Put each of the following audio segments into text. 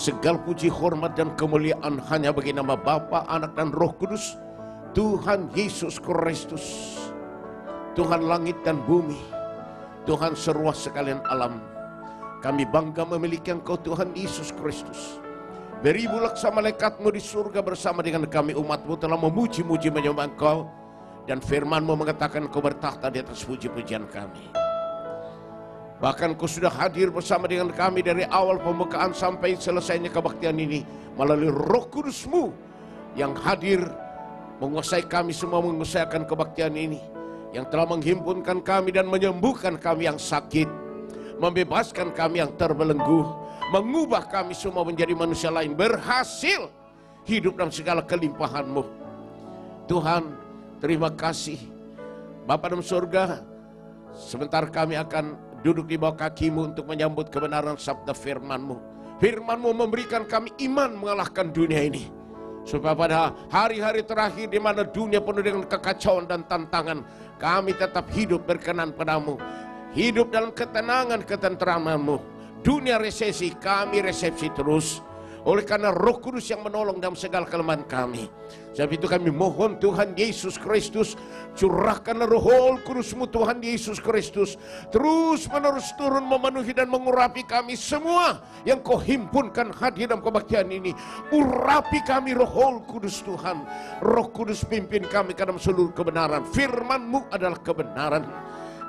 Segala puji, hormat, dan kemuliaan hanya bagi nama Bapa, Anak, dan Roh Kudus, Tuhan Yesus Kristus, Tuhan langit dan bumi, Tuhan seruah sekalian alam. Kami bangga memiliki Engkau, Tuhan Yesus Kristus. Beribu laksa malaikatmu di surga bersama dengan kami umatmu telah memuji-muji menyembah Engkau. Dan firman-Mu mengatakan Engkau bertakhta di atas puji-pujian kami. Bahkan Kau sudah hadir bersama dengan kami dari awal pembukaan sampai selesainya kebaktian ini. Melalui Roh Kudus-Mu yang hadir menguasai kami semua, mengusahakan kebaktian ini. Yang telah menghimpunkan kami dan menyembuhkan kami yang sakit. Membebaskan kami yang terbelenggu. Mengubah kami semua menjadi manusia lain. Berhasil hidup dalam segala kelimpahan-Mu. Tuhan, terima kasih. Bapa dalam surga, sebentar kami akan duduk di bawah kaki-Mu untuk menyambut kebenaran sabda firman-Mu. Firman-Mu memberikan kami iman mengalahkan dunia ini. Supaya pada hari-hari terakhir di mana dunia penuh dengan kekacauan dan tantangan, kami tetap hidup berkenan padamu. Hidup dalam ketenangan, ketenteraman-Mu. Dunia resesi, kami resepsi terus. Oleh karena Roh Kudus yang menolong dalam segala kelemahan kami. Sebab itu kami mohon Tuhan Yesus Kristus, curahkanlah Roh Kudus-Mu Tuhan Yesus Kristus, terus menerus turun memenuhi dan mengurapi kami semua yang Kau himpunkan hadir dalam kebaktian ini. Urapi kami Roh Kudus Tuhan. Roh Kudus pimpin kami ke dalam seluruh kebenaran. Firman-Mu adalah kebenaran.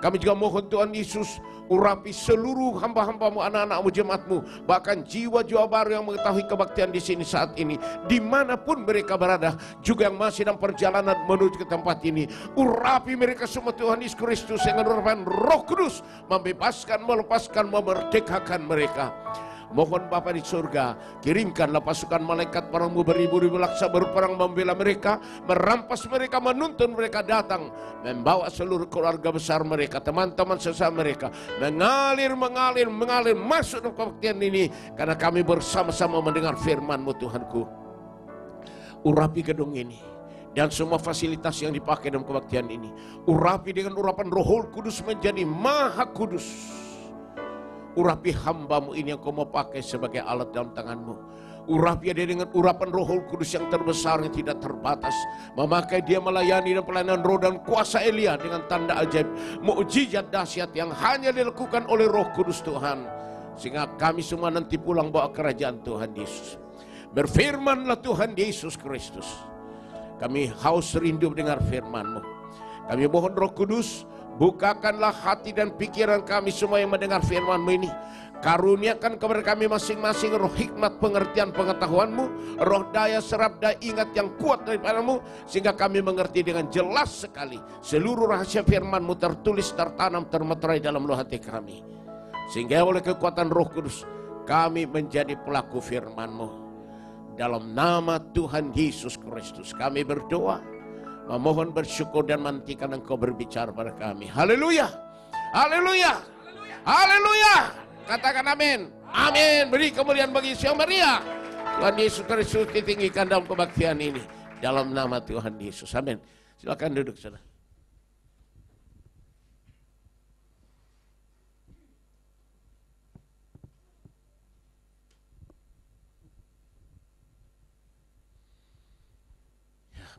Kami juga mohon Tuhan Yesus, urapi seluruh hamba-hamba-Mu, anak-anak-Mu, jemaat-Mu, bahkan jiwa-jiwa baru yang mengetahui kebaktian di sini saat ini, dimanapun mereka berada, juga yang masih dalam perjalanan menuju ke tempat ini. Urapi mereka semua Tuhan Yesus Kristus dengan urapan Roh Kudus, membebaskan, melepaskan, memerdekakan mereka. Mohon Bapa di surga, kirimkanlah pasukan malaikat perang-Mu beribu-ribu laksa berperang membela mereka, merampas mereka, menuntun mereka datang, membawa seluruh keluarga besar mereka, teman-teman sesama mereka, mengalir masuk dalam kebaktian ini, karena kami bersama-sama mendengar firman-Mu Tuhanku. Urapi gedung ini dan semua fasilitas yang dipakai dalam kebaktian ini. Urapi dengan urapan Roh Kudus menjadi Maha Kudus. Urapi hamba-Mu ini yang Kau mau pakai sebagai alat dalam tangan-Mu. Urapi dia dengan urapan Roh Kudus yang terbesar yang tidak terbatas. Memakai dia melayani dan pelayanan roh dan kuasa Elia dengan tanda ajaib, mukjizat dahsyat yang hanya dilakukan oleh Roh Kudus Tuhan. Sehingga kami semua nanti pulang bawa kerajaan Tuhan Yesus. Berfirmanlah Tuhan Yesus Kristus. Kami haus rindu mendengar firman-Mu. Kami mohon Roh Kudus, bukakanlah hati dan pikiran kami semua yang mendengar firman-Mu ini. Karuniakan kepada kami masing-masing roh hikmat, pengertian, pengetahuan-Mu, roh daya, serap daya ingat yang kuat daripada-Mu, sehingga kami mengerti dengan jelas sekali seluruh rahasia firman-Mu tertulis, tertanam, termeterai dalam lubuk hati kami. Sehingga oleh kekuatan Roh Kudus kami menjadi pelaku firman-Mu. Dalam nama Tuhan Yesus Kristus kami berdoa, memohon, bersyukur, dan menantikan Engkau berbicara pada kami. Haleluya, haleluya, haleluya. Katakan amin, amin. Beri kemuliaan bagi Sang Maria. Tuhan Yesus Kristus ditinggikan dalam kebaktian ini, dalam nama Tuhan Yesus, amin. Silakan duduk, saudara.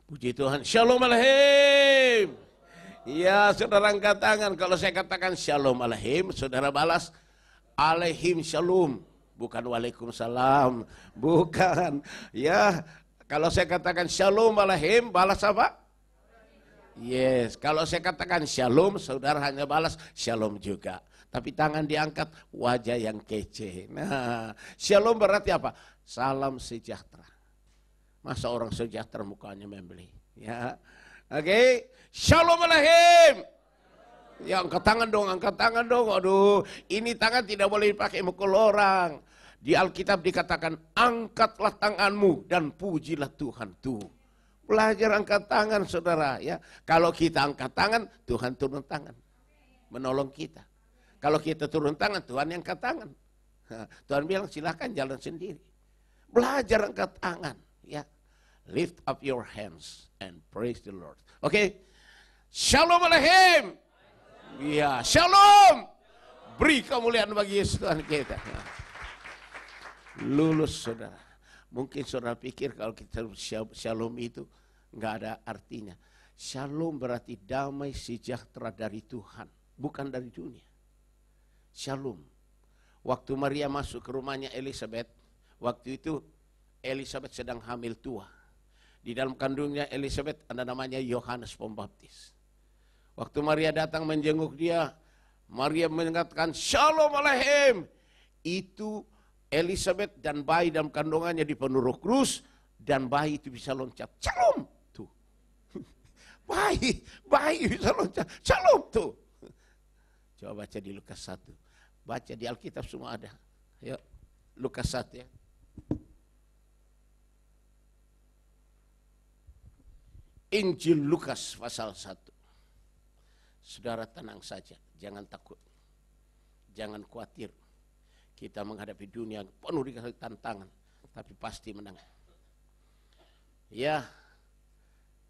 Puji Tuhan. Shalom Aleichem. Ya, saudara angkat tangan. Kalau saya katakan Shalom Aleichem, saudara balas Aleichem Shalom. Bukan Waalaikumsalam. Bukan. Ya, kalau saya katakan Shalom Aleichem, balas apa? Yes. Kalau saya katakan Shalom, saudara hanya balas Shalom juga. Tapi tangan diangkat, wajah yang kece. Nah, Shalom berarti apa? Salam sejahtera. Masa orang sejahtera mukanya membeli, ya. Oke. Shalom Aleichem. Ya, angkat tangan dong, angkat tangan dong. Aduh, ini tangan tidak boleh dipakai mukul orang. Di Alkitab dikatakan, angkatlah tanganmu dan pujilah Tuhan. Tuh, belajar angkat tangan, saudara, ya. Kalau kita angkat tangan, Tuhan turun tangan, menolong kita. Kalau kita turun tangan, Tuhan yang angkat tangan. Tuhan bilang silakan jalan sendiri. Belajar angkat tangan, ya. Lift up your hands and praise the Lord. Oke. Shalom Aleichem. Ya, shalom. Beri kemuliaan bagi Yesus Tuhan kita. Lulus saudara. Mungkin saudara pikir kalau kita shalom itu nggak ada artinya. Shalom berarti damai sejahtera dari Tuhan, bukan dari dunia. Shalom. Waktu Maria masuk ke rumahnya Elizabeth, waktu itu Elizabeth sedang hamil tua. Di dalam kandungnya Elizabeth ada namanya Yohanes Pembaptis. Waktu Maria datang menjenguk dia, Maria mengatakan Shalom Aleichem. Itu Elizabeth dan bayi dalam kandungannya dipenuhi Roh Kudus dan bayi itu bisa loncat. Shalom tuh. bayi bisa loncat. Shalom tuh. Coba baca di Lukas 1. Baca di Alkitab semua ada. Ayo Lukas 1 ya. Injil Lukas pasal 1. Saudara tenang saja, jangan takut. Jangan khawatir. Kita menghadapi dunia penuh dengan tantangan, tapi pasti menang. Ya,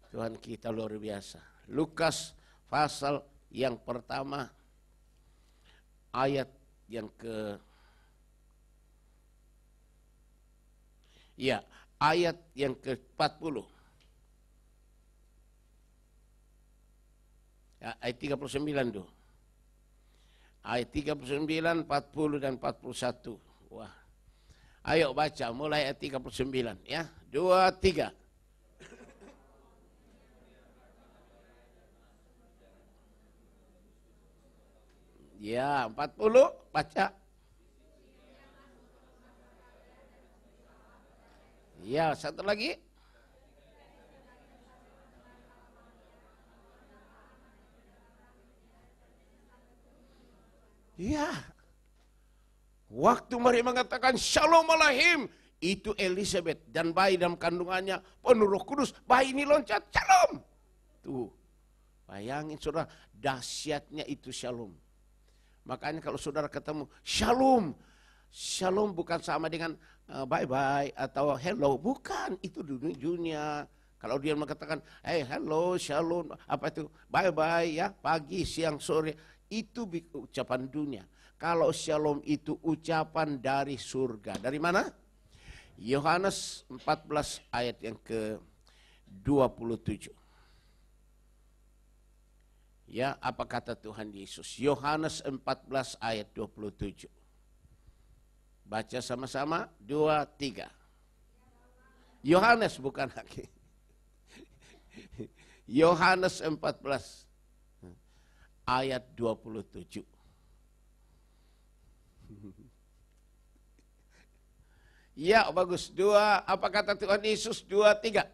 Tuhan kita luar biasa. Lukas pasal yang pertama, ayat yang ayat yang ke-40. Ya, ayat 39 tuh. Ayat 39, 40 dan 41. Wah. Ayo baca mulai ayat 39 ya. 2, 3. Ya, 40 baca. Ya, satu lagi. Ya. Waktu Maria mengatakan Shalom Aleichem, itu Elizabeth dan bayi dalam kandungannya penuh Roh Kudus. Bayi ini loncat, Shalom. Tuh. Bayangin saudara, dahsyatnya itu Shalom. Makanya kalau saudara ketemu Shalom, Shalom bukan sama dengan bye-bye atau hello, bukan, itu dunia. Kalau dia mengatakan, hey hello, Shalom, apa itu, bye-bye ya, pagi, siang, sore. Itu ucapan dunia. Kalau Shalom itu ucapan dari surga. Dari mana? Yohanes 14 ayat yang ke-27. Ya, apa kata Tuhan Yesus? Yohanes 14 ayat 27. Baca sama-sama, 2, 3. Yohanes bukan lagi. Yohanes 14 ayat 27. Ya, bagus. 2, apa kata Tuhan Yesus? 2, 3.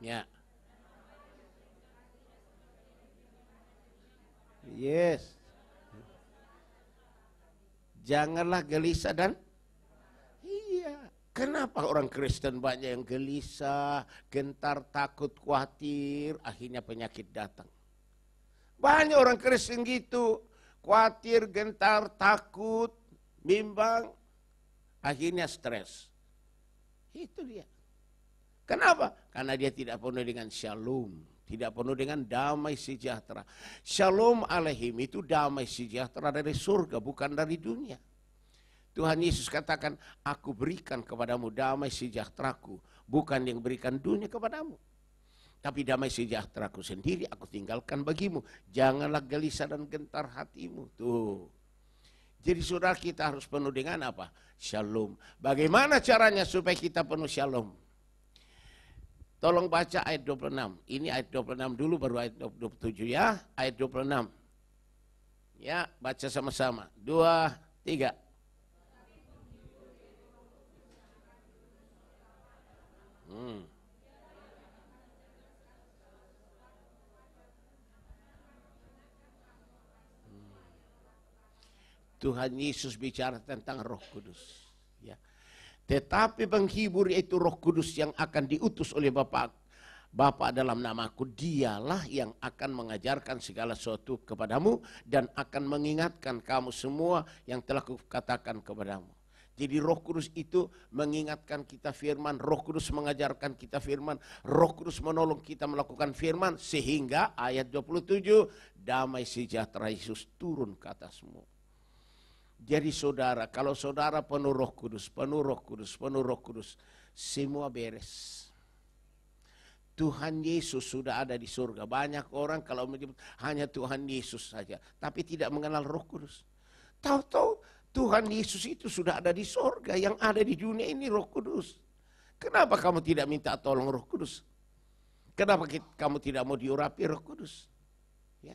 Ya. Yes. Janganlah gelisah dan kenapa orang Kristen banyak yang gelisah, gentar, takut, khawatir, akhirnya penyakit datang. Banyak orang Kristen gitu, khawatir, gentar, takut, bimbang, akhirnya stres. Itu dia. Kenapa? Karena dia tidak penuh dengan shalom, tidak penuh dengan damai sejahtera. Shalom Aleichem itu damai sejahtera dari surga, bukan dari dunia. Tuhan Yesus katakan, aku berikan kepadamu damai sejahteraku, bukan yang berikan dunia kepadamu. Tapi damai sejahteraku sendiri aku tinggalkan bagimu. Janganlah gelisah dan gentar hatimu. Tuh. Jadi saudara, kita harus penuh dengan apa? Shalom. Bagaimana caranya supaya kita penuh shalom? Tolong baca ayat 26. Ini ayat 26 dulu baru ayat 27 ya. Ayat 26. Ya, baca sama-sama. 2, 3. Tuhan Yesus bicara tentang Roh Kudus. Ya. Tetapi penghibur yaitu Roh Kudus yang akan diutus oleh Bapa dalam namaku, dialah yang akan mengajarkan segala sesuatu kepadamu dan akan mengingatkan kamu semua yang telah kukatakan kepadamu. Jadi Roh Kudus itu mengingatkan kita firman, Roh Kudus mengajarkan kita firman, Roh Kudus menolong kita melakukan firman, sehingga ayat 27, damai sejahtera Yesus turun ke atasmu. Jadi saudara, kalau saudara penuh Roh Kudus, penuh Roh Kudus, penuh Roh Kudus, semua beres. Tuhan Yesus sudah ada di surga. Banyak orang kalau menyebut hanya Tuhan Yesus saja, tapi tidak mengenal Roh Kudus. Tahu-tahu Tuhan Yesus itu sudah ada di surga, yang ada di dunia ini Roh Kudus. Kenapa kamu tidak minta tolong Roh Kudus? Kenapa kamu tidak mau diurapi Roh Kudus? Ya.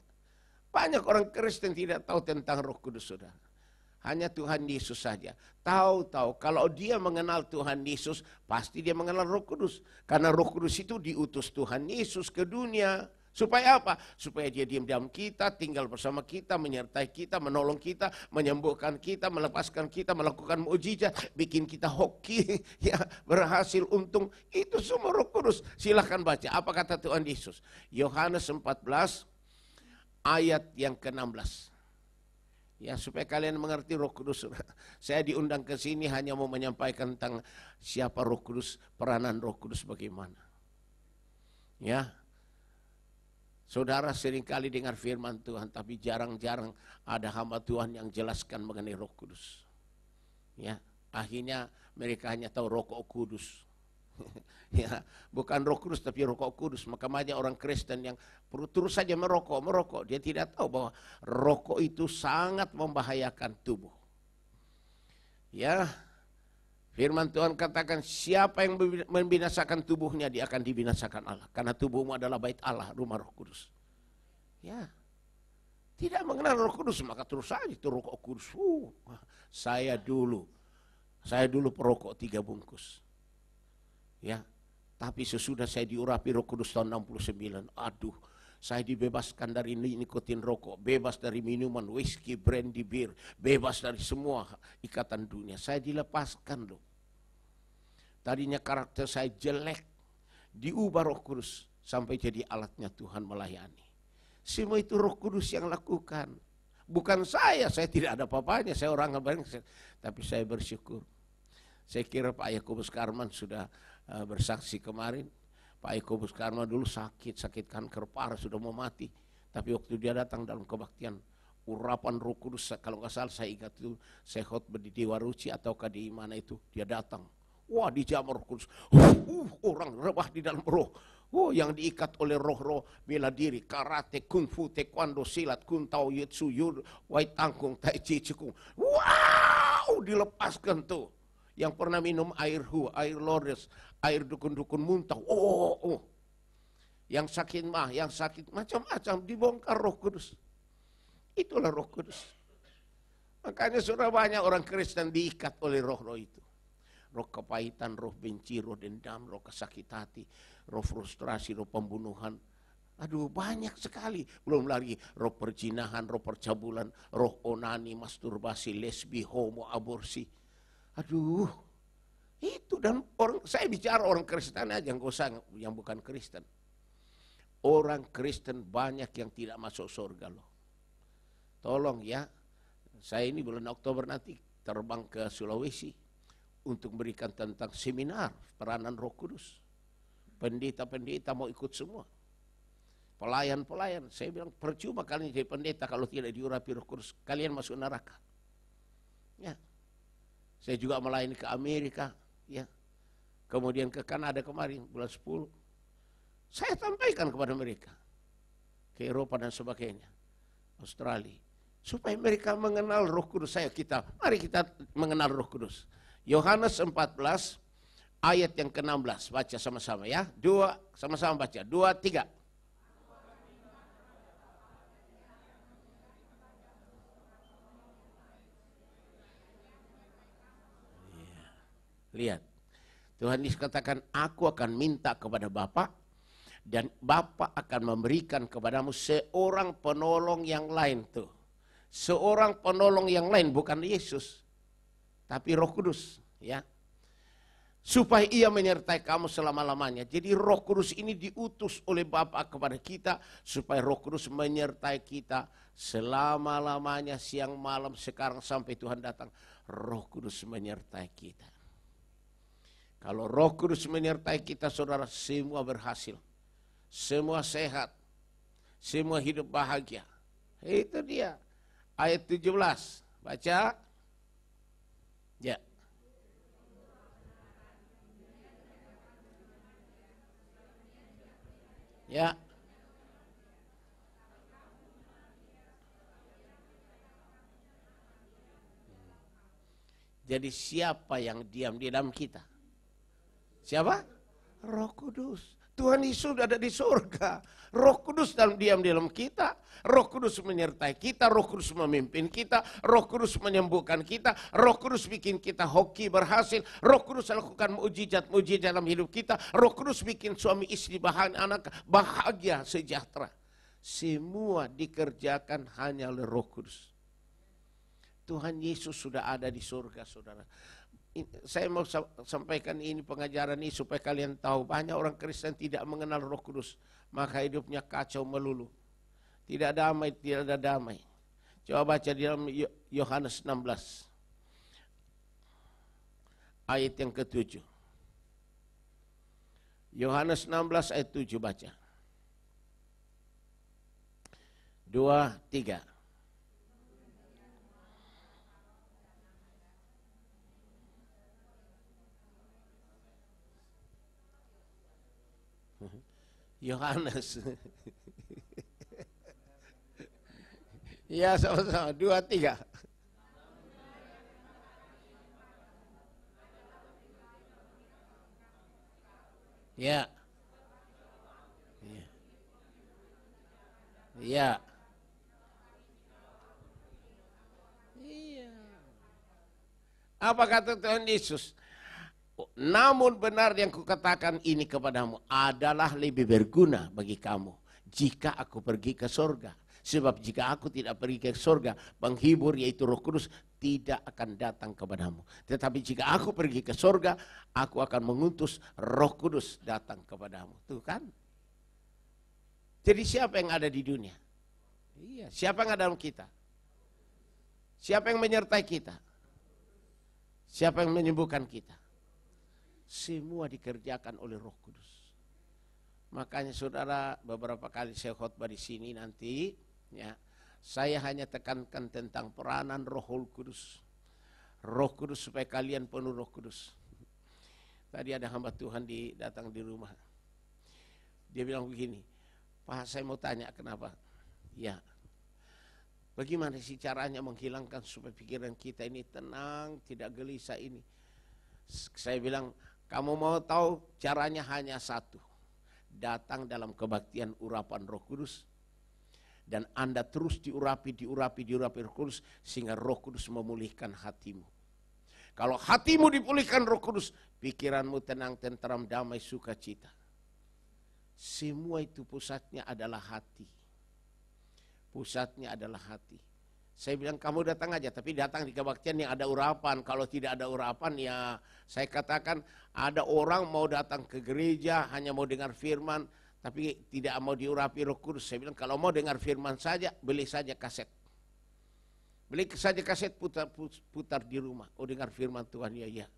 Banyak orang Kristen tidak tahu tentang Roh Kudus, saudara. Hanya Tuhan Yesus saja. Tahu-tahu kalau dia mengenal Tuhan Yesus, pasti dia mengenal Roh Kudus. Karena Roh Kudus itu diutus Tuhan Yesus ke dunia. Supaya apa? Supaya dia diam dalam kita, tinggal bersama kita, menyertai kita, menolong kita, menyembuhkan kita, melepaskan kita, melakukan mukjizat, bikin kita hoki, ya, berhasil untung. Itu semua Roh Kudus. Silahkan baca. Apa kata Tuhan Yesus? Yohanes 14 ayat yang ke-16. Ya, supaya kalian mengerti Roh Kudus. Saya diundang ke sini hanya mau menyampaikan tentang siapa Roh Kudus, peranan Roh Kudus bagaimana. Ya. Saudara seringkali dengar firman Tuhan, tapi jarang-jarang ada hamba Tuhan yang jelaskan mengenai Roh Kudus. Ya, akhirnya mereka hanya tahu rokok kudus. Ya, bukan Roh Kudus tapi rokok kudus. Maka banyak orang Kristen yang terus saja merokok. Dia tidak tahu bahwa rokok itu sangat membahayakan tubuh. Ya, firman Tuhan katakan siapa yang membinasakan tubuhnya dia akan dibinasakan Allah. Karena tubuhmu adalah bait Allah, rumah Roh Kudus. Ya, tidak mengenal Roh Kudus maka terus saja itu rokok kudus. Saya dulu perokok 3 bungkus. Ya, tapi sesudah saya diurapi Roh Kudus tahun 69, aduh, saya dibebaskan dari nikotin rokok, bebas dari minuman, whisky, brandy, bir, bebas dari semua ikatan dunia. Saya dilepaskan loh. Tadinya karakter saya jelek, diubah Roh Kudus sampai jadi alatnya Tuhan melayani. Semua itu Roh Kudus yang lakukan. Bukan saya tidak ada apa-apanya, saya orang brengsek, tapi saya bersyukur. Saya kira Pak Yakobus Karman sudah bersaksi kemarin. Pak Yakobus Karman dulu sakit kanker parah, sudah mau mati. Tapi waktu dia datang dalam kebaktian, urapan Roh Kudus, kalau nggak salah saya ingat itu, saya khotbah di Dewa Ruci ataukah di mana itu, dia datang. Wah, dijamah Roh Kudus. Orang rebah di dalam roh. Yang diikat oleh roh-roh bela diri, karate, kungfu, taekwondo, silat, kuntao, yutsu, wai tangkung, tai chi, cikung. Wow, dilepaskan tuh. Yang pernah minum air lores, air dukun-dukun muntah. Yang sakit macam-macam dibongkar Roh Kudus. Itulah Roh Kudus. Makanya sudah banyak orang Kristen diikat oleh roh-roh itu. Roh kepahitan, roh benci, roh dendam, roh kesakit hati, roh frustrasi, roh pembunuhan. Aduh, banyak sekali. Belum lagi roh perzinahan, roh percabulan, roh onani, masturbasi, lesbi, homo, aborsi. Aduh, itu. Dan saya bicara orang Kristen aja, nggak usah yang bukan Kristen. Orang Kristen banyak yang tidak masuk surga loh. Tolong ya, saya ini bulan Oktober nanti terbang ke Sulawesi untuk berikan tentang seminar peranan Roh Kudus. Pendeta-pendeta mau ikut semua. Pelayan-pelayan, saya bilang percuma kalian jadi pendeta kalau tidak diurapi Roh Kudus, kalian masuk neraka. Ya. Saya juga melayani ke Amerika, ya. Kemudian ke Kanada kemarin bulan 10. Saya sampaikan kepada mereka, ke Eropa dan sebagainya, Australia, supaya mereka mengenal Roh Kudus. Mari kita mengenal Roh Kudus. Yohanes 14 ayat yang ke-16, baca sama-sama ya. Sama-sama baca. 2, 3. Lihat, Tuhan Yesus katakan, aku akan minta kepada Bapa dan Bapa akan memberikan kepadamu seorang penolong yang lain tuh. Seorang penolong yang lain, bukan Yesus, tapi Roh Kudus, ya. supaya ia menyertai kamu selama-lamanya. Jadi Roh Kudus ini diutus oleh Bapa kepada kita supaya Roh Kudus menyertai kita selama-lamanya, siang malam sekarang sampai Tuhan datang. Roh Kudus menyertai kita. Kalau Roh Kudus menyertai kita, saudara, semua berhasil. Semua sehat. Semua hidup bahagia. Itu dia. Ayat 17. Baca. Ya. Ya. Jadi siapa yang diam di dalam kita? Siapa? Roh Kudus. Tuhan Yesus ada di surga. Roh Kudus diam di dalam kita. Roh Kudus menyertai kita. Roh Kudus memimpin kita. Roh Kudus menyembuhkan kita. Roh Kudus bikin kita hoki berhasil. Roh Kudus lakukan mujizat-mujizat dalam hidup kita. Roh Kudus bikin suami istri bahagia, anak bahagia, sejahtera. Semua dikerjakan hanya oleh Roh Kudus. Tuhan Yesus sudah ada di surga, saudara. Saya mau sampaikan ini, pengajaran ini supaya kalian tahu banyak orang Kristen tidak mengenal Roh Kudus, maka hidupnya kacau melulu. Tidak damai, tidak ada damai. Coba baca di dalam Yohanes 16 ayat yang ke-7. Yohanes 16 ayat 7 baca. 2, 3. Yohanes. Ya, sama-sama. 2, 3. Ya. Ya. Iya. Apa kata Tuhan Yesus? Namun benar yang kukatakan ini kepadamu adalah lebih berguna bagi kamu jika aku pergi ke sorga. Sebab jika aku tidak pergi ke sorga, penghibur yaitu Roh Kudus tidak akan datang kepadamu. Tetapi jika aku pergi ke sorga, aku akan mengutus Roh Kudus datang kepadamu. Tuh kan? Jadi siapa yang ada di dunia? Iya, siapa yang ada dalam kita? Siapa yang menyertai kita? Siapa yang menyembuhkan kita? Semua dikerjakan oleh Roh Kudus. Makanya saudara, beberapa kali saya khotbah di sini nanti, ya, saya hanya tekankan tentang peranan Roh Kudus. Roh Kudus supaya kalian penuh Roh Kudus. Tadi ada hamba Tuhan datang di rumah. Dia bilang begini, Pak, saya mau tanya kenapa? Ya, bagaimana sih caranya menghilangkan supaya pikiran kita ini tenang, tidak gelisah ini? Saya bilang, kamu mau tahu caranya hanya satu. Datang dalam kebaktian urapan Roh Kudus. Dan Anda terus diurapi Roh Kudus. Sehingga Roh Kudus memulihkan hatimu. Kalau hatimu dipulihkan Roh Kudus, pikiranmu tenang, tentram, damai, sukacita. Semua itu pusatnya adalah hati. Pusatnya adalah hati. Saya bilang kamu datang aja, tapi datang di kebaktian yang ada urapan. Kalau tidak ada urapan, ya saya katakan ada orang mau datang ke gereja hanya mau dengar firman, tapi tidak mau diurapi Roh Kudus. Saya bilang kalau mau dengar firman saja, beli saja kaset. Beli saja kaset, putar di rumah. Oh, dengar firman Tuhan, ya.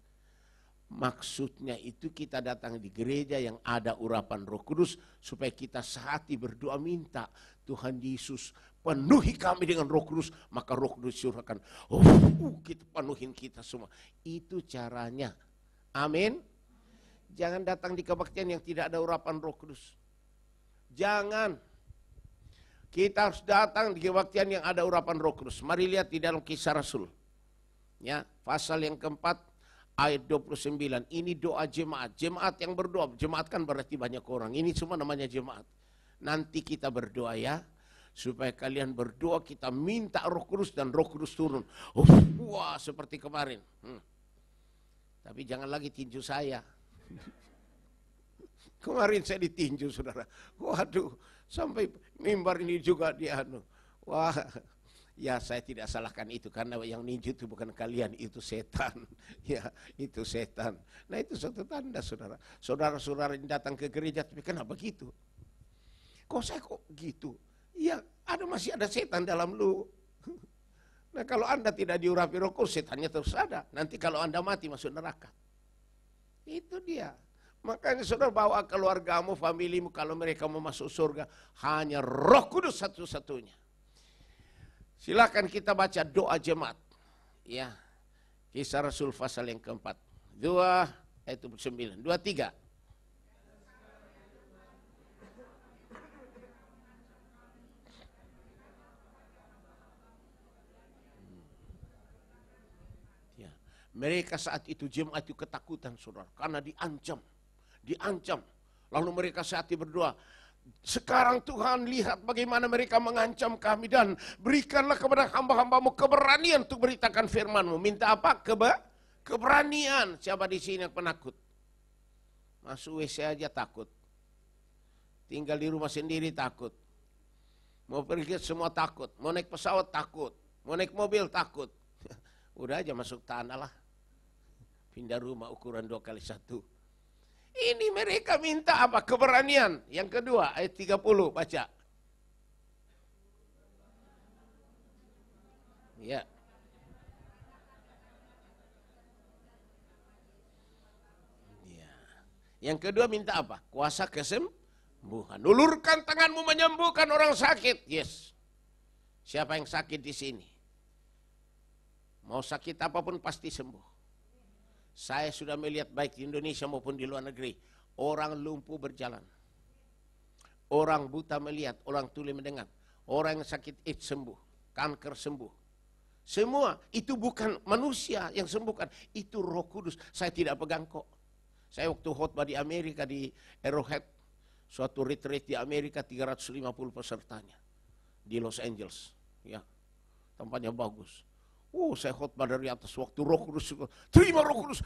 Maksudnya itu kita datang di gereja yang ada urapan Roh Kudus supaya kita sehati berdoa minta Tuhan Yesus penuhi kami dengan Roh Kudus, maka Roh Kudus curahkan. Kita penuhin kita semua. Itu caranya. Amin. Jangan datang di kebaktian yang tidak ada urapan Roh Kudus. Jangan. Kita harus datang di kebaktian yang ada urapan Roh Kudus. Mari lihat di dalam Kisah Rasul. Ya, pasal yang keempat ayat 29. Ini doa jemaat. Jemaat yang berdoa. Jemaat kan berarti banyak orang. Ini semua namanya jemaat. Nanti kita berdoa ya. Supaya kalian berdoa, kita minta Roh Kudus dan Roh Kudus turun. Wah, seperti kemarin. Tapi jangan lagi tinju saya. Kemarin saya ditinju, saudara. Waduh, sampai mimbar ini juga dia. Wah, Ya, saya tidak salahkan itu karena yang ninju itu bukan kalian, itu setan. Ya, itu setan. Nah, itu suatu tanda, saudara. Saudara-saudara yang datang ke gereja, tapi kenapa begitu? Kok saya kok gitu? Ya, masih ada setan dalam lu. Nah, kalau Anda tidak diurapi Roh Kudus, setannya terus ada. Nanti kalau Anda mati masuk neraka. Itu dia. Makanya saudara bawa keluargamu, familimu, kalau mereka mau masuk surga, hanya Roh Kudus satu-satunya. Silakan kita baca doa jemaat. Ya. Kisah Rasul pasal yang keempat. 2 ayat 9. 2-3. Ya. Mereka saat itu jemaat itu ketakutan, saudara, karena diancam. Diancam. Lalu mereka saat itu berdoa, sekarang Tuhan lihat bagaimana mereka mengancam kami dan berikanlah kepada hamba-hambamu keberanian untuk beritakan firman-Mu. Minta apa? Keberanian. Siapa di sini yang penakut? Masuk WC aja takut. Tinggal di rumah sendiri takut. Mau pergi semua takut. Mau naik pesawat takut. Mau naik mobil takut. Udah aja masuk tanah lah. Pindah rumah ukuran 2x1. Ini mereka minta apa? Keberanian. Yang kedua, ayat 30, baca. Ya. Ya. Yang kedua minta apa? Kuasa kesembuhan. Ulurkan tanganmu menyembuhkan orang sakit. Yes. Siapa yang sakit di sini? Mau sakit apapun pasti sembuh. Saya sudah melihat baik di Indonesia maupun di luar negeri. Orang lumpuh berjalan. Orang buta melihat, orang tuli mendengar. Orang yang sakit AIDS sembuh, kanker sembuh. Semua itu bukan manusia yang sembuhkan. Itu Roh Kudus. Saya tidak pegang kok. Saya waktu khotbah di Amerika di Arrowhead. Suatu retreat di Amerika 350 pesertanya. Di Los Angeles. Ya, tempatnya bagus. Saya khotbah dari atas waktu Roh Kudus. Terima Roh Kudus.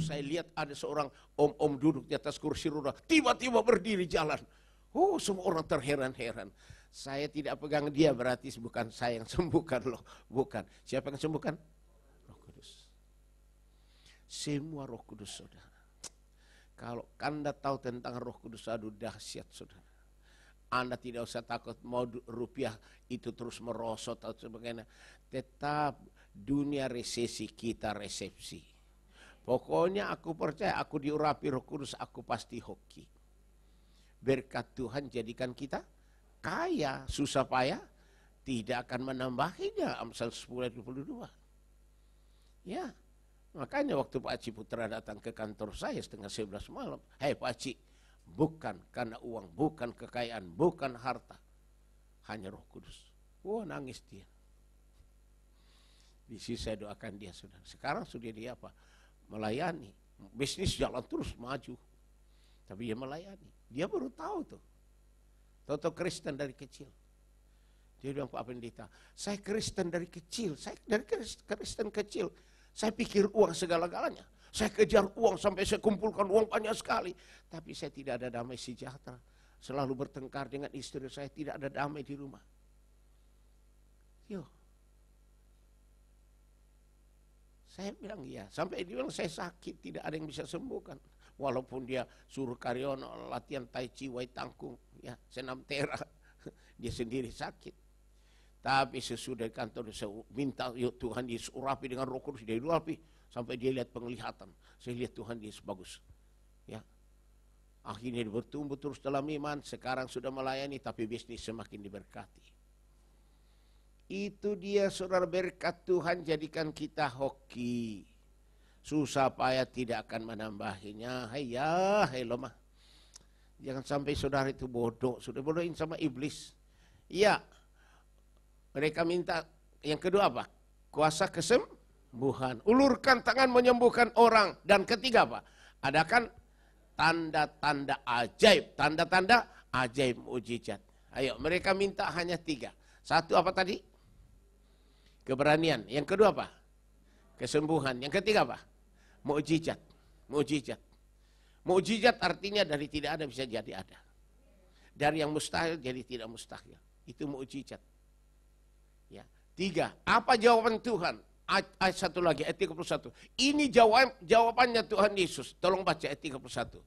Saya lihat ada seorang om-om duduk di atas kursi roda. Tiba-tiba berdiri jalan. Semua orang terheran-heran. Saya tidak pegang dia, berarti bukan saya yang sembuhkan loh. Bukan. Siapa yang sembuhkan? Roh Kudus. Semua Roh Kudus, saudara. Kalau Anda tahu tentang Roh Kudus, aduh dahsyat, saudara. Anda tidak usah takut mau rupiah itu terus merosot atau sebagainya. Tetap dunia resesi, kita resepsi. Pokoknya aku percaya, aku diurapi Roh Kudus, aku pasti hoki. Berkat Tuhan jadikan kita kaya, susah payah tidak akan menambahinya. Amsal 10 ayat 22. Ya, makanya waktu Pak Haji Putra datang ke kantor saya setengah 11 malam. Hei Pak Haji, bukan karena uang, bukan kekayaan, bukan harta. Hanya Roh Kudus. Nangis dia. Di sini saya doakan dia sudah. Sekarang sudah dia apa? Melayani. Bisnis jalan terus maju. Tapi dia melayani. Dia baru tahu tuh. Tahu Kristen dari kecil. Dia bilang, Pak Pendeta, saya Kristen dari kecil. Saya dari Kristen kecil. Saya pikir uang segala-galanya. Saya kejar uang sampai saya kumpulkan uang banyak sekali. Tapi saya tidak ada damai sejahtera. Selalu bertengkar dengan istri saya, tidak ada damai di rumah. Saya bilang iya. Sampai dia bilang saya sakit, tidak ada yang bisa sembuhkan. Walaupun dia suruh karyono latihan tai chi, wai tangkung, ya, senam tera. Dia sendiri sakit. Tapi sesudah kantor saya minta Tuhan Yesus urapi dengan Roh Kudus, dia urapi. Sampai dia lihat penglihatan. Saya lihat Tuhan Yesus bagus. Ya. Akhirnya dia bertumbuh terus dalam iman. Sekarang sudah melayani tapi bisnis semakin diberkati. Itu dia saudara, berkat Tuhan jadikan kita hoki. Susah payah tidak akan menambahinya. Hai lemah. Jangan sampai saudara itu bodoh. Sudah bodohin sama iblis. Iya. Mereka minta yang kedua apa? Kuasa kesembuhan. Ulurkan tangan menyembuhkan orang. Dan ketiga apa? Adakan tanda-tanda ajaib. Tanda-tanda ajaib mujizat. Ayo, mereka minta hanya 3. Satu apa tadi? Keberanian. Yang kedua apa? Kesembuhan. Yang ketiga apa? Mukjizat. Mukjizat. Mukjizat artinya dari tidak ada bisa jadi ada. Dari yang mustahil jadi tidak mustahil. Itu mukjizat. Ya. 3. Apa jawaban Tuhan? Ayat satu lagi, ayat 31. Ini jawabannya Tuhan Yesus. Tolong baca ayat 31.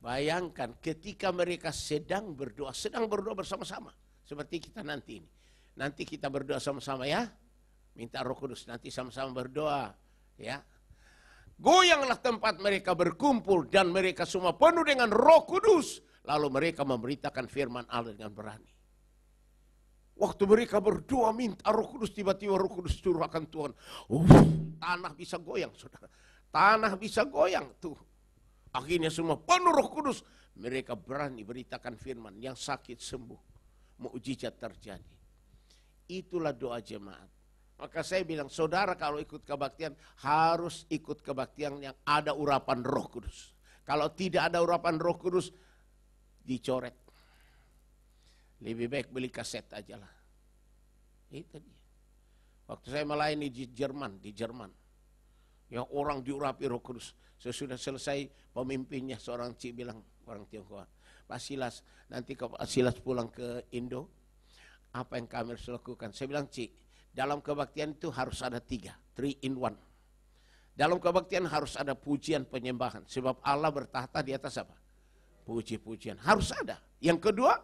Bayangkan ketika mereka sedang berdoa bersama-sama. Seperti kita nanti ini. Nanti kita berdoa sama-sama ya. Minta Roh Kudus, nanti sama-sama berdoa. Ya. Goyanglah tempat mereka berkumpul dan mereka semua penuh dengan Roh Kudus. Lalu mereka memberitakan firman Allah dengan berani. Waktu mereka berdoa minta Roh Kudus, tiba-tiba Roh Kudus turunkan Tuhan. Tanah bisa goyang, saudara. Tanah bisa goyang tuh. Akhirnya semua penuh Roh Kudus. Mereka berani beritakan firman, yang sakit sembuh. Mukjizat terjadi. Itulah doa jemaat. Maka saya bilang, saudara kalau ikut kebaktian, harus ikut kebaktian yang ada urapan Roh Kudus. Kalau tidak ada urapan Roh Kudus, dicoret. Lebih baik beli kaset aja lah. Itu dia. Waktu saya melayani di Jerman. Yang orang diurapi Roh Kudus. Sesudah selesai pemimpinnya seorang Cik bilang, orang Tionghoa, Pak Silas, nanti kalau Pak Silas pulang ke Indo, apa yang kami harus lakukan? Saya bilang, Cik, dalam kebaktian itu harus ada 3 in 1. Dalam kebaktian harus ada pujian penyembahan. Sebab Allah bertahta di atas apa? Puji-pujian. Harus ada. Yang kedua,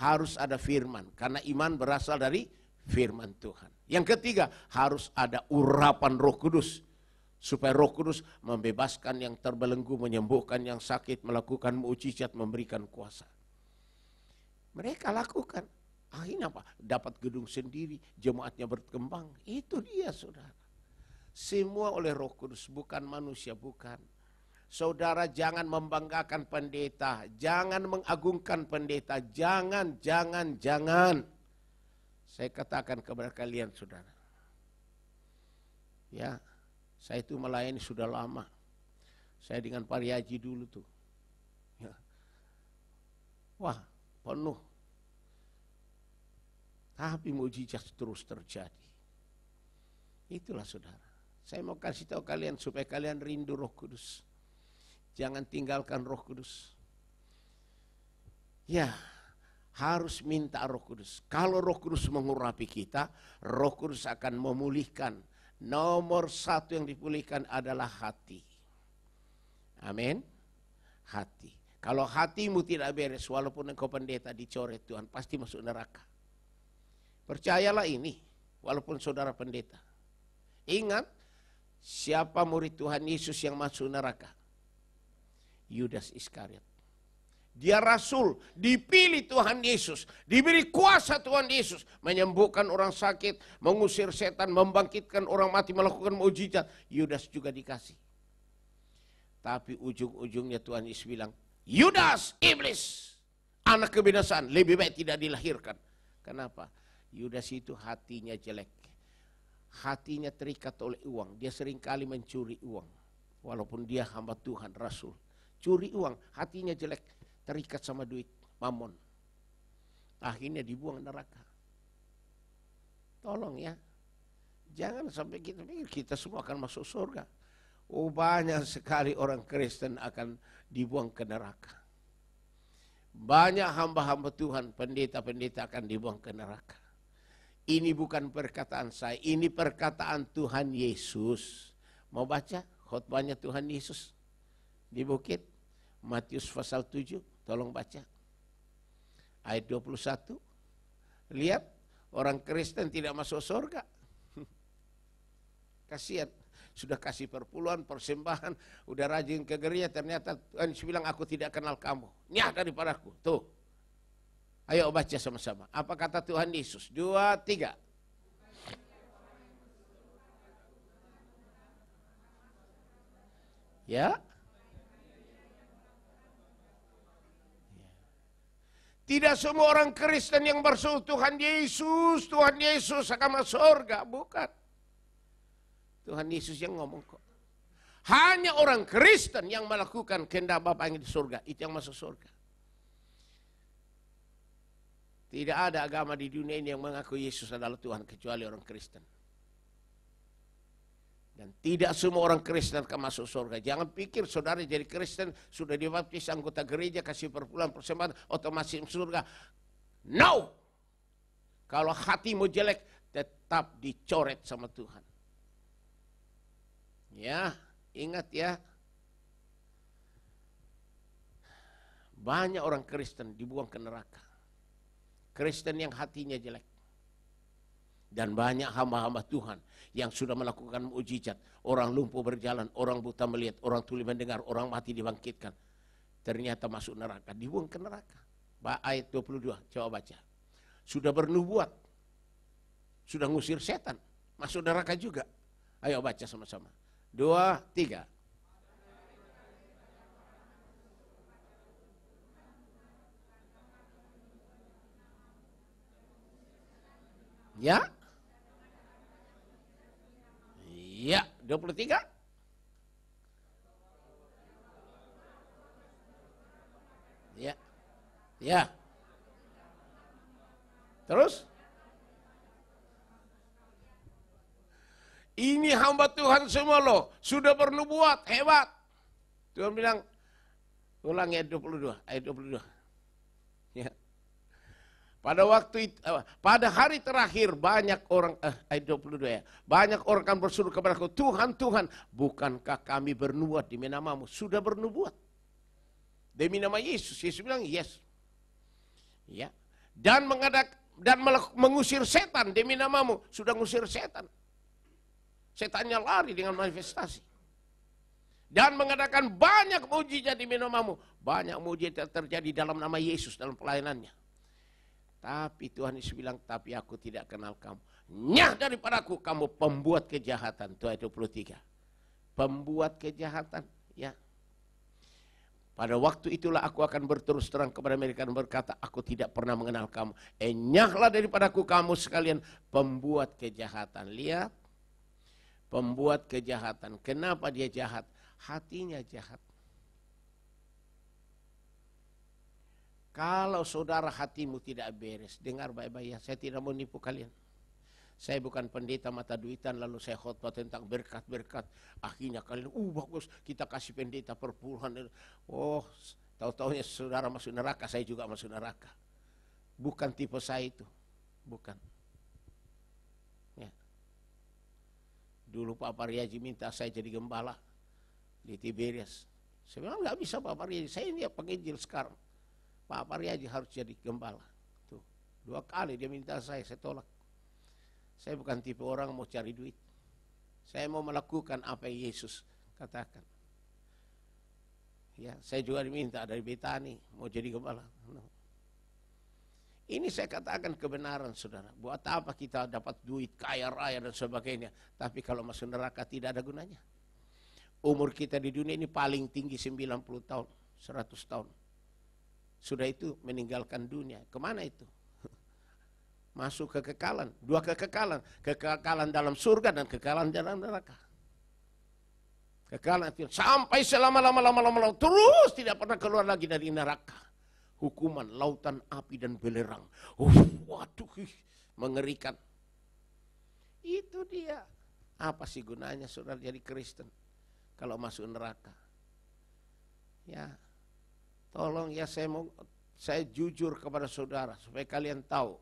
harus ada firman. Karena iman berasal dari firman Tuhan. Yang ketiga, harus ada urapan Roh Kudus. Supaya Roh Kudus membebaskan yang terbelenggu, menyembuhkan yang sakit, melakukan mukjizat, memberikan kuasa. Mereka lakukan. Akhirnya apa? Dapat gedung sendiri, jemaatnya berkembang. Itu dia, saudara. Semua oleh Roh Kudus, bukan manusia, bukan. Saudara jangan membanggakan pendeta, jangan mengagungkan pendeta, jangan. Saya katakan kepada kalian, saudara. Ya, saya itu melayani sudah lama. Saya dengan Pak Haji dulu tuh. Ya. Wah, penuh. Tapi mukjizat terus terjadi. Itulah saudara. Saya mau kasih tahu kalian supaya kalian rindu Roh Kudus. Jangan tinggalkan Roh Kudus. Ya, harus minta Roh Kudus. Kalau Roh Kudus mengurapi kita, Roh Kudus akan memulihkan. Nomor 1 yang dipulihkan adalah hati. Amin. Hati. Kalau hatimu tidak beres, walaupun engkau pendeta dicoret Tuhan, pasti masuk neraka. Percayalah ini, walaupun saudara pendeta. Ingat, siapa murid Tuhan Yesus yang masuk neraka? Yudas Iskariot. Dia rasul, dipilih Tuhan Yesus, diberi kuasa Tuhan Yesus, menyembuhkan orang sakit, mengusir setan, membangkitkan orang mati, melakukan mukjizat. Yudas juga dikasih. Tapi ujung-ujungnya Tuhan Yesus bilang, Yudas, iblis, anak kebinasaan, lebih baik tidak dilahirkan. Kenapa? Yudas itu hatinya jelek. Hatinya terikat oleh uang. Dia seringkali mencuri uang. Walaupun dia hamba Tuhan, rasul. Curi uang, hatinya jelek. Terikat sama duit, mamon. Akhirnya dibuang neraka. Tolong ya. Jangan sampai kita pikir kita semua akan masuk surga. Oh, banyak sekali orang Kristen akan dibuang ke neraka. Banyak hamba-hamba Tuhan, pendeta-pendeta akan dibuang ke neraka. Ini bukan perkataan saya, ini perkataan Tuhan Yesus. Mau baca khotbahnya Tuhan Yesus di bukit? Matius pasal 7, tolong baca. Ayat 21. Lihat, orang Kristen tidak masuk surga. Kasihan, sudah kasih perpuluhan, persembahan, udah rajin ke gereja, ternyata Tuhan bilang aku tidak kenal kamu. Nyah daripadaku. Tuh. Ayo baca sama-sama. Apa kata Tuhan Yesus? 2, 3. Ya. Tidak semua orang Kristen yang berseru Tuhan Yesus akan masuk surga. Bukan. Tuhan Yesus yang ngomong kok. Hanya orang Kristen yang melakukan kehendak Bapa yang di surga. Itu yang masuk surga. Tidak ada agama di dunia ini yang mengaku Yesus adalah Tuhan kecuali orang Kristen. Dan tidak semua orang Kristen akan masuk surga. Jangan pikir saudara jadi Kristen, sudah dibaptis, anggota gereja, kasih perpuluhan persembahan, otomatis surga. No! Kalau hatimu jelek, tetap dicoret sama Tuhan. Ya, ingat ya. Banyak orang Kristen dibuang ke neraka. Kristen yang hatinya jelek. Dan banyak hamba-hamba Tuhan yang sudah melakukan mukjizat. Orang lumpuh berjalan, orang buta melihat, orang tuli mendengar, orang mati dibangkitkan. Ternyata masuk neraka, dibuang ke neraka. Ayat 22, coba baca. Sudah bernubuat, sudah ngusir setan, masuk neraka juga. Ayo baca sama-sama. 2, 3. Ya? Ya, 23. Ya. Ya. Terus? Ini hamba Tuhan semua loh, sudah bernubuat, hebat. Tuhan bilang, ulang ayat 22, ayat 22. Ya. Pada hari terakhir banyak orang, ayat 22 ya, banyak orang akan berseru kepadaku, Tuhan, Tuhan, bukankah kami bernubuat demi namamu? Sudah bernubuat demi nama Yesus. Yesus bilang yes. Ya. Dan mengusir setan demi namamu. Sudah ngusir setan. Setannya lari dengan manifestasi. Dan mengadakan banyak mujizat demi namamu. Banyak mujizat terjadi dalam nama Yesus dalam pelayanannya. Tapi Tuhan Yesus bilang, tapi aku tidak kenal kamu. Nyah daripadaku, kamu pembuat kejahatan. Itu ayat 23. Pembuat kejahatan. Ya. Pada waktu itulah aku akan berterus terang kepada mereka dan berkata, aku tidak pernah mengenal kamu. Nyahlah daripadaku kamu sekalian pembuat kejahatan. Lihat. Pembuat kejahatan. Kenapa dia jahat? Hatinya jahat. Kalau saudara hatimu tidak beres, dengar baik-baik ya, saya tidak mau nipu kalian. Saya bukan pendeta mata duitan lalu saya khotbah tentang berkat-berkat. Akhirnya kalian, bagus, kita kasih pendeta perpuluhan. Oh, tahu-tahunya saudara masuk neraka, saya juga masuk neraka. Bukan tipe saya itu, bukan. Ya. Dulu Pak Pariaji minta saya jadi gembala di Tiberias. Saya bilang nggak bisa Pak Pariaji, saya ini penginjil sekarang. Pak Pariaji harus jadi gembala. Tuh, 2 kali dia minta saya tolak. Saya bukan tipe orang mau cari duit. Saya mau melakukan apa yang Yesus katakan. Ya, saya juga diminta dari Betani mau jadi gembala. No. Ini saya katakan kebenaran saudara. Buat apa kita dapat duit kaya raya dan sebagainya. Tapi kalau masuk neraka tidak ada gunanya. Umur kita di dunia ini paling tinggi 90 tahun, 100 tahun. Sudah itu meninggalkan dunia. Kemana itu? Masuk kekekalan. 2 kekekalan. Kekekalan dalam surga dan kekekalan dalam neraka. Kekekalan itu sampai selama-lama terus tidak pernah keluar lagi dari neraka. Hukuman, lautan api dan belerang. Waduh, mengerikan. Itu dia. Apa sih gunanya saudara jadi Kristen kalau masuk neraka? Ya. Tolong ya saya jujur kepada saudara supaya kalian tahu.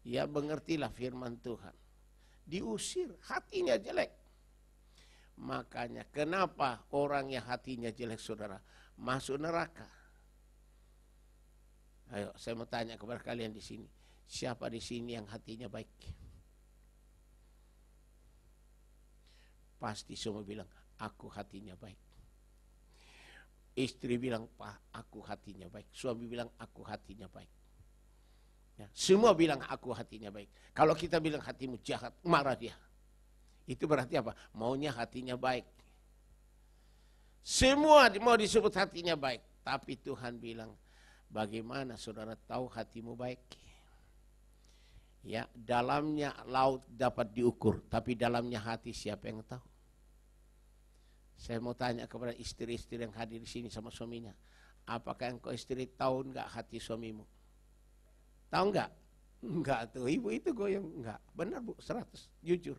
Ya mengertilah firman Tuhan. Diusir, hatinya jelek. Makanya kenapa orang yang hatinya jelek saudara masuk neraka? Ayo saya mau tanya kepada kalian di sini. Siapa di sini yang hatinya baik? Pasti semua bilang, aku hatinya baik. Istri bilang, Pak, aku hatinya baik. Suami bilang, aku hatinya baik. Ya, semua bilang, aku hatinya baik. Kalau kita bilang hatimu jahat, marah dia. Itu berarti apa? Maunya hatinya baik. Semua mau disebut hatinya baik. Tapi Tuhan bilang, bagaimana saudara tahu hatimu baik? Ya, dalamnya laut dapat diukur. Tapi dalamnya hati siapa yang tahu? Saya mau tanya kepada istri-istri yang hadir di sini sama suaminya. Apakah engkau istri tahu enggak hati suamimu? Tahu enggak? Enggak tuh, ibu itu goyang. Enggak, benar Bu, 100, jujur.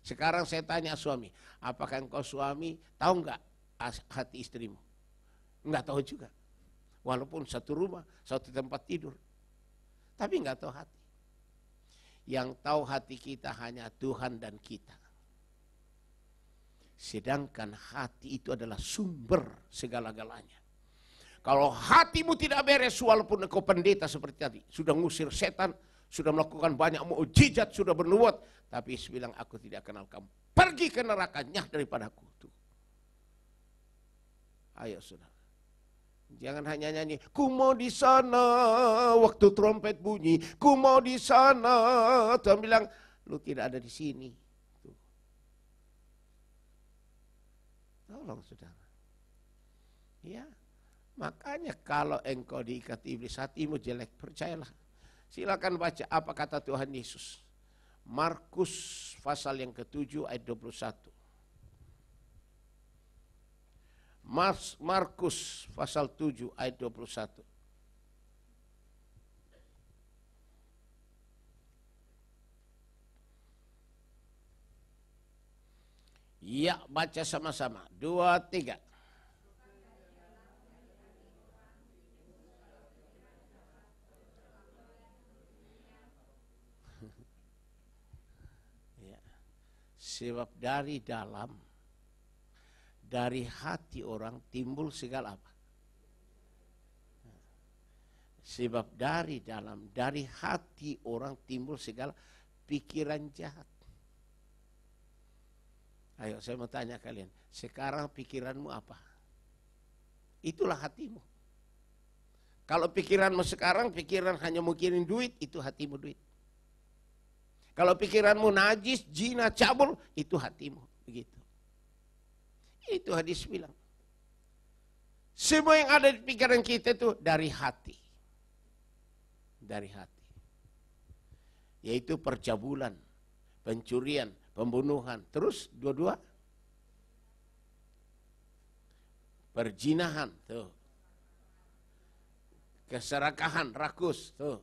Sekarang saya tanya suami, apakah engkau suami tahu nggak hati istrimu? Nggak tahu juga. Walaupun satu rumah, satu tempat tidur. Tapi nggak tahu hati. Yang tahu hati kita hanya Tuhan dan kita. Sedangkan hati itu adalah sumber segala-galanya. Kalau hatimu tidak beres, walaupun engkau pendeta seperti tadi, sudah ngusir setan, sudah melakukan banyak mukjizat, sudah bernubuat, tapi Yesus bilang, aku tidak kenal kamu. Pergi ke neraka, nyah daripadaku. Tuh. Ayo saudara. Jangan hanya nyanyi, ku mau di sana waktu trompet bunyi, ku mau di sana. Tuhan bilang, lu tidak ada di sini. Tuh. Tolong saudara. Ya, makanya kalau engkau diikat iblis, hatimu jelek, percayalah. Silakan baca apa kata Tuhan Yesus. Markus pasal yang ke-7 ayat 21. Markus pasal 7 ayat 21. Ya, baca sama-sama. 2, 3. Ya. Sebab dari dalam, dari hati orang timbul segala apa? Sebab dari dalam, dari hati orang timbul segala pikiran jahat. Ayo saya mau tanya kalian, sekarang pikiranmu apa? Itulah hatimu. Kalau pikiranmu sekarang, pikiran hanya mikirin duit, itu hatimu duit. Kalau pikiranmu najis, zina, cabul, itu hatimu. Begitu. Itu hadis bilang. Semua yang ada di pikiran kita itu dari hati. Dari hati. Yaitu percabulan, pencurian, pembunuhan. Terus dua-dua. Perzinahan. Tuh. Keserakahan, rakus. Tuh.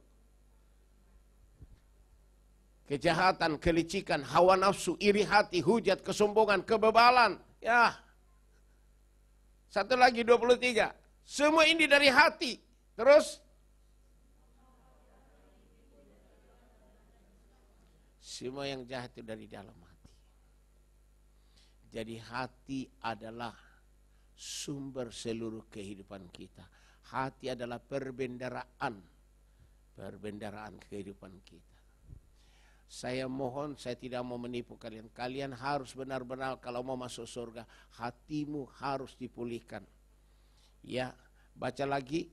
Kejahatan, kelicikan, hawa nafsu, iri hati, hujat, kesombongan, kebebalan. Ya. Satu lagi 23. Semua ini dari hati. Terus. Semua yang jahat itu dari dalam hati. Jadi hati adalah sumber seluruh kehidupan kita. Hati adalah perbendaharaan. Perbendaharaan kehidupan kita. Saya mohon, saya tidak mau menipu kalian. Kalian harus benar-benar kalau mau masuk surga, hatimu harus dipulihkan. Ya, baca lagi.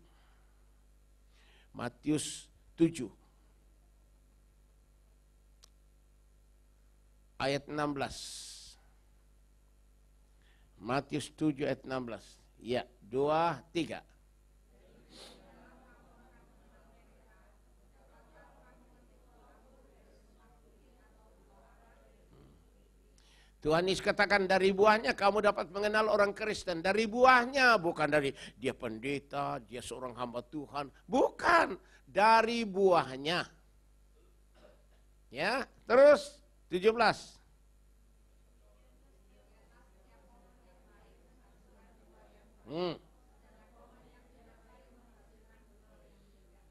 Matius 7. Ayat 16. Matius 7 ayat 16. Ya, 2, 3. Tuhan Yesus katakan dari buahnya kamu dapat mengenal orang Kristen. Dari buahnya, bukan dari dia pendeta, dia seorang hamba Tuhan. Bukan, dari buahnya. Ya, terus 17.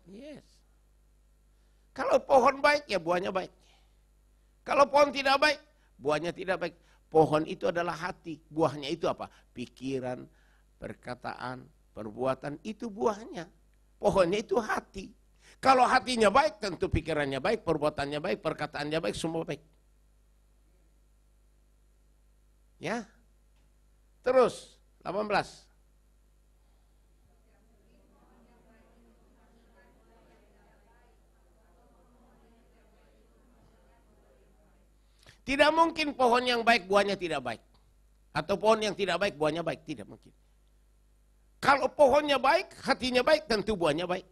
Yes. Kalau pohon baik, ya buahnya baik. Kalau pohon tidak baik, buahnya tidak baik. Pohon itu adalah hati. Buahnya itu apa? Pikiran, perkataan, perbuatan. Itu buahnya. Pohonnya itu hati. Kalau hatinya baik, tentu pikirannya baik, perbuatannya baik, perkataannya baik, semua baik. Ya. Terus, 18. Tidak mungkin pohon yang baik buahnya tidak baik. Atau pohon yang tidak baik buahnya baik. Tidak mungkin. Kalau pohonnya baik, hatinya baik, tentu buahnya baik.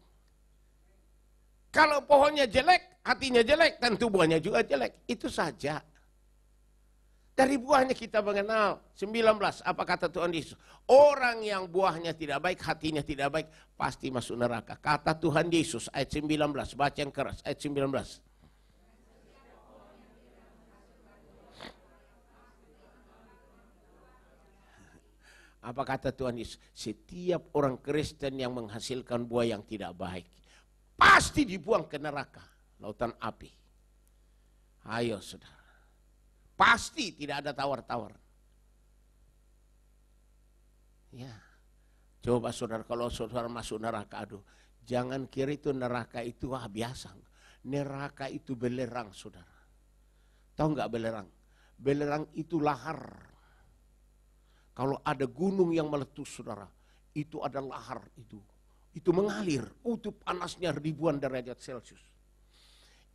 Kalau pohonnya jelek, hatinya jelek, tentu buahnya juga jelek. Itu saja. Dari buahnya kita mengenal. 19, apa kata Tuhan Yesus? Orang yang buahnya tidak baik, hatinya tidak baik, pasti masuk neraka. Kata Tuhan Yesus, ayat 19, baca yang keras, ayat 19. Apa kata Tuhan Yesus? Setiap orang Kristen yang menghasilkan buah yang tidak baik, pasti dibuang ke neraka, lautan api. Ayo saudara. Pasti tidak ada tawar-tawar. Ya. Coba saudara, kalau saudara masuk neraka, aduh. Jangan kira itu neraka itu biasa. Neraka itu belerang saudara. Tahu nggak belerang? Belerang itu lahar. Kalau ada gunung yang meletus saudara, itu ada lahar itu. Itu mengalir, itu panasnya ribuan derajat Celcius.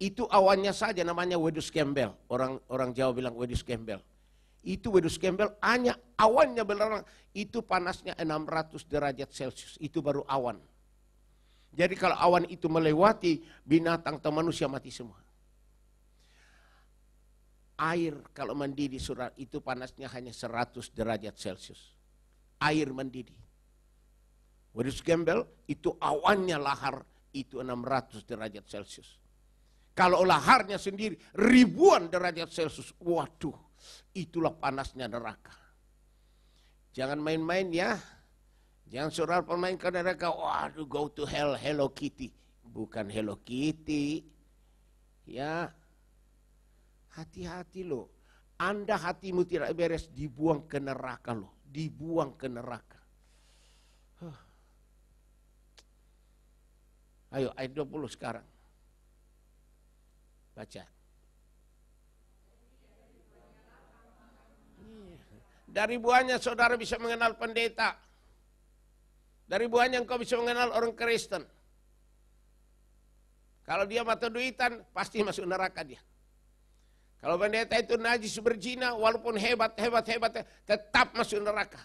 Itu awannya saja namanya wedus gembel. Orang Jawa bilang wedus gembel. Itu wedus gembel hanya awannya belerang. Itu panasnya 600 derajat Celcius. Itu baru awan. Jadi kalau awan itu melewati, binatang atau manusia mati semua. Air kalau mendidih saudara itu panasnya hanya 100 derajat Celcius. Air mendidih. Wedus gembel itu awannya lahar itu 600 derajat Celcius. Kalau laharnya sendiri ribuan derajat Celcius. Waduh, itulah panasnya neraka. Jangan main-main ya. Jangan saudara permainkan neraka. Waduh, go to hell, Hello Kitty. Bukan Hello Kitty. Ya. Hati-hati loh. Anda hatimu tidak beres, dibuang ke neraka loh. Dibuang ke neraka. Ayo ayat 20 sekarang. Baca. Dari buahnya saudara bisa mengenal pendeta. Dari buahnya engkau bisa mengenal orang Kristen. Kalau dia mata duitan, pasti masuk neraka dia. Kalau pendeta itu najis berzina, walaupun hebat, tetap masuk neraka.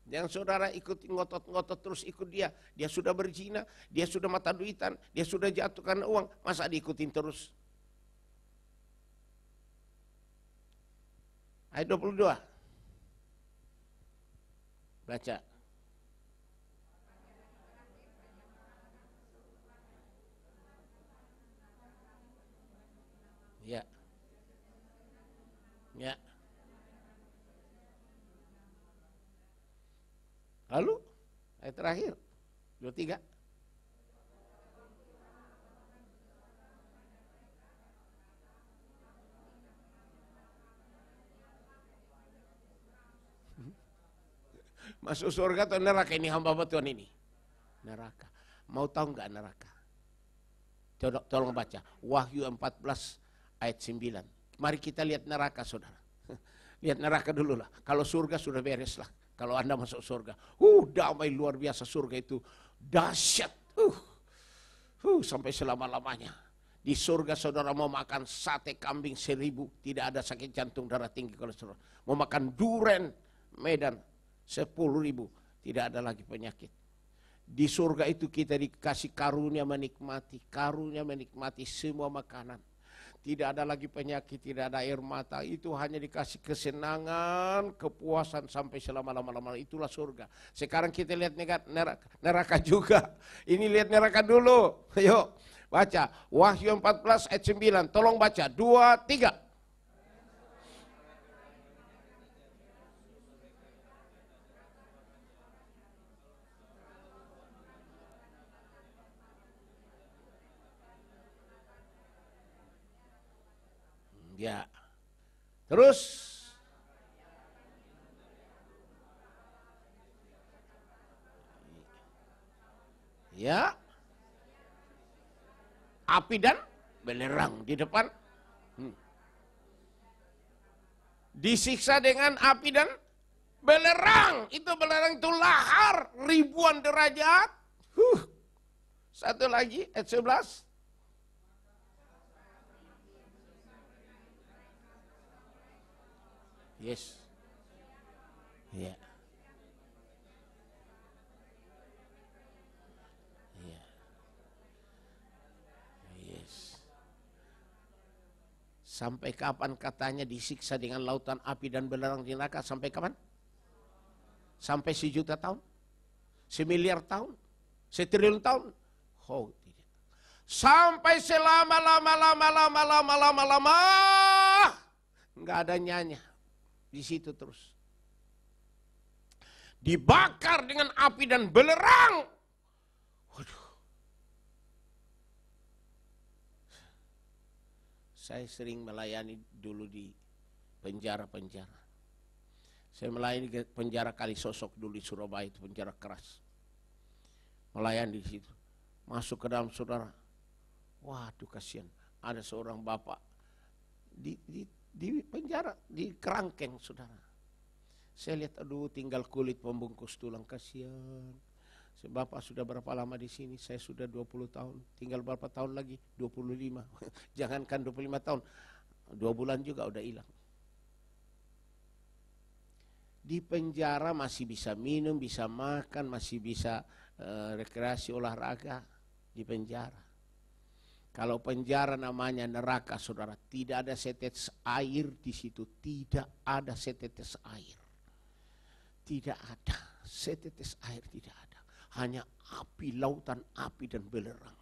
Jangan saudara ikuti ngotot-ngotot terus ikut dia. Dia sudah berzina, dia sudah mata duitan, dia sudah jatuhkan uang, masa diikutin terus? Ayat 22. Baca. Ya. Ya. Lalu ayat terakhir 23. Masuk surga atau neraka ini hamba Tuhan ini? Neraka. Mau tahu nggak neraka? Tolong baca Wahyu 14 ayat 9. Mari kita lihat neraka saudara. Lihat neraka dulu lah. Kalau surga sudah beres lah. Kalau Anda masuk surga. Damai luar biasa surga itu. Dahsyat. Sampai selama-lamanya. Di surga saudara mau makan sate kambing 1000. Tidak ada sakit jantung, darah tinggi, kolesterol. Mau makan duren Medan 10.000. Tidak ada lagi penyakit. Di surga itu kita dikasih karunia menikmati semua makanan. Tidak ada lagi penyakit, tidak ada air mata. Itu hanya dikasih kesenangan, kepuasan sampai selama-lama. Itulah surga. Sekarang kita lihat neraka juga. Ini lihat neraka dulu. Ayo baca. Wahyu 14 ayat 9. Tolong baca. 2, 3. Ya. Terus ya. Api dan belerang di depan. Disiksa dengan api dan belerang. Itu belerang itu lahar ribuan derajat. Satu lagi ayat 11. Yes. Ya. Ya. Yes. Sampai kapan katanya disiksa dengan lautan api dan belerang di neraka? Sampai kapan? Sampai 1.000.000 tahun? 1.000.000.000 tahun? 1.000.000.000 tahun? Oh, tidak. Sampai selama-lama. Enggak ada nyanya. Di situ terus. dibakar dengan api dan belerang. Waduh. Saya sering melayani dulu di penjara-penjara. Saya melayani di penjara Kalisosok dulu di Surabaya, itu penjara keras. Melayani di situ. Masuk ke dalam saudara. Waduh kasihan. Ada seorang bapak di penjara, di kerangkeng saudara. Saya lihat aduh tinggal kulit pembungkus tulang, kasihan. Bapak sudah berapa lama di sini? Saya sudah 20 tahun. Tinggal berapa tahun lagi? 25. Jangankan 25 tahun. 2 bulan juga udah hilang. Di penjara masih bisa minum, bisa makan, masih bisa rekreasi olahraga di penjara. Kalau penjara namanya neraka, saudara, tidak ada setetes air di situ, tidak ada setetes air. Tidak ada setetes air, tidak ada. Hanya api, lautan api dan belerang.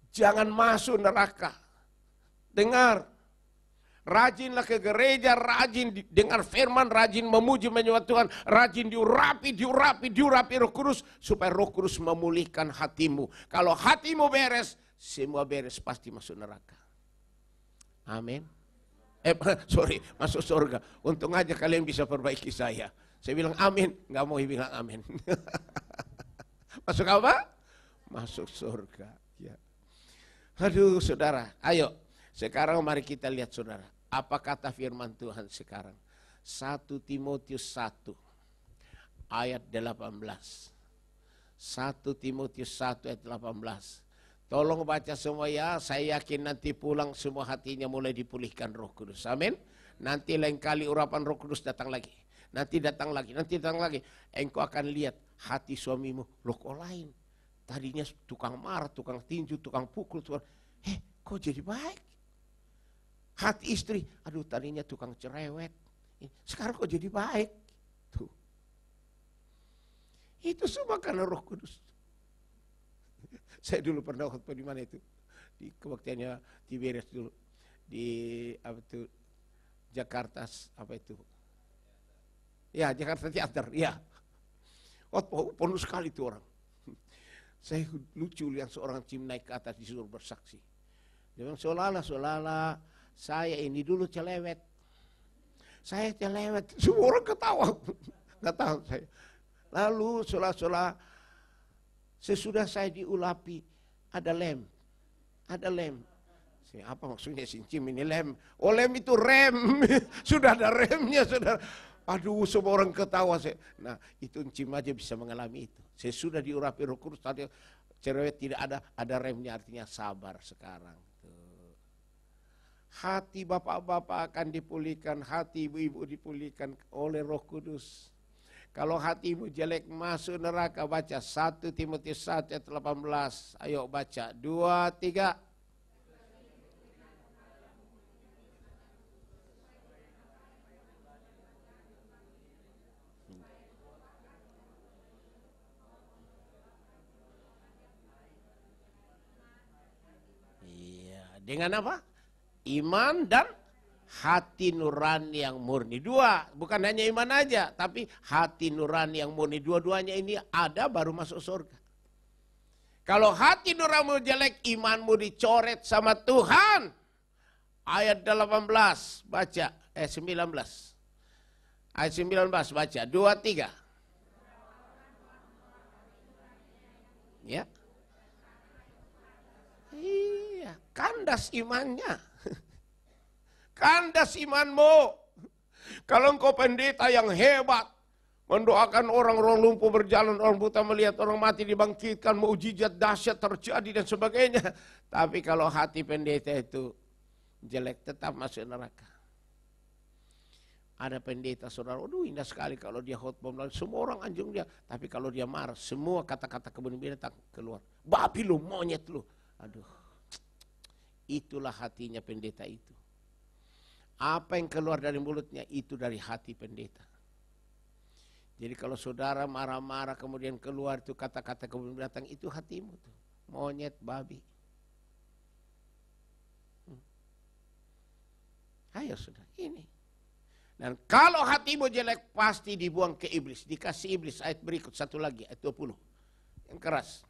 Jangan masuk neraka. Dengar. Rajinlah ke gereja, rajin dengar firman, rajin memuji menyembah Tuhan, rajin diurapi Roh Kudus supaya Roh Kudus memulihkan hatimu. Kalau hatimu beres, semua beres, pasti masuk neraka. Amin. Masuk surga. Untung aja kalian bisa perbaiki saya. Saya bilang amin, nggak mau bilang amin. Masuk apa? Masuk surga. Ya. Aduh saudara, ayo. Sekarang mari kita lihat saudara. Apa kata firman Tuhan sekarang? 1 Timotius 1 ayat 18. 1 Timotius 1 ayat 18. Tolong baca semua ya, saya yakin nanti pulang semua hatinya mulai dipulihkan Roh Kudus. Amin. Nanti lain kali urapan Roh Kudus datang lagi. Nanti datang lagi. Engkau akan lihat hati suamimu, loh kok lain. Tadinya tukang marah, tukang tinju, tukang pukul, kok jadi baik? Hati istri, aduh tadinya tukang cerewet, sekarang kok jadi baik? Tuh. Itu semua karena Roh Kudus. Saya dulu pernah waktu di mana itu, di kebaktiannya Tiberias dulu, di apa itu Jakarta apa itu? Ya Jakarta Teater, ya. Oh, penuh sekali itu orang. Saya lucu lihat seorang cim naik ke atas disuruh bersaksi. Dia bilang, solala, saya ini dulu celewet. Saya celewet, semua orang ketawa. Nggak tahu saya. Lalu sola, sesudah saya diulapi, ada lem. Apa maksudnya sincim ini lem? Oh lem itu rem, sudah ada remnya saudara. Aduh semua orang ketawa saya. Nah itu encim aja bisa mengalami itu. Saya sudah diurapi Roh Kudus tadi cerewet tidak ada remnya, artinya sabar sekarang. Tuh. Hati bapak-bapak akan dipulihkan, hati ibu-ibu dipulihkan oleh Roh Kudus. Kalau hatimu jelek masuk neraka, baca 1 Timotius 1 ayat 18. Ayo baca 2, 3. Dengan apa? Iman dan hati nurani yang murni. Dua, bukan hanya iman aja, tapi hati nurani yang murni. Dua-duanya ini ada baru masuk surga. Kalau hati nuranimu jelek, imanmu dicoret sama Tuhan. Ayat 18, baca. 19. Ayat 19, baca. 2, 3. Ya. Iya, kandas imannya. Kandas imanmu. Kalau engkau pendeta yang hebat, mendoakan orang lumpuh berjalan, orang buta melihat, orang mati dibangkitkan, mukjizat dahsyat terjadi dan sebagainya. Tapi kalau hati pendeta itu jelek, tetap masuk neraka. Ada pendeta saudara, aduh indah sekali kalau dia khotbah, semua orang anjung dia. Tapi kalau dia marah, semua kata-kata kebun binatang keluar. Babi lu, monyet lu. Aduh, itulah hatinya pendeta itu. Apa yang keluar dari mulutnya itu dari hati pendeta. Jadi kalau saudara marah-marah kemudian keluar itu kata-kata kebun binatang, itu hatimu tuh. Monyet, babi. Ayo saudara, ini. Dan kalau hatimu jelek pasti dibuang ke iblis. Dikasih iblis ayat berikut satu lagi ayat 20. Yang keras.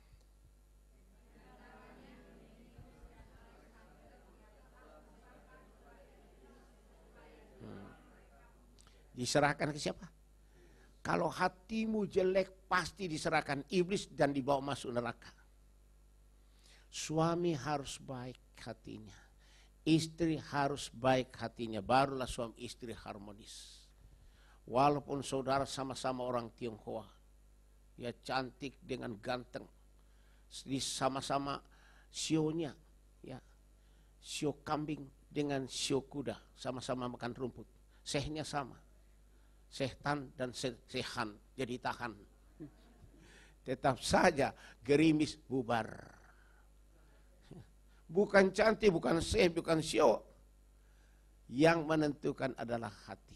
Diserahkan ke siapa? Kalau hatimu jelek pasti diserahkan iblis dan dibawa masuk neraka. Suami harus baik hatinya. Istri harus baik hatinya. Barulah suami istri harmonis. Walaupun saudara sama-sama orang Tionghoa. Ya cantik dengan ganteng. Sama-sama sionya. Ya, sio kambing dengan sio kuda. Sama-sama makan rumput. Sehnya sama. Setan dan sehan jadi tahan. Tetap saja gerimis bubar. Bukan cantik, bukan seh, bukan sio. Yang menentukan adalah hati.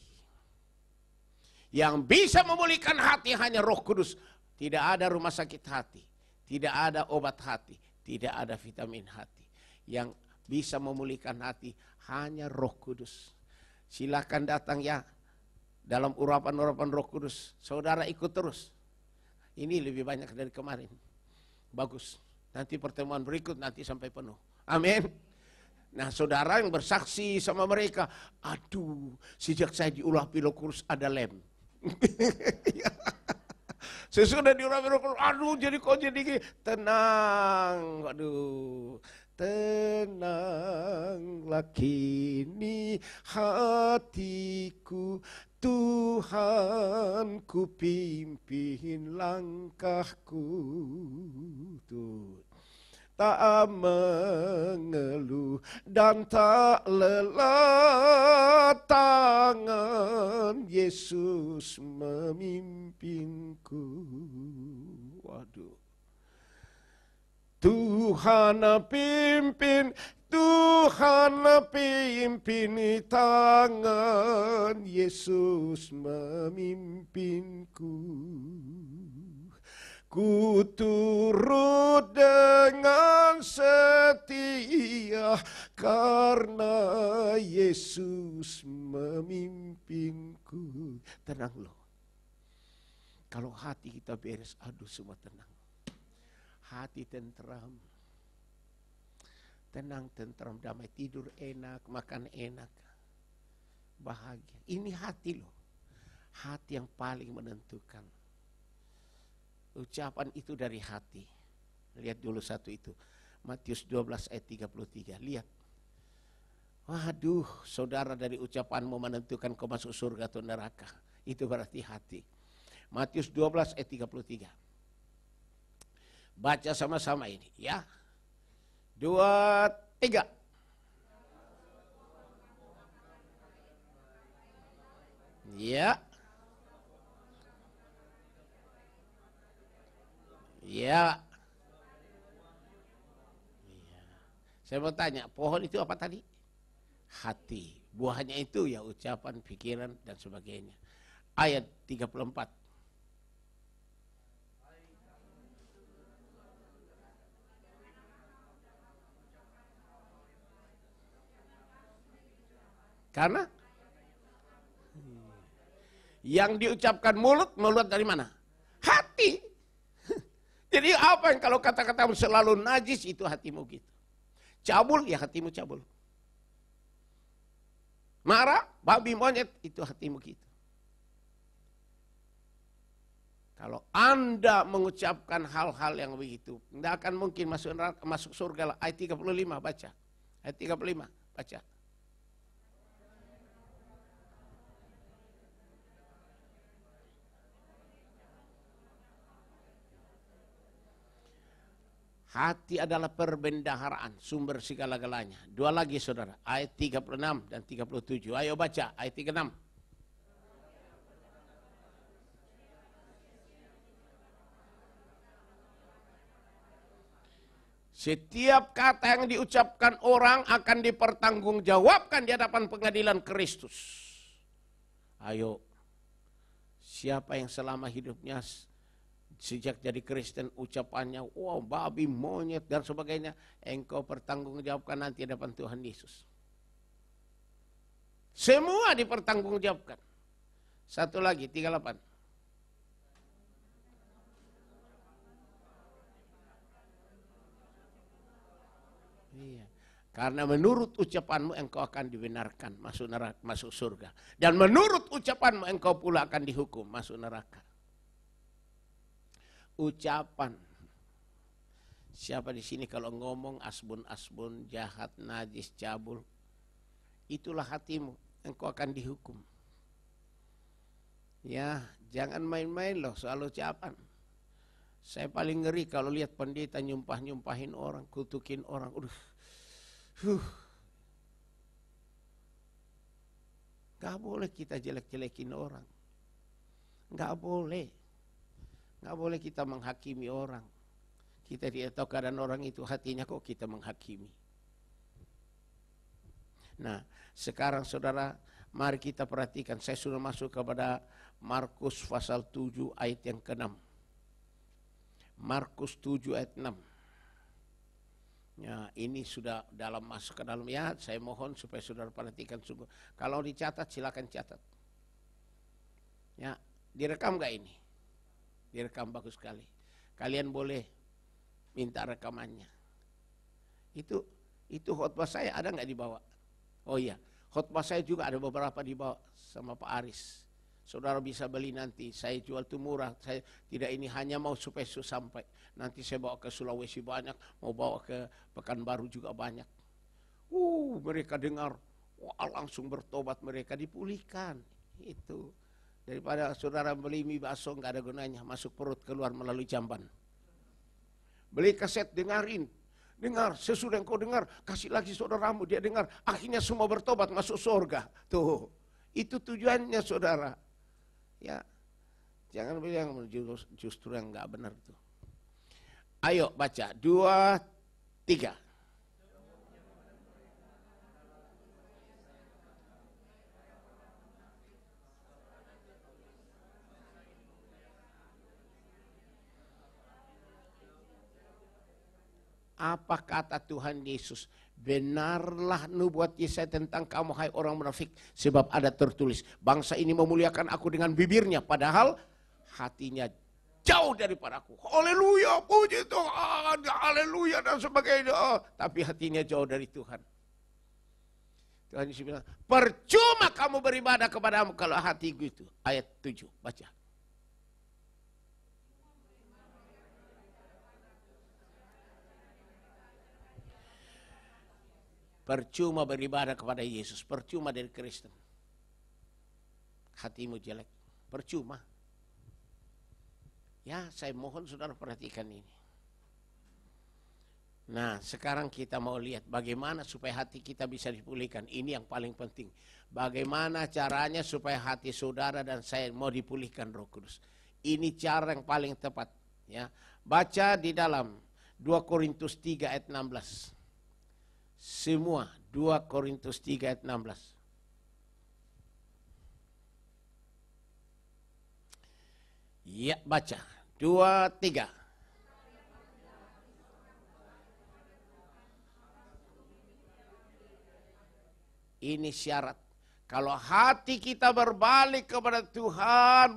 Yang bisa memulihkan hati hanya Roh Kudus. Tidak ada rumah sakit hati. Tidak ada obat hati. Tidak ada vitamin hati. Yang bisa memulihkan hati hanya Roh Kudus. Silakan datang ya. Dalam urapan-urapan Roh Kudus, saudara ikut terus. Ini lebih banyak dari kemarin. Bagus. Nanti pertemuan berikut nanti sampai penuh. Amin. Nah, saudara yang bersaksi sama mereka, aduh, sejak saya diulah Roh Kudus ada lem. Sesudah diulah Roh Kudus, aduh, jadi kok jadi tenang, aduh. Tenanglah kini hatiku, Tuhan ku pimpin langkahku. Tuh. Tak mengeluh dan tak lelah, tangan Yesus memimpinku. Waduh. Tuhan pimpin, Tuhan pimpin, tangan Yesus memimpinku. Ku turut dengan setia karena Yesus memimpinku. Tenang loh. Kalau hati kita beres, aduh semua tenang. Hati tentram. Tenang, tentram, damai, tidur enak, makan enak. Bahagia. Ini hati loh. Hati yang paling menentukan. Ucapan itu dari hati. Lihat dulu satu itu. Matius 12 ayat 33. Lihat. Waduh, saudara, dari ucapanmu menentukan kau masuk surga atau neraka. Itu berarti hati. Matius 12 ayat 33. Baca sama-sama ini ya. 2, 3. Ya. Ya. Saya mau tanya, pohon itu apa tadi? Hati. Buahnya itu ya ucapan, pikiran, dan sebagainya. Ayat 34. Karena yang diucapkan mulut dari mana? Hati. Jadi apa yang kalau kata-katamu selalu najis, itu hatimu gitu. Cabul, ya hatimu cabul. Marah, babi monyet, itu hatimu gitu. Kalau Anda mengucapkan hal-hal yang begitu, tidak akan mungkin masuk surga. Ayat 35 baca. Ayat 35 baca. Hati adalah perbendaharaan, sumber segala-galanya. Dua lagi saudara, ayat 36 dan 37. Ayo baca, ayat 36. Setiap kata yang diucapkan orang akan dipertanggungjawabkan di hadapan pengadilan Kristus. Ayo, siapa yang selama hidupnya sejak jadi Kristen ucapannya, wow, babi, monyet, dan sebagainya, engkau pertanggungjawabkan nanti di hadapan Tuhan Yesus. Semua dipertanggungjawabkan. Satu lagi, 38. Iya. Karena menurut ucapanmu engkau akan dibenarkan masuk neraka, masuk surga. Dan menurut ucapanmu engkau pula akan dihukum masuk neraka. Ucapan. Siapa di sini kalau ngomong asbun-asbun, jahat, najis, cabul, itulah hatimu, engkau akan dihukum. Ya, jangan main-main loh soal ucapan. Saya paling ngeri kalau lihat pendeta nyumpahin orang, kutukin orang. Gak boleh kita jelek-jelekin orang. Gak boleh. Gak boleh kita menghakimi orang. Kita tidak tahu keadaan orang itu hatinya kok kita menghakimi. Nah, sekarang saudara, mari kita perhatikan. Saya sudah masuk kepada Markus pasal 7 ayat yang ke-6. Markus 7 ayat 6. Ya, ini sudah masuk ke dalam. Ya, saya mohon supaya saudara perhatikan sungguh. Kalau dicatat silakan catat. Ya, direkam gak ini? Direkam bagus sekali. Kalian boleh minta rekamannya. Itu khotbah saya ada nggak dibawa? Oh iya, khotbah saya juga ada beberapa dibawa sama Pak Aris. Saudara bisa beli nanti. Saya jual tuh murah. Saya tidak ini hanya mau supaya sampai. Nanti saya bawa ke Sulawesi banyak, mau bawa ke Pekanbaru juga banyak. Mereka dengar, langsung bertobat, mereka dipulihkan. Itu daripada saudara beli mie bakso nggak ada gunanya, masuk perut keluar melalui jamban. Beli kaset, dengarin. Dengar, sesudah engkau dengar, kasih lagi saudaramu, dia dengar. Akhirnya semua bertobat, masuk surga. Tuh, itu tujuannya saudara. Ya, jangan bilang justru yang nggak benar tuh. Ayo baca, 2, 3. Apa kata Tuhan Yesus? Benarlah nubuat Yesaya tentang kamu, hai orang munafik, sebab ada tertulis, bangsa ini memuliakan aku dengan bibirnya, padahal hatinya jauh daripada aku. Haleluya, puji Tuhan, haleluya dan sebagainya. Tapi hatinya jauh dari Tuhan. Tuhan Yesus bilang, percuma kamu beribadah kepadamu kalau hatiku itu. Ayat 7, baca. Percuma beribadah kepada Yesus, percuma dari Kristen. Hatimu jelek, percuma. Ya, saya mohon saudara perhatikan ini. Nah, sekarang kita mau lihat bagaimana supaya hati kita bisa dipulihkan. Ini yang paling penting. Bagaimana caranya supaya hati saudara dan saya mau dipulihkan Roh Kudus. Ini cara yang paling tepat. Ya, baca di dalam 2 Korintus 3 ayat 16. Semua 2 Korintus 3 ayat 16. Ya, baca. 2, 3. Ini syarat. Kalau hati kita berbalik kepada Tuhan,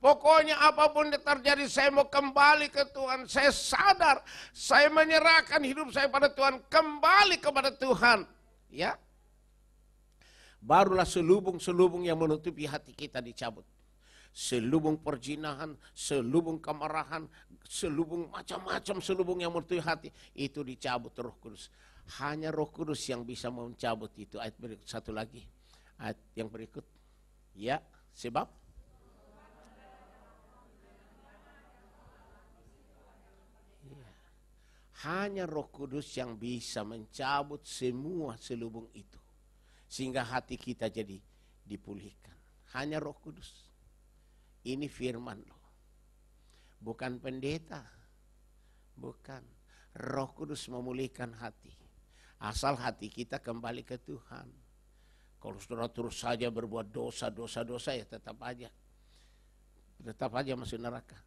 pokoknya apapun yang terjadi, saya mau kembali ke Tuhan. Saya sadar, saya menyerahkan hidup saya pada Tuhan, kembali kepada Tuhan. Ya, barulah selubung-selubung yang menutupi hati kita dicabut. Selubung perjinahan, selubung kemarahan, selubung macam-macam selubung yang menutupi hati, itu dicabut Roh Kudus. Hanya Roh Kudus yang bisa mencabut itu. Ayat berikut, satu lagi. Ayat yang berikut. Ya, sebab ya, hanya Roh Kudus yang bisa mencabut semua selubung itu. Sehingga hati kita jadi dipulihkan. Hanya Roh Kudus. Ini firman loh. Bukan pendeta. Bukan. Roh Kudus memulihkan hati. Asal hati kita kembali ke Tuhan. Kalau saudara terus saja berbuat dosa ya tetap aja masuk neraka.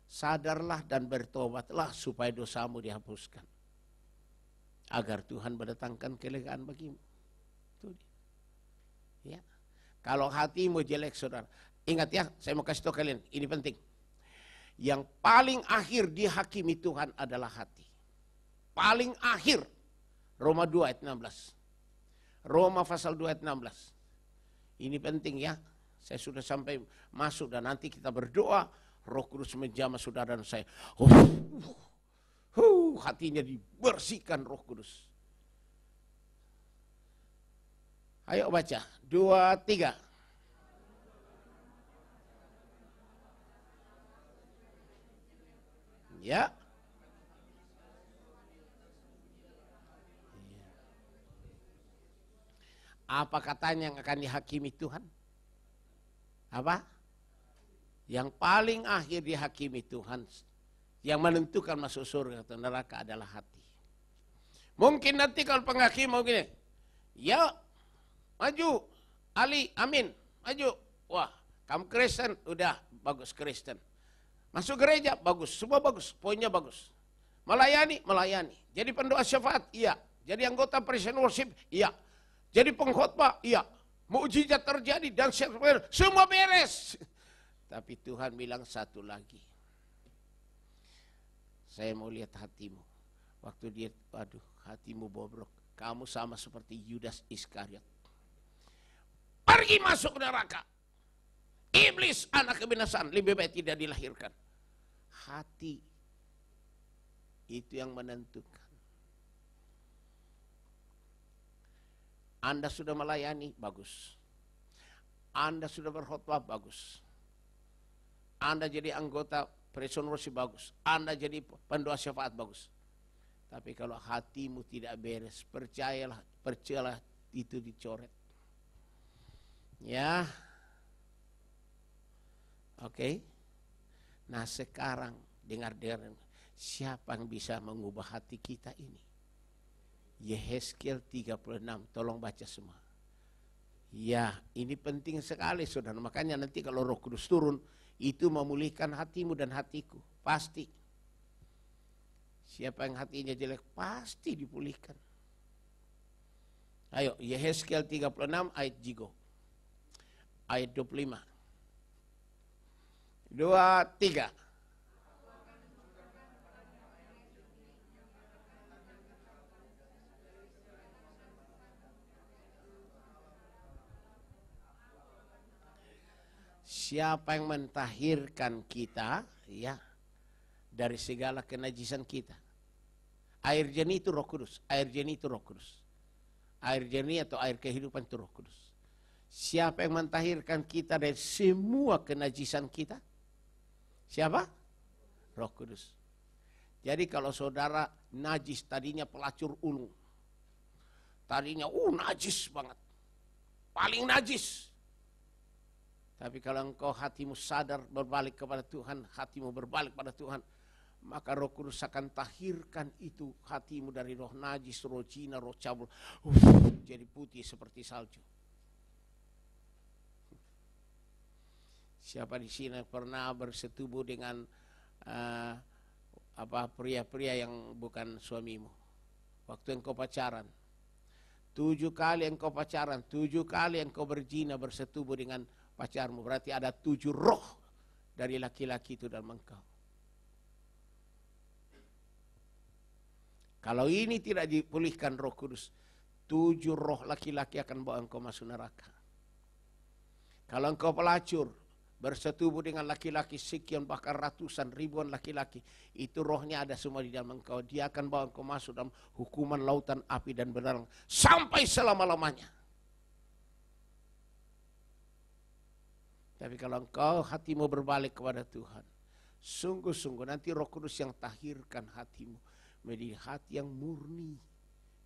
Sadarlah dan bertobatlah supaya dosamu dihapuskan. Agar Tuhan mendatangkan kelegaan bagimu. Itu dia. Ya. Kalau hatimu jelek, saudara. Ingat ya, saya mau kasih tahu kalian, ini penting. Yang paling akhir dihakimi Tuhan adalah hati. Paling akhir. Roma 2 ayat 16. Roma pasal 2 ayat 16. Ini penting ya. Saya sudah sampai masuk dan nanti kita berdoa. Roh Kudus menjamah saudara dan saya. Hatinya dibersihkan Roh Kudus. Ayo baca. 2, 3. Ya. Apa katanya yang akan dihakimi Tuhan? Apa? Yang paling akhir dihakimi Tuhan, yang menentukan masuk surga atau neraka adalah hati. Mungkin nanti kalau penghakim mau gini, ya maju, Ali, amin, maju. Wah, kamu Kristen, udah bagus Kristen. Masuk gereja, bagus, semua bagus, poinnya bagus. Melayani, melayani. Jadi pendoa syafaat, iya. Jadi anggota praise and worship, iya. Jadi pengkhotbah, iya. Mukjizat terjadi dan semua beres. Tapi Tuhan bilang satu lagi. Saya mau lihat hatimu. Waktu dia, waduh, hatimu bobrok. Kamu sama seperti Yudas Iskariot. Pergi masuk neraka. Iblis, anak kebinasaan, lebih baik tidak dilahirkan. Hati itu yang menentukan. Anda sudah melayani, bagus. Anda sudah berkhotbah, bagus. Anda jadi anggota praise and worship, bagus. Anda jadi pendoa syafaat, bagus. Tapi kalau hatimu tidak beres, percayalah itu dicoret. Ya. Oke. Nah sekarang dengar siapa yang bisa mengubah hati kita ini? Yehezkiel 36, tolong baca semua. Ya, ini penting sekali saudara. Makanya nanti kalau Roh Kudus turun, itu memulihkan hatimu dan hatiku. Pasti. Siapa yang hatinya jelek, pasti dipulihkan. Ayo, Yehezkiel 36 ayat jigo. Ayat 25. 2, 3. Siapa yang mentahirkan kita ya dari segala kenajisan kita? Air jernih itu Roh Kudus. Air jernih itu Roh Kudus. Air jernih atau air kehidupan itu Roh Kudus. Siapa yang mentahirkan kita dari semua kenajisan kita? Siapa? Roh Kudus. Jadi kalau saudara najis, tadinya pelacur ulung. Tadinya najis banget. Paling najis. Tapi kalau engkau hatimu sadar berbalik kepada Tuhan, hatimu berbalik pada Tuhan, maka Roh Kudus akan tahirkan itu hatimu dari roh najis, roh zina, roh cabul, jadi putih seperti salju. Siapa di sini pernah bersetubuh dengan pria-pria yang bukan suamimu? Waktu engkau pacaran, 7 kali engkau pacaran, 7 kali engkau berzina bersetubuh dengan pacarmu, berarti ada 7 roh dari laki-laki itu dalam engkau. Kalau ini tidak dipulihkan Roh Kudus, 7 roh laki-laki akan bawa engkau masuk neraka. Kalau engkau pelacur, bersetubuh dengan laki-laki sekian bahkan ratusan ribuan laki-laki, itu rohnya ada semua di dalam engkau. Dia akan bawa engkau masuk dalam hukuman lautan api dan belerang sampai selama-lamanya. Tapi kalau engkau hatimu berbalik kepada Tuhan, sungguh-sungguh nanti Roh Kudus yang tahirkan hatimu menjadi hati yang murni,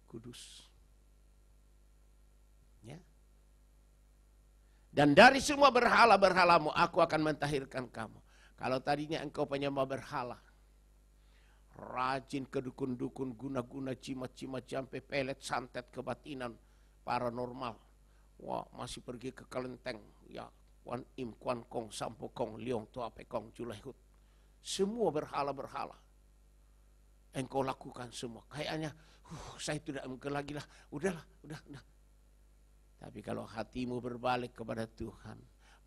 kudus. Ya. Dan dari semua berhala-berhalamu, aku akan mentahirkan kamu. Kalau tadinya engkau penyembah berhala, rajin ke dukun-dukun, guna-guna, jimat-jimat, jampe, pelet, santet, kebatinan, paranormal. Wah, masih pergi ke kelenteng, ya. Kuan Im, Kuan Kong, Sampo Kong, Liong, Tuape Kong, Julehut. Semua berhala-berhala. Engkau lakukan semua. Kayaknya, saya tidak mungkin lagi lah. Udahlah, udah. Tapi kalau hatimu berbalik kepada Tuhan,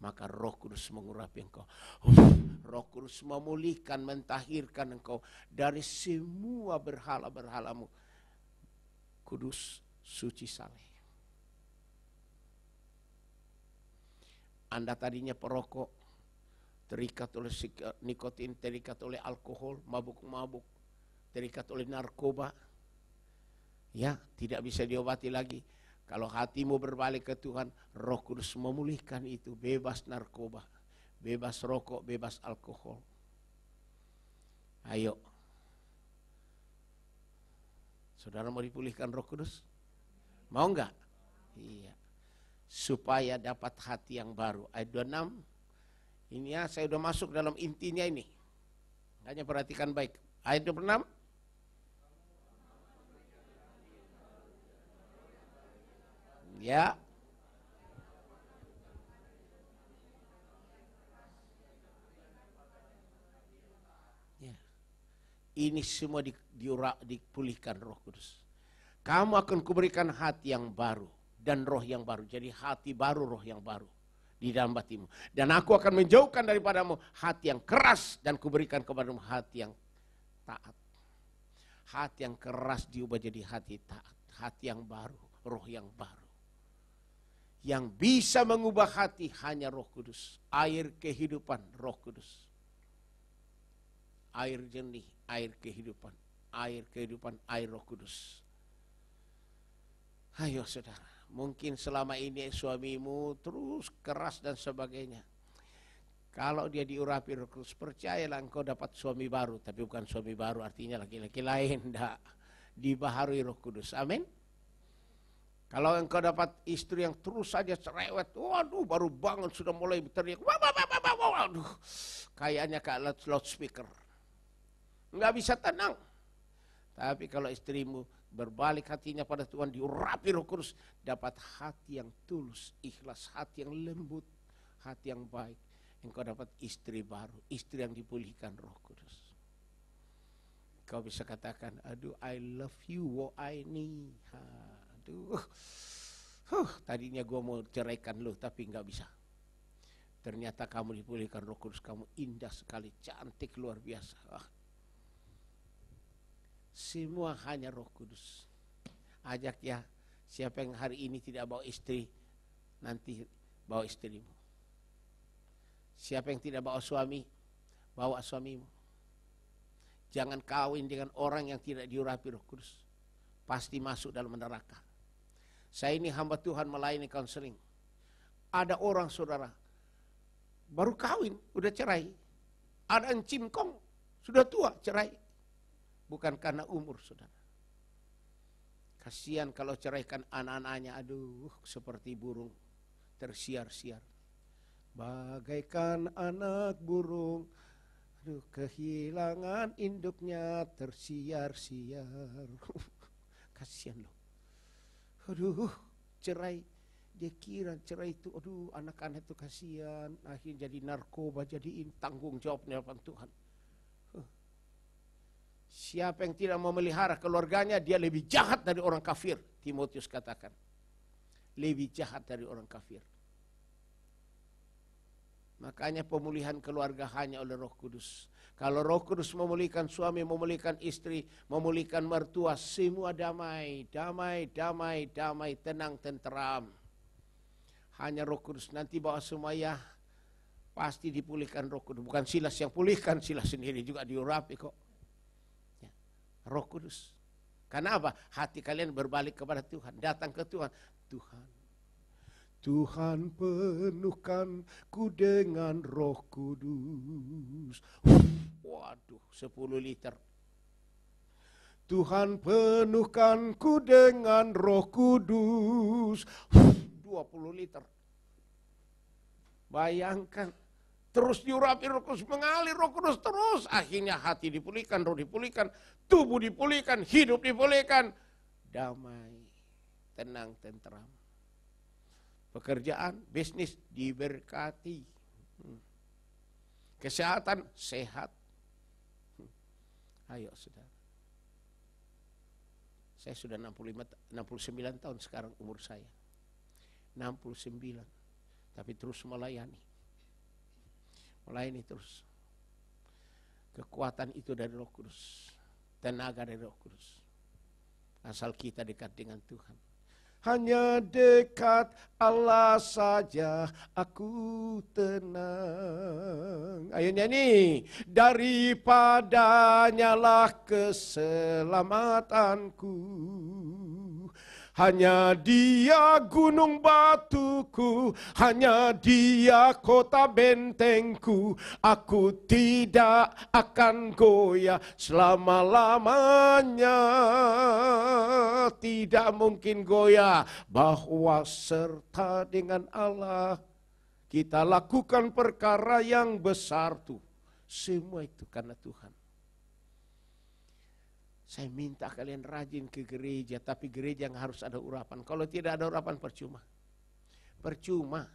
maka Roh Kudus mengurapi engkau. Roh Kudus memulihkan, mentahirkan engkau dari semua berhala-berhalamu. Kudus, suci, saleh. Anda tadinya perokok, terikat oleh nikotin, terikat oleh alkohol, mabuk-mabuk, terikat oleh narkoba. Ya, tidak bisa diobati lagi. Kalau hatimu berbalik ke Tuhan, Roh Kudus memulihkan itu, bebas narkoba, bebas rokok, bebas alkohol. Ayo. Saudara mau dipulihkan Roh Kudus? Mau enggak? Iya. Supaya dapat hati yang baru. Ayat 26. Ini ya, saya udah masuk dalam intinya ini. Hanya perhatikan baik. Ayat 26. Ya. Ya. Ini semua dipulihkan Roh Kudus. Kamu akan kuberikan hati yang baru dan roh yang baru. Jadi hati baru, roh yang baru di dalam hatimu. Dan aku akan menjauhkan daripadamu hati yang keras dan kuberikan kepadamu hati yang taat. Hati yang keras diubah jadi hati taat. Hati yang baru, roh yang baru. Yang bisa mengubah hati hanya Roh Kudus. Air kehidupan, Roh Kudus. Air jernih, air kehidupan. Air kehidupan, air Roh Kudus. Ayo saudara, mungkin selama ini suamimu terus keras dan sebagainya. Kalau dia diurapi Roh Kudus, percayalah engkau dapat suami baru. Tapi bukan suami baru artinya laki-laki lain. Tidak, dibaharui Roh Kudus. Amin. Kalau engkau dapat istri yang terus saja cerewet, waduh baru bangun sudah mulai berteriak, waduh, kayaknya kayak loudspeaker. Enggak bisa tenang. Tapi kalau istrimu berbalik hatinya pada Tuhan, diurapi Roh Kudus, dapat hati yang tulus, ikhlas, hati yang lembut, hati yang baik. Engkau dapat istri baru, istri yang dipulihkan Roh Kudus. Kau bisa katakan, aduh I love you, wo I need. Aduh, tadinya gue mau ceraikan lu tapi nggak bisa. Ternyata kamu dipulihkan Roh Kudus, kamu indah sekali, cantik luar biasa. Semua hanya Roh Kudus. Ajak ya, siapa yang hari ini tidak bawa istri, nanti bawa istrimu. Siapa yang tidak bawa suami, bawa suamimu. Jangan kawin dengan orang yang tidak diurapi Roh Kudus. Pasti masuk dalam neraka. Saya ini hamba Tuhan melayani konseling. Ada orang saudara, baru kawin, udah cerai. Ada yang cimkong, sudah tua, cerai. Bukan karena umur saudara. Kasihan kalau ceraikan anak-anaknya, aduh seperti burung tersiar-siar. Bagaikan anak burung, aduh kehilangan induknya tersiar-siar. Kasihan loh. Aduh cerai, dia kira cerai itu, aduh anak-anak itu kasihan. Akhirnya jadi narkoba, jadiin tanggung jawabnya depan Tuhan. Siapa yang tidak memelihara keluarganya, dia lebih jahat dari orang kafir. Timotius katakan, lebih jahat dari orang kafir. Makanya pemulihan keluarga hanya oleh Roh Kudus. Kalau Roh Kudus memulihkan suami, memulihkan istri, memulihkan mertua, semua damai, damai, damai, damai, tenang, tenteram. Hanya Roh Kudus. Nanti bawa semua ya, pasti dipulihkan Roh Kudus. Bukan Silas yang pulihkan, Silas sendiri juga diurapi kok. Roh Kudus. Karena apa? Hati kalian berbalik kepada Tuhan, datang ke Tuhan. Tuhan penuhkan ku dengan Roh Kudus. Waduh, 10 liter. Tuhan penuhkan ku dengan Roh Kudus. 20 liter. Bayangkan. Terus diurapi Roh Kudus, mengalir Roh Kudus terus. Akhirnya hati dipulihkan, roh dipulihkan, tubuh dipulihkan, hidup dipulihkan. Damai, tenang, tenteram. Pekerjaan, bisnis diberkati. Kesehatan, sehat. Ayo saudara. Saya sudah 69 tahun sekarang umur saya. 69. Tapi terus melayani. Melayani terus. Kekuatan itu dari Roh Kudus. Tenaga dari Roh Kudus. Asal kita dekat dengan Tuhan. Hanya dekat Allah saja aku tenang. Ayo nyanyi. Daripadanya lah keselamatanku. Hanya Dia gunung batuku, hanya Dia kota bentengku. Aku tidak akan goyah selama-lamanya. Tidak mungkin goyah, bahwa serta dengan Allah kita lakukan perkara yang besar tuh. Semua itu karena Tuhan. Saya minta kalian rajin ke gereja, tapi gereja yang harus ada urapan. Kalau tidak ada urapan percuma. Percuma.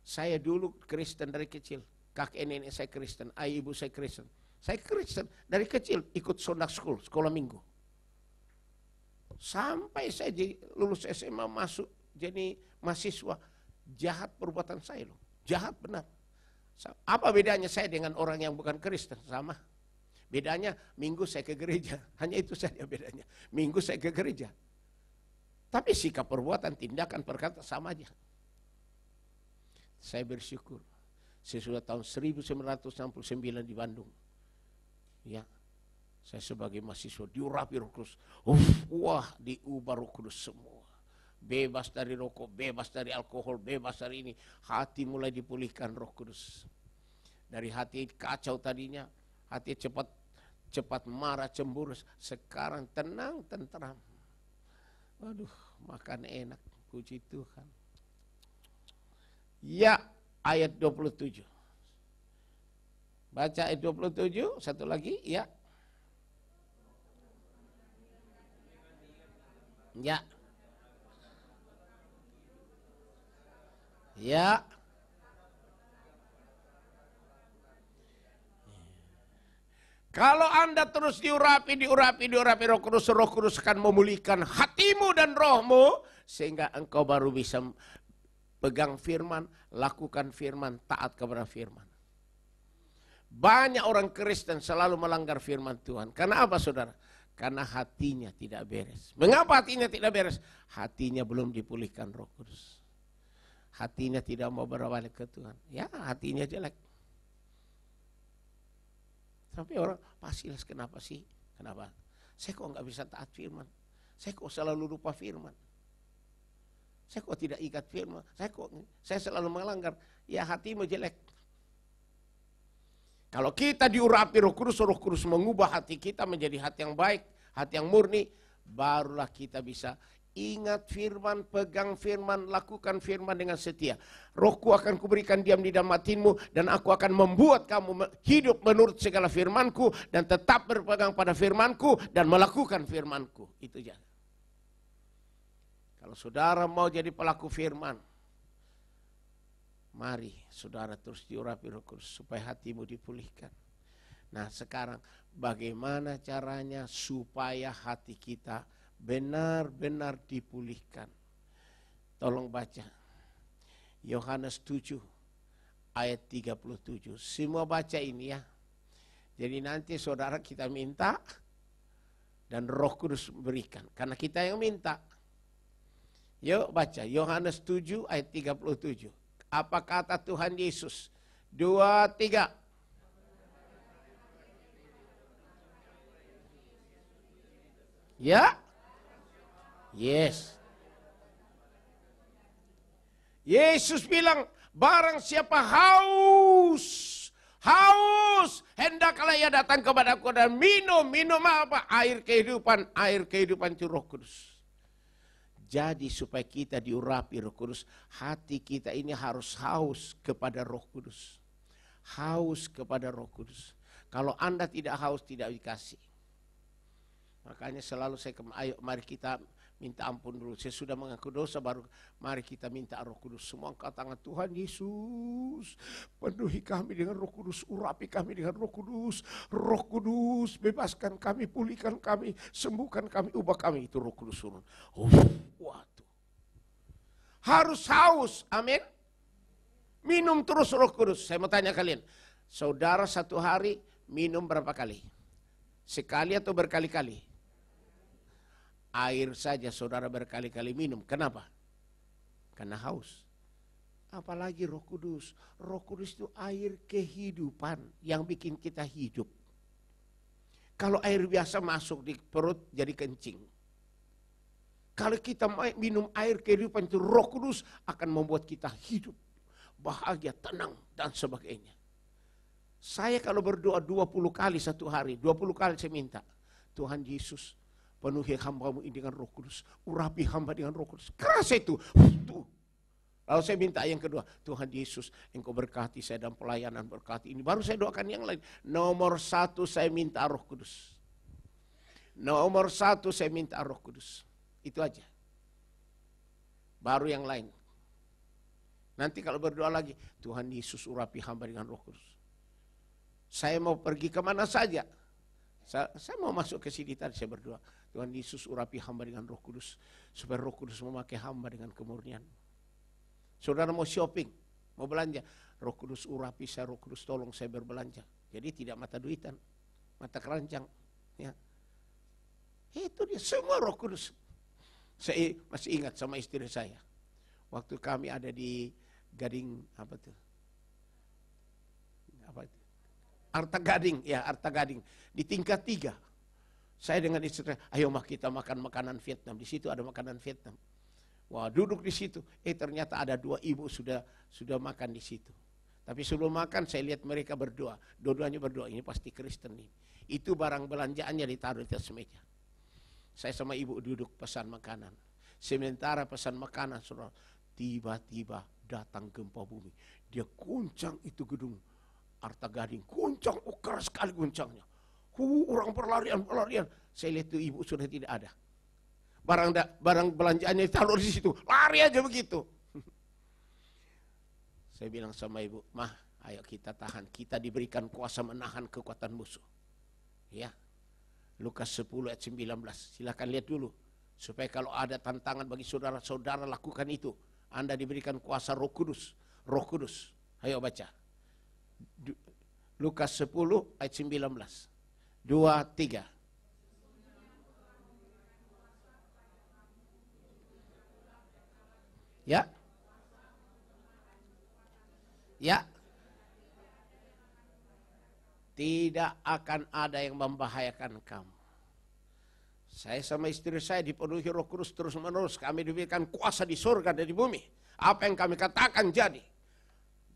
Saya dulu Kristen dari kecil. Kakek nenek saya Kristen, ayah ibu saya Kristen. Saya Kristen dari kecil, ikut Sunday School, sekolah minggu. Sampai saya lulus SMA masuk jadi mahasiswa. Jahat perbuatan saya loh. Jahat benar. Apa bedanya saya dengan orang yang bukan Kristen? Sama. Bedanya minggu saya ke gereja. Hanya itu saja bedanya. Minggu saya ke gereja. Tapi sikap perbuatan, tindakan, perkataan sama aja. Saya bersyukur. Sesudah tahun 1969 di Bandung. Ya, saya sebagai mahasiswa diurapi Roh Kudus. Wah, diubah Roh Kudus semua. Bebas dari rokok, bebas dari alkohol, bebas dari ini. Hati mulai dipulihkan Roh Kudus. Dari hati kacau tadinya, hati cepat marah, cemburu, sekarang tenang, tentram. Waduh, makan enak, puji Tuhan. Ya, ayat 27. Baca ayat 27, satu lagi, ya. Ya. Ya. Kalau Anda terus diurapi Roh Kudus akan memulihkan hatimu dan rohmu, sehingga engkau baru bisa pegang firman, lakukan firman, taat kepada firman. Banyak orang Kristen selalu melanggar firman Tuhan. Karena apa saudara? Karena hatinya tidak beres. Mengapa hatinya tidak beres? Hatinya belum dipulihkan Roh Kudus. Hatinya tidak mau berbalik ke Tuhan. Ya, hatinya jelek. Sampai orang, Pak Silas kenapa sih? Kenapa? Saya kok nggak bisa taat firman? Saya kok selalu lupa firman? Saya kok tidak ikat firman? Saya selalu melanggar? Ya hatimu jelek. Kalau kita diurapi Roh Kudus mengubah hati kita menjadi hati yang baik, hati yang murni, barulah kita bisa ingat firman, pegang firman, lakukan firman dengan setia. Rohku akan kuberikan diam di dalam hatimu, dan aku akan membuat kamu hidup menurut segala firmanku, dan tetap berpegang pada firmanku, dan melakukan firmanku. Itu aja. Kalau saudara mau jadi pelaku firman, mari saudara terus diurapi Roh Kudus supaya hatimu dipulihkan. Nah sekarang bagaimana caranya supaya hati kita benar-benar dipulihkan? Tolong baca Yohanes 7 ayat 37. Semua baca ini ya. Jadi nanti saudara kita minta dan Roh Kudus berikan. Karena kita yang minta. Yuk baca Yohanes 7 ayat 37. Apa kata Tuhan Yesus? 2, 3. Ya? Yes. Yesus bilang, barang siapa haus, hendaklah ia datang kepadaku dan minum apa? Air kehidupan itu Roh Kudus. Jadi supaya kita diurapi Roh Kudus, hati kita ini harus haus kepada Roh Kudus. Haus kepada Roh Kudus. Kalau Anda tidak haus, tidak dikasih. Makanya selalu ayo mari kita minta ampun dulu. Saya sudah mengaku dosa, baru mari kita minta Roh Kudus. Semua angkat tangan. Tuhan Yesus, penuhi kami dengan Roh Kudus, urapi kami dengan Roh Kudus. Roh Kudus, bebaskan kami, pulihkan kami, sembuhkan kami, ubah kami. Itu Roh Kudus turun. Waduh. Harus haus, amin. Minum terus Roh Kudus. Saya mau tanya kalian, saudara satu hari minum berapa kali? Sekali atau berkali-kali? Air saja saudara berkali-kali minum. Kenapa? Karena haus. Apalagi Roh Kudus. Roh Kudus itu air kehidupan yang bikin kita hidup. Kalau air biasa masuk di perut jadi kencing. Kalau kita minum air kehidupan itu, Roh Kudus akan membuat kita hidup, bahagia, tenang, dan sebagainya. Saya kalau berdoa 20 kali satu hari, 20 kali saya minta, Tuhan Yesus, penuhi hamba-Mu ini dengan Roh Kudus, urapi hamba dengan Roh Kudus. Keras itu. Tuh. Lalu saya minta yang kedua, Tuhan Yesus, Engkau berkati saya dalam pelayanan, berkati ini. Baru saya doakan yang lain. Nomor 1 saya minta Roh Kudus. Nomor 1 saya minta Roh Kudus. Itu aja. Baru yang lain. Nanti kalau berdoa lagi, Tuhan Yesus urapi hamba dengan Roh Kudus. Saya mau pergi kemana saja. Saya mau masuk ke sini tadi, saya berdoa. Tuhan Yesus urapi hamba dengan Roh Kudus. Supaya Roh Kudus memakai hamba dengan kemurnian. Saudara mau shopping, mau belanja. Roh Kudus urapi saya, Roh Kudus tolong saya berbelanja. Jadi tidak mata duitan, mata keranjang. Ya. Itu dia, semua Roh Kudus. Saya masih ingat sama istri saya. Waktu kami ada di Gading, apa itu? Arta Gading, ya Arta Gading. Di tingkat 3. Saya dengan istri saya, ayo mah kita makan makanan Vietnam. Di situ ada makanan Vietnam. Wah, duduk di situ. Ternyata ada 2 ibu sudah makan di situ. Tapi sebelum makan saya lihat mereka berdoa. Dua-duanya berdoa, ini pasti Kristen nih. Itu barang belanjaannya ditaruh di atas meja. Saya sama ibu duduk pesan makanan. Sementara pesan makanan, saudara, tiba-tiba datang gempa bumi. Dia guncang itu gedung Arta Gading. Guncang, keras sekali guncangnya. Orang berlarian. Saya lihat itu ibu sudah tidak ada. Barang belanjaannya ditaruh di situ. Lari aja begitu. Saya bilang sama ibu, Mah, ayo kita tahan. Kita diberikan kuasa menahan kekuatan musuh. Ya. Lukas 10 ayat 19. Silakan lihat dulu. Supaya kalau ada tantangan bagi saudara-saudara lakukan itu. Anda diberikan kuasa Roh Kudus. Roh Kudus. Ayo baca. Lukas 10 ayat 19. 2, 3. Ya. Ya. Tidak akan ada yang membahayakan kamu. Saya sama istri saya dipenuhi Roh Kudus terus menerus. Kami diberikan kuasa di surga dan di bumi. Apa yang kami katakan jadi.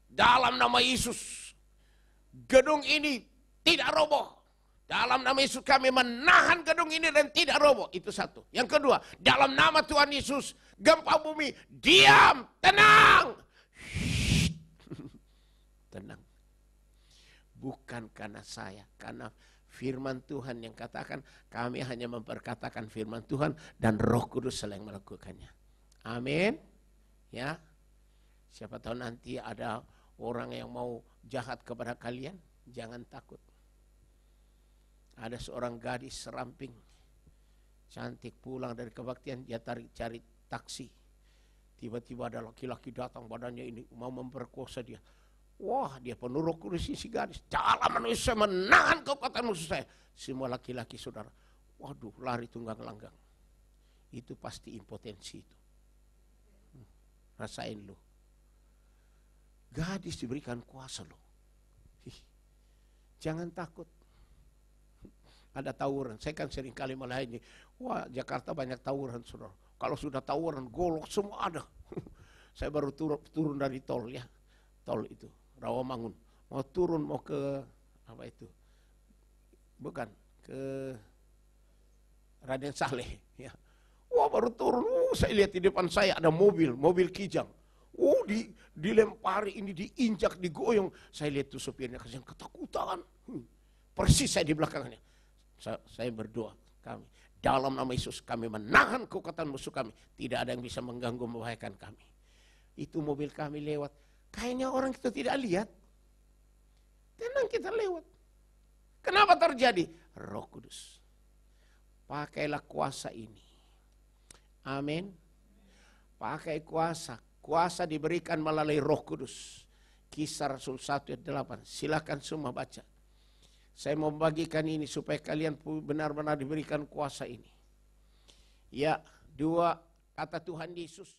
Dalam nama Yesus. Gedung ini tidak roboh. Dalam nama Yesus kami menahan gedung ini dan tidak roboh. Itu satu. Yang kedua. Dalam nama Tuhan Yesus. Gempa bumi. Diam. Tenang. Tenang. Bukan karena saya, karena firman Tuhan yang katakan, kami hanya memperkatakan firman Tuhan dan Roh Kudus yang melakukannya. Amin. Ya. Siapa tahu nanti ada orang yang mau jahat kepada kalian, jangan takut. Ada seorang gadis seramping, cantik, pulang dari kebaktian, dia cari taksi. Tiba-tiba ada laki-laki datang, badannya ini mau memperkosa dia. Wah, dia penuh Roh Kudus si gadis. Jalan manusia menahan kekuatan musuh saya. Semua laki-laki saudara, waduh, lari tunggang langgang. Itu pasti impotensi itu. Rasain lo. Gadis diberikan kuasa lo. Jangan takut. Ada tawuran. Saya kan sering kali melayani. Wah, Jakarta banyak tawuran saudara. Kalau sudah tawuran, golok semua ada. Saya baru turun dari tol ya. Tol itu. Rawamangun, mau turun mau ke apa itu? Bukan ke Raden Saleh ya. Wah, baru turun, saya lihat di depan saya ada mobil Kijang. Dilempari ini, diinjak, digoyong. Saya lihat tuh sopirnya ketakutan. Persis saya di belakangnya. Saya berdoa, kami dalam nama Yesus kami menahan kekuatan musuh kami. Tidak ada yang bisa mengganggu, membahayakan kami. Itu mobil kami lewat. Kayaknya orang kita tidak lihat. Tenang kita lewat. Kenapa terjadi? Roh Kudus. Pakailah kuasa ini. Amin. Pakai kuasa. Kuasa diberikan melalui Roh Kudus. Kisah Rasul 1 ayat 8. Silakan semua baca. Saya mau membagikan ini supaya kalian benar-benar diberikan kuasa ini. Ya, 2 kata Tuhan Yesus.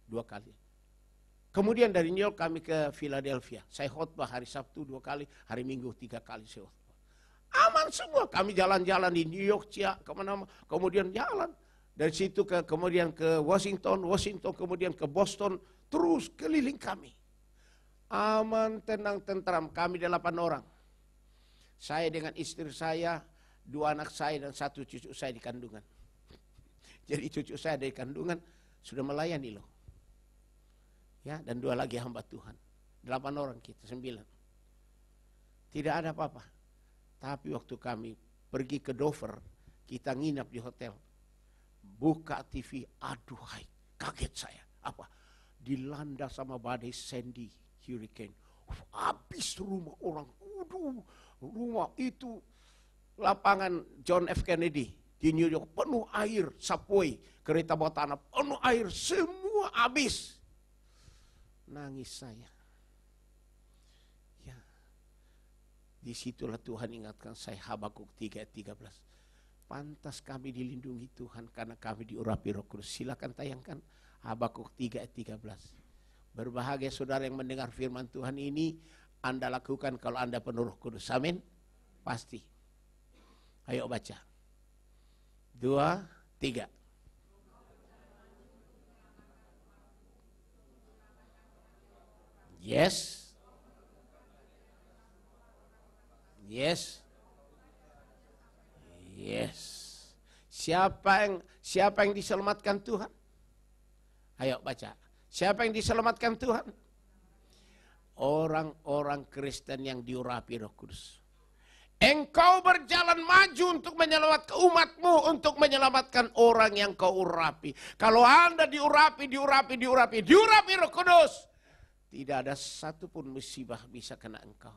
Dua kali. Kemudian dari New York kami ke Philadelphia. Saya khotbah hari Sabtu 2 kali, hari Minggu 3 kali saya khotbah. Aman semua. Kami jalan-jalan di New York, kemana-mana. Kemudian jalan. Dari situ kemudian ke Washington, kemudian ke Boston. Terus keliling kami. Aman, tenang, tentram. Kami 8 orang. Saya dengan istri saya, 2 anak saya dan 1 cucu saya di kandungan. Jadi cucu saya dari kandungan sudah melayani loh. Ya, dan 2 lagi hamba Tuhan. 8 orang kita, 9. Tidak ada apa-apa. Tapi waktu kami pergi ke Dover, kita nginap di hotel. Buka TV, aduhai, kaget saya. Apa? Dilanda sama badai Sandy, hurricane. Habis rumah orang. Rumah itu lapangan John F. Kennedy di New York penuh air, subway, kereta bawah tanah penuh air, semua habis. Nangis saya. Ya. Disitulah Tuhan ingatkan saya, Habakuk 3 ayat 13. Pantas kami dilindungi Tuhan karena kami diurapi Roh Kudus. Silakan tayangkan Habakuk 3 ayat 13. Berbahagia saudara yang mendengar firman Tuhan ini, Anda lakukan kalau Anda penuh Roh Kudus. Amin. Pasti. Ayo baca. 2, 3. Yes. Yes. Yes. Siapa yang diselamatkan Tuhan? Ayo baca. Siapa yang diselamatkan Tuhan? Orang-orang Kristen yang diurapi Roh Kudus. Engkau berjalan maju untuk menyelamatkan umatmu, untuk menyelamatkan orang yang kau urapi. Kalau Anda diurapi Roh Kudus, tidak ada satupun musibah bisa kena engkau.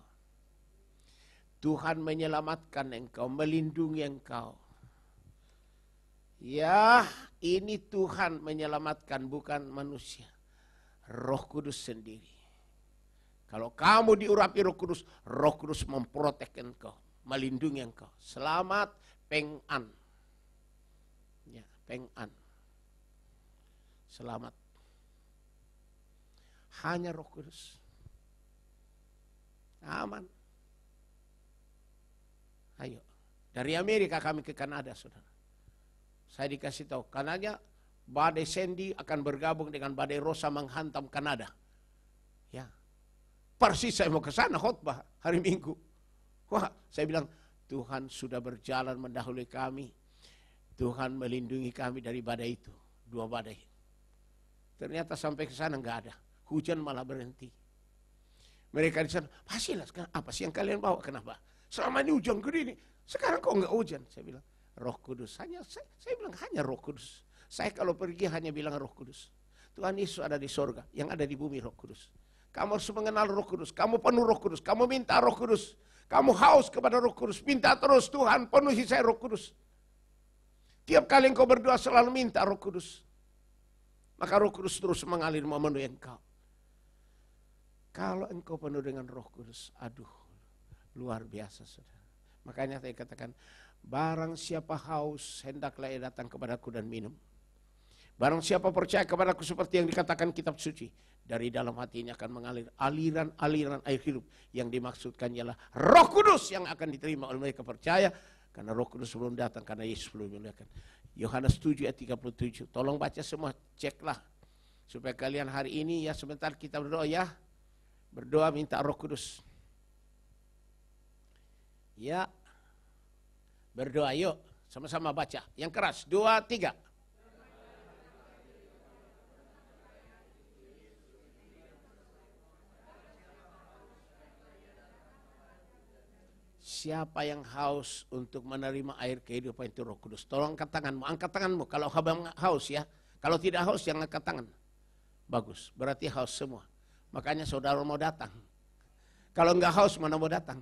Tuhan menyelamatkan engkau, melindungi engkau. Ya, ini Tuhan menyelamatkan, bukan manusia. Roh Kudus sendiri. Kalau kamu diurapi Roh Kudus memprotek engkau, melindungi engkau. Selamat peng-an. Ya, peng-an. Selamat. Hanya Roh Kudus. Aman. Ayo. Dari Amerika kami ke Kanada, saudara. Saya dikasih tahu, Kanada badai Sandy akan bergabung dengan badai Rosa menghantam Kanada. Ya. Persis saya mau ke sana khotbah hari Minggu. Wah, saya bilang, Tuhan sudah berjalan mendahului kami. Tuhan melindungi kami dari badai itu. 2 badai. Ternyata sampai ke sana enggak ada. Hujan malah berhenti. Mereka di sana, pastilah, apa sih yang kalian bawa? Kenapa? Selama ini hujan gede ini, sekarang kok enggak hujan? Saya bilang, Roh Kudus. Saya bilang hanya Roh Kudus. Saya kalau pergi hanya bilang Roh Kudus. Tuhan Yesus ada di sorga, yang ada di bumi Roh Kudus. Kamu harus mengenal Roh Kudus, kamu penuh Roh Kudus, kamu minta Roh Kudus. Kamu haus kepada Roh Kudus, minta terus, Tuhan penuhi saya Roh Kudus. Tiap kali engkau berdoa selalu minta Roh Kudus. Maka Roh Kudus terus mengalir memenuhi engkau. Kalau engkau penuh dengan Roh Kudus, aduh, luar biasa saudara. Makanya saya katakan, barang siapa haus, hendaklah ia datang kepadaku dan minum. Barang siapa percaya kepadaku seperti yang dikatakan kitab suci, dari dalam hatinya akan mengalir aliran-aliran air hidup. Yang dimaksudkan ialah Roh Kudus yang akan diterima oleh mereka percaya, karena Roh Kudus belum datang, karena Yesus belum dimuliakan. Yohanes 7 ayat 37. Tolong baca semua, ceklah. Supaya kalian hari ini ya sebentar kita berdoa ya. Berdoa minta Roh Kudus. Ya. Berdoa yuk, sama-sama baca. Yang keras, 2, 3. Siapa yang haus untuk menerima air kehidupan itu Roh Kudus? Tolong angkat tanganmu, angkat tanganmu. Kalau haus ya, kalau tidak haus jangan angkat tangan. Bagus, berarti haus semua. Makanya saudara mau datang. Kalau enggak haus mana mau datang?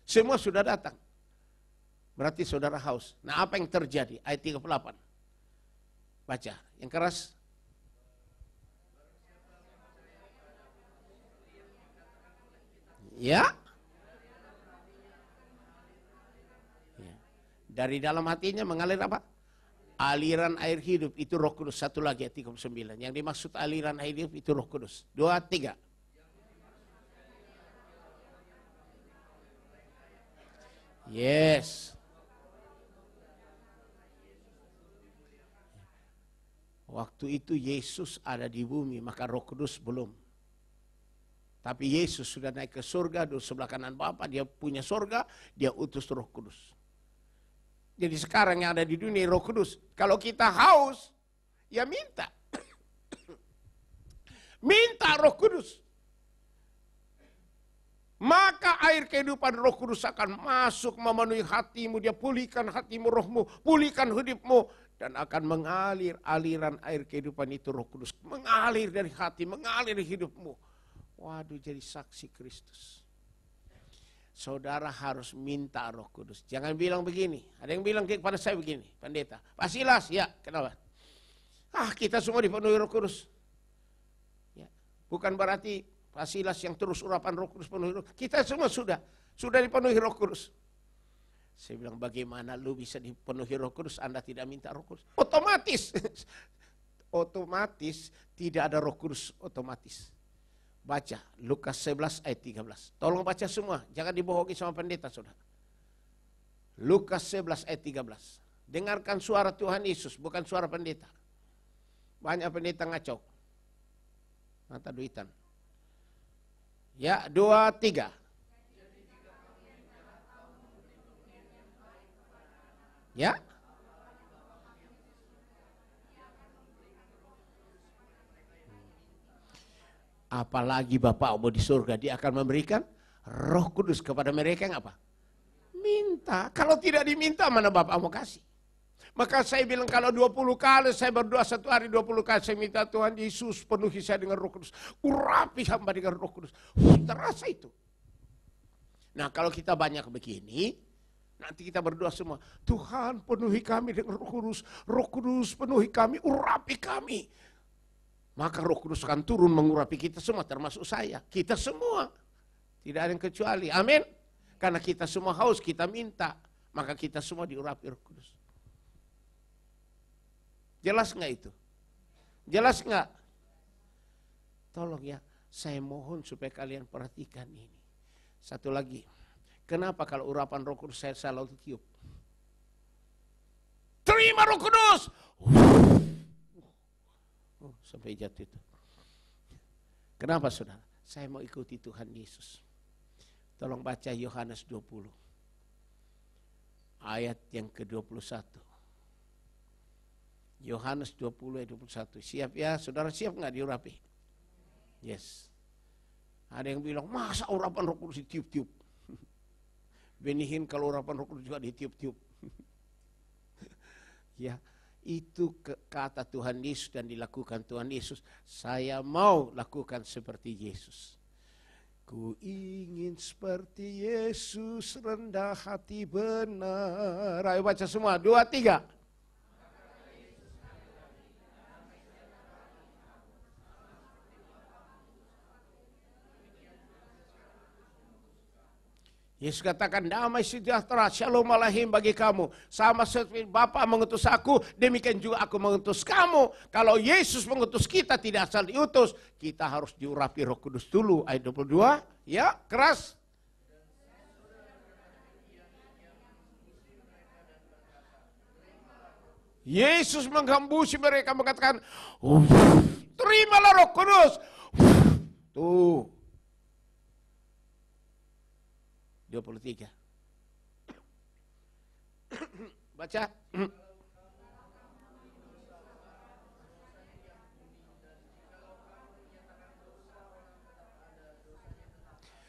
Semua sudah datang. Berarti saudara haus. Nah apa yang terjadi? Ayat 38. Baca, yang keras. Ya. Dari dalam hatinya mengalir apa? Aliran air hidup, itu Roh Kudus. Satu lagi ayat 39. Yang dimaksud aliran air hidup itu Roh Kudus. 2, 3. Yes. Waktu itu Yesus ada di bumi, maka Roh Kudus belum. Tapi Yesus sudah naik ke surga, di sebelah kanan Bapa, dia punya surga, dia utus Roh Kudus. Jadi sekarang yang ada di dunia Roh Kudus. Kalau kita haus, ya minta. Minta Roh Kudus. Maka air kehidupan Roh Kudus akan masuk memenuhi hatimu. Dia pulihkan hatimu, rohmu, pulihkan hidupmu. Dan akan mengalir aliran air kehidupan itu Roh Kudus. Mengalir dari hati, mengalir dari hidupmu. Waduh, jadi saksi Kristus. Saudara harus minta Roh Kudus. Jangan bilang begini. Ada yang bilang kepada saya begini, pendeta. Pak Silas, ya kenapa? Kita semua dipenuhi Roh Kudus. Ya, bukan berarti Pak Silas yang terus urapan Roh Kudus penuhi Roh. Kita semua sudah dipenuhi Roh Kudus. Saya bilang bagaimana lu bisa dipenuhi Roh Kudus, Anda tidak minta Roh Kudus? Otomatis. Otomatis tidak ada Roh Kudus otomatis. Baca Lukas 11 ayat 13. Tolong baca semua, jangan dibohongi sama pendeta saudara. Lukas 11 ayat 13. Dengarkan suara Tuhan Yesus, bukan suara pendeta. Banyak pendeta ngacau. Mata duitan. Ya, 2, 3. Ya. Apalagi Bapakmu di surga, dia akan memberikan Roh Kudus kepada mereka yang apa? Minta. Kalau tidak diminta, mana Bapakmu kasih? Maka saya bilang kalau 20 kali saya berdoa satu hari 20 kali saya minta Tuhan Yesus penuhi saya dengan Roh Kudus. Urapi hamba dengan Roh Kudus. Terasa itu. Nah kalau kita banyak begini, nanti kita berdoa semua. Tuhan penuhi kami dengan Roh Kudus. Roh Kudus penuhi kami, urapi kami. Maka Roh Kudus akan turun mengurapi kita semua, termasuk saya. Kita semua. Tidak ada yang kecuali. Amin. Karena kita semua haus, kita minta. Maka kita semua diurapi Roh Kudus. Jelas nggak itu? Jelas nggak? Tolong ya, saya mohon supaya kalian perhatikan ini. Satu lagi. Kenapa kalau urapan Roh Kudus saya selalu tiup? Terima Roh Kudus! Sampai jatuh itu. Kenapa saudara? Saya mau ikuti Tuhan Yesus. Tolong baca Yohanes 20. Ayat yang ke-21. Yohanes 20 ayat 21. Siap ya? Saudara siap nggak diurapi? Yes. Ada yang bilang, masa urapan Roh Kudus ditiup-tiup? Benihin kalau urapan Roh Kudus juga ditiup-tiup. Ya. Itu kata Tuhan Yesus dan dilakukan Tuhan Yesus. Saya mau lakukan seperti Yesus. Ku ingin seperti Yesus, rendah hati benar. Ayo baca semua, 2, 3. Yesus katakan damai sejahtera, shalom alaihim bagi kamu. Sama seperti Bapa mengutus aku, demikian juga aku mengutus kamu. Kalau Yesus mengutus kita tidak asal diutus, kita harus diurapi Roh Kudus dulu. Ayat 22, ya keras. Yesus menghambusi mereka mengatakan, terimalah Roh Kudus. Tuh. 23. Baca.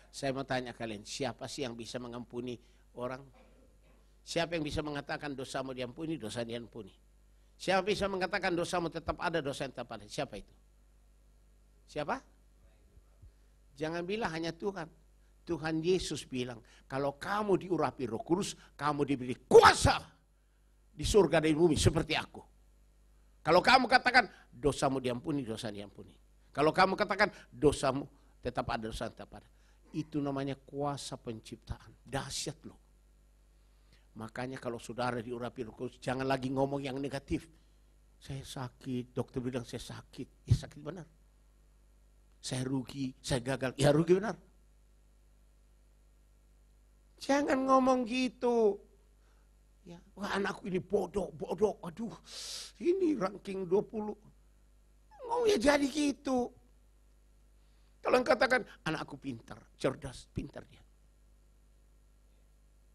Saya mau tanya kalian, siapa sih yang bisa mengampuni orang? Siapa yang bisa mengatakan dosamu diampuni, dosa diampuni? Siapa bisa mengatakan dosamu tetap ada, dosa yang tetap ada? Siapa itu? Siapa? Jangan bilang hanya Tuhan. Tuhan Yesus bilang, kalau kamu diurapi Roh Kudus, kamu diberi kuasa di surga dan di bumi seperti aku. Kalau kamu katakan dosamu diampuni, dosa diampuni. Kalau kamu katakan dosamu tetap ada, dosa tetap ada. Itu namanya kuasa penciptaan. Dahsyat loh. Makanya kalau saudara diurapi Roh Kudus, jangan lagi ngomong yang negatif. Saya sakit, dokter bilang saya sakit. Ya sakit benar. Saya rugi, saya gagal. Ya rugi benar. Jangan ngomong gitu. Ya, wah anakku ini bodoh. Aduh, ini ranking 20. Ngomong ya jadi gitu. Kalau yang katakan, anakku pintar, cerdas, pintar dia.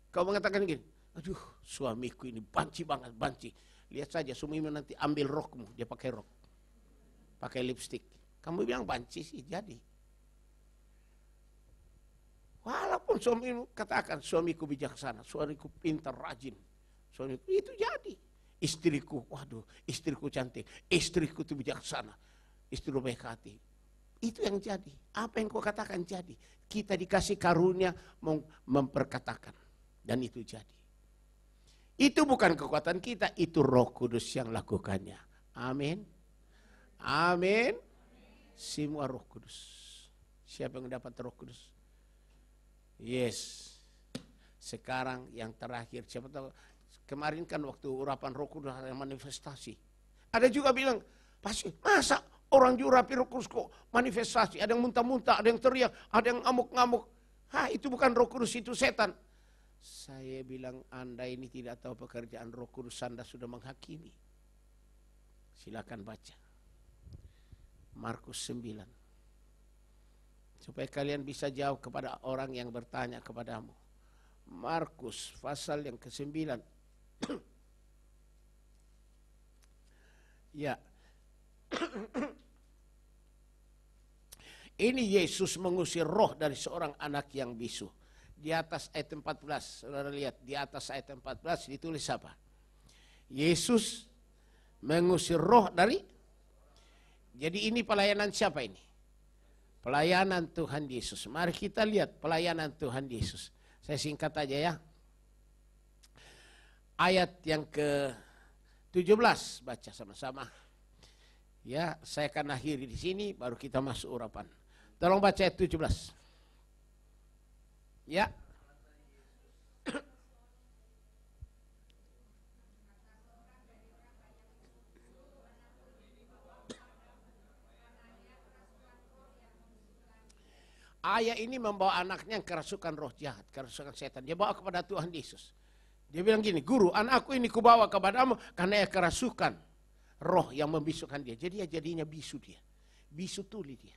Kau mengatakan gini, aduh suamiku ini banci banget, banci. Lihat saja suamimu nanti ambil rokmu, dia pakai rok. Pakai lipstik. Kamu bilang banci sih, jadi. Walaupun suamimu katakan, suamiku bijaksana, suamiku pintar, rajin. Suamiku itu jadi. Istriku, waduh, istriku cantik. Istriku itu bijaksana. Istriku baik hati. Itu yang jadi. Apa yang kau katakan jadi. Kita dikasih karunia memperkatakan. Dan itu jadi. Itu bukan kekuatan kita, itu Roh Kudus yang lakukannya. Amin. Amin. Semua Roh Kudus. Siapa yang dapat Roh Kudus? Yes. Sekarang yang terakhir, siapa tahu kemarin kan waktu urapan Roh Kudus ada manifestasi. Ada juga bilang, pasti masa orang diurapi Roh Kudus kok manifestasi, ada yang muntah-muntah, ada yang teriak, ada yang ngamuk-ngamuk. Itu bukan Roh Kudus, itu setan. Saya bilang, Anda ini tidak tahu pekerjaan Roh Kudus, Anda sudah menghakimi. Silakan baca. Markus 9. Supaya kalian bisa jawab kepada orang yang bertanya kepadamu. Markus pasal yang ke-9. Ya. Ini Yesus mengusir roh dari seorang anak yang bisu. Di atas ayat 14, saudara lihat, di atas ayat 14 ditulis apa? Yesus mengusir roh dari. Jadi ini pelayanan siapa ini? Pelayanan Tuhan Yesus. Mari kita lihat pelayanan Tuhan Yesus. Saya singkat aja ya. Ayat yang ke-17 baca sama-sama. Ya, saya akan akhiri di sini baru kita masuk urapan. Tolong baca ayat 17. Ya. Ayah ini membawa anaknya yang kerasukan roh jahat, kerasukan setan. Dia bawa kepada Tuhan Yesus. Dia bilang gini, guru, anakku ini kubawa kepadamu karena ia kerasukan roh yang membisukan dia. Jadi ya jadinya bisu dia. Bisu tuli dia.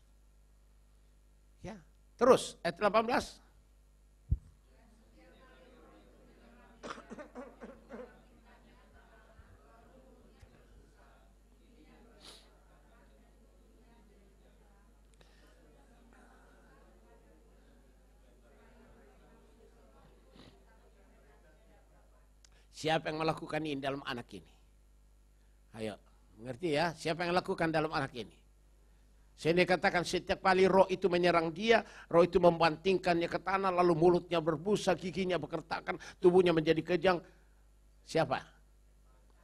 Ya. Terus ayat 18. Siapa yang melakukan ini dalam anak ini? Ayo, mengerti ya? Siapa yang melakukan dalam anak ini? Saya katakan setiap kali roh itu menyerang dia, roh itu membantingkannya ke tanah, lalu mulutnya berbusa, giginya berkertakan, tubuhnya menjadi kejang. Siapa?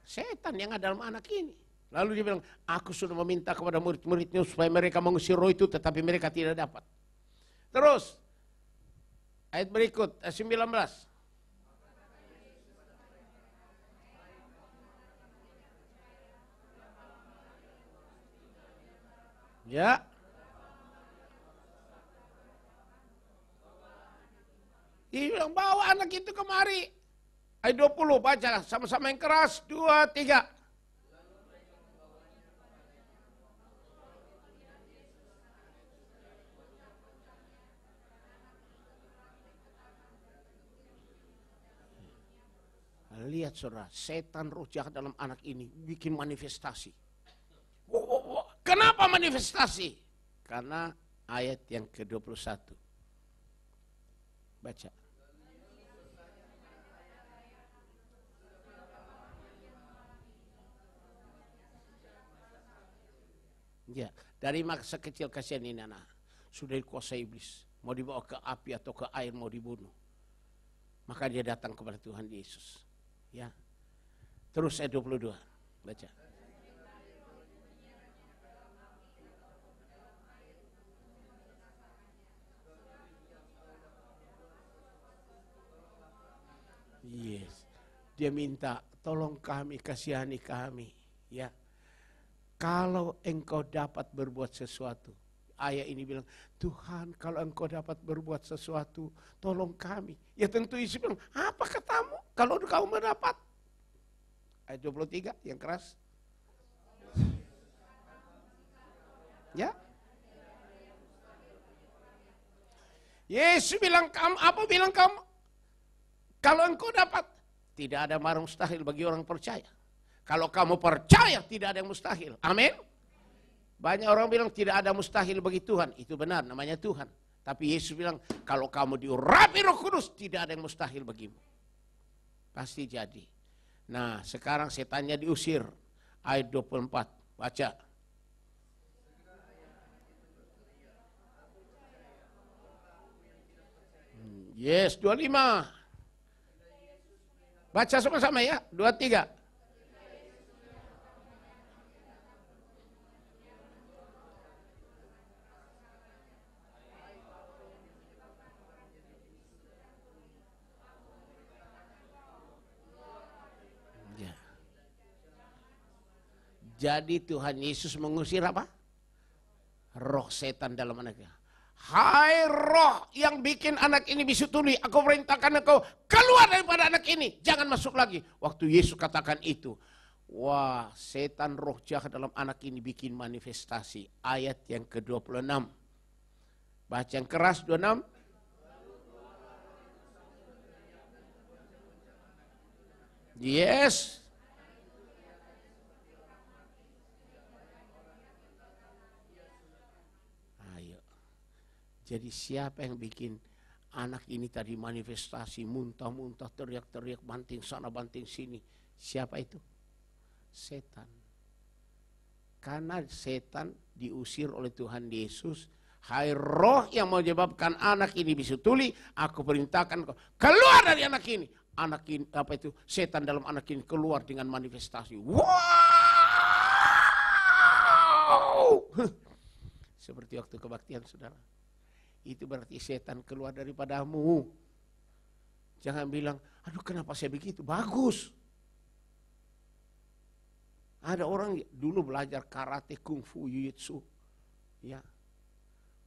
Setan yang ada dalam anak ini. Lalu dia bilang, aku sudah meminta kepada murid-muridnya supaya mereka mengusir roh itu, tetapi mereka tidak dapat. Terus, Ayat berikut, 19. Ya. Dia bilang, bawa anak itu kemari. Ayat 20, baca sama-sama yang keras. 2, 3. Lihat saudara, setan roh jahat dalam anak ini bikin manifestasi. Kenapa manifestasi? Karena ayat yang ke-21. Baca. Ya, dari masa kecil kasihan ini anak sudah dikuasai iblis, mau dibawa ke api atau ke air mau dibunuh. Maka dia datang kepada Tuhan Yesus. Ya. Terus ayat 22. Baca. Yes. Dia minta, tolong kami, kasihani kami, ya. Kalau engkau dapat berbuat sesuatu. Ayat ini bilang, Tuhan kalau engkau dapat berbuat sesuatu, tolong kami. Ya tentu Yesus bilang, apa katamu kalau kamu mendapat? Ayat 23 yang keras. Ya. Yesus bilang, kamu apa bilang kamu? Kalau engkau dapat, tidak ada barang mustahil bagi orang percaya. Kalau kamu percaya, tidak ada yang mustahil. Amin. Banyak orang bilang tidak ada mustahil bagi Tuhan. Itu benar, namanya Tuhan. Tapi Yesus bilang, kalau kamu diurapi Roh Kudus, tidak ada yang mustahil bagimu. Pasti jadi. Nah, sekarang setannya diusir. Ayat 24, baca. Yes, 25. Baca sama-sama ya, 23. Jadi Tuhan Yesus mengusir apa? Roh setan dalam anaknya. Hai roh yang bikin anak ini bisu tuli, aku perintahkan engkau keluar daripada anak ini, jangan masuk lagi. Waktu Yesus katakan itu, wah setan roh jahat dalam anak ini bikin manifestasi. Ayat yang ke-26. Baca yang keras 26. Yes. Jadi siapa yang bikin anak ini tadi manifestasi, muntah-muntah, teriak-teriak, banting sana, banting sini. Siapa itu? Setan. Karena setan diusir oleh Tuhan Yesus. Hai roh yang menyebabkan anak ini bisu tuli, aku perintahkan kau keluar dari anak ini. Anak ini, apa itu? Setan dalam anak ini keluar dengan manifestasi. Wow! Seperti waktu kebaktian saudara. Itu berarti setan keluar daripadamu. Jangan bilang, aduh kenapa saya begitu? Bagus. Ada orang dulu belajar karate, kungfu, jujitsu. Ya.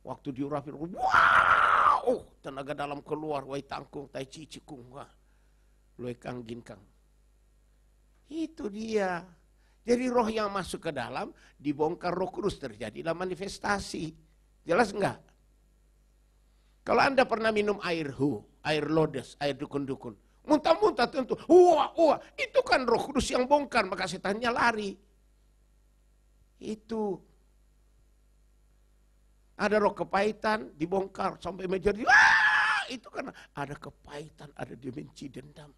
Waktu diurapi, wow! Tenaga dalam keluar, wai tangkung, tai chi cikung, wah. Loi kang ginkang. Itu dia. Jadi roh yang masuk ke dalam, dibongkar Roh Kudus, terjadilah manifestasi. Jelas enggak? Kalau Anda pernah minum air air lodes, air dukun-dukun, muntah-muntah tentu, wah, itu kan Roh Kudus yang bongkar, maka setannya lari. Itu. Ada roh kepahitan, dibongkar sampai menjadi, itu karena ada kepahitan, ada dimensi dendam.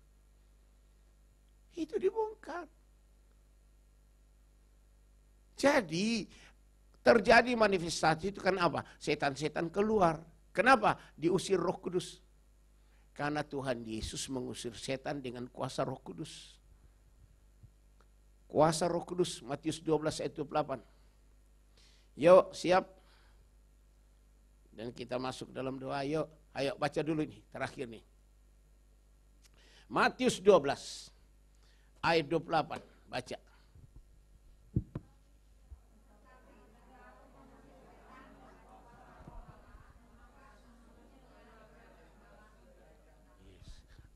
Itu dibongkar. Jadi, terjadi manifestasi itu kan apa? Setan-setan keluar. Kenapa? Diusir Roh Kudus. Karena Tuhan Yesus mengusir setan dengan kuasa Roh Kudus. Kuasa Roh Kudus, Matius 12 ayat 28. Yuk, siap. Dan kita masuk dalam doa, yuk. Ayo baca dulu nih, terakhir nih. Matius 12 ayat 28, baca.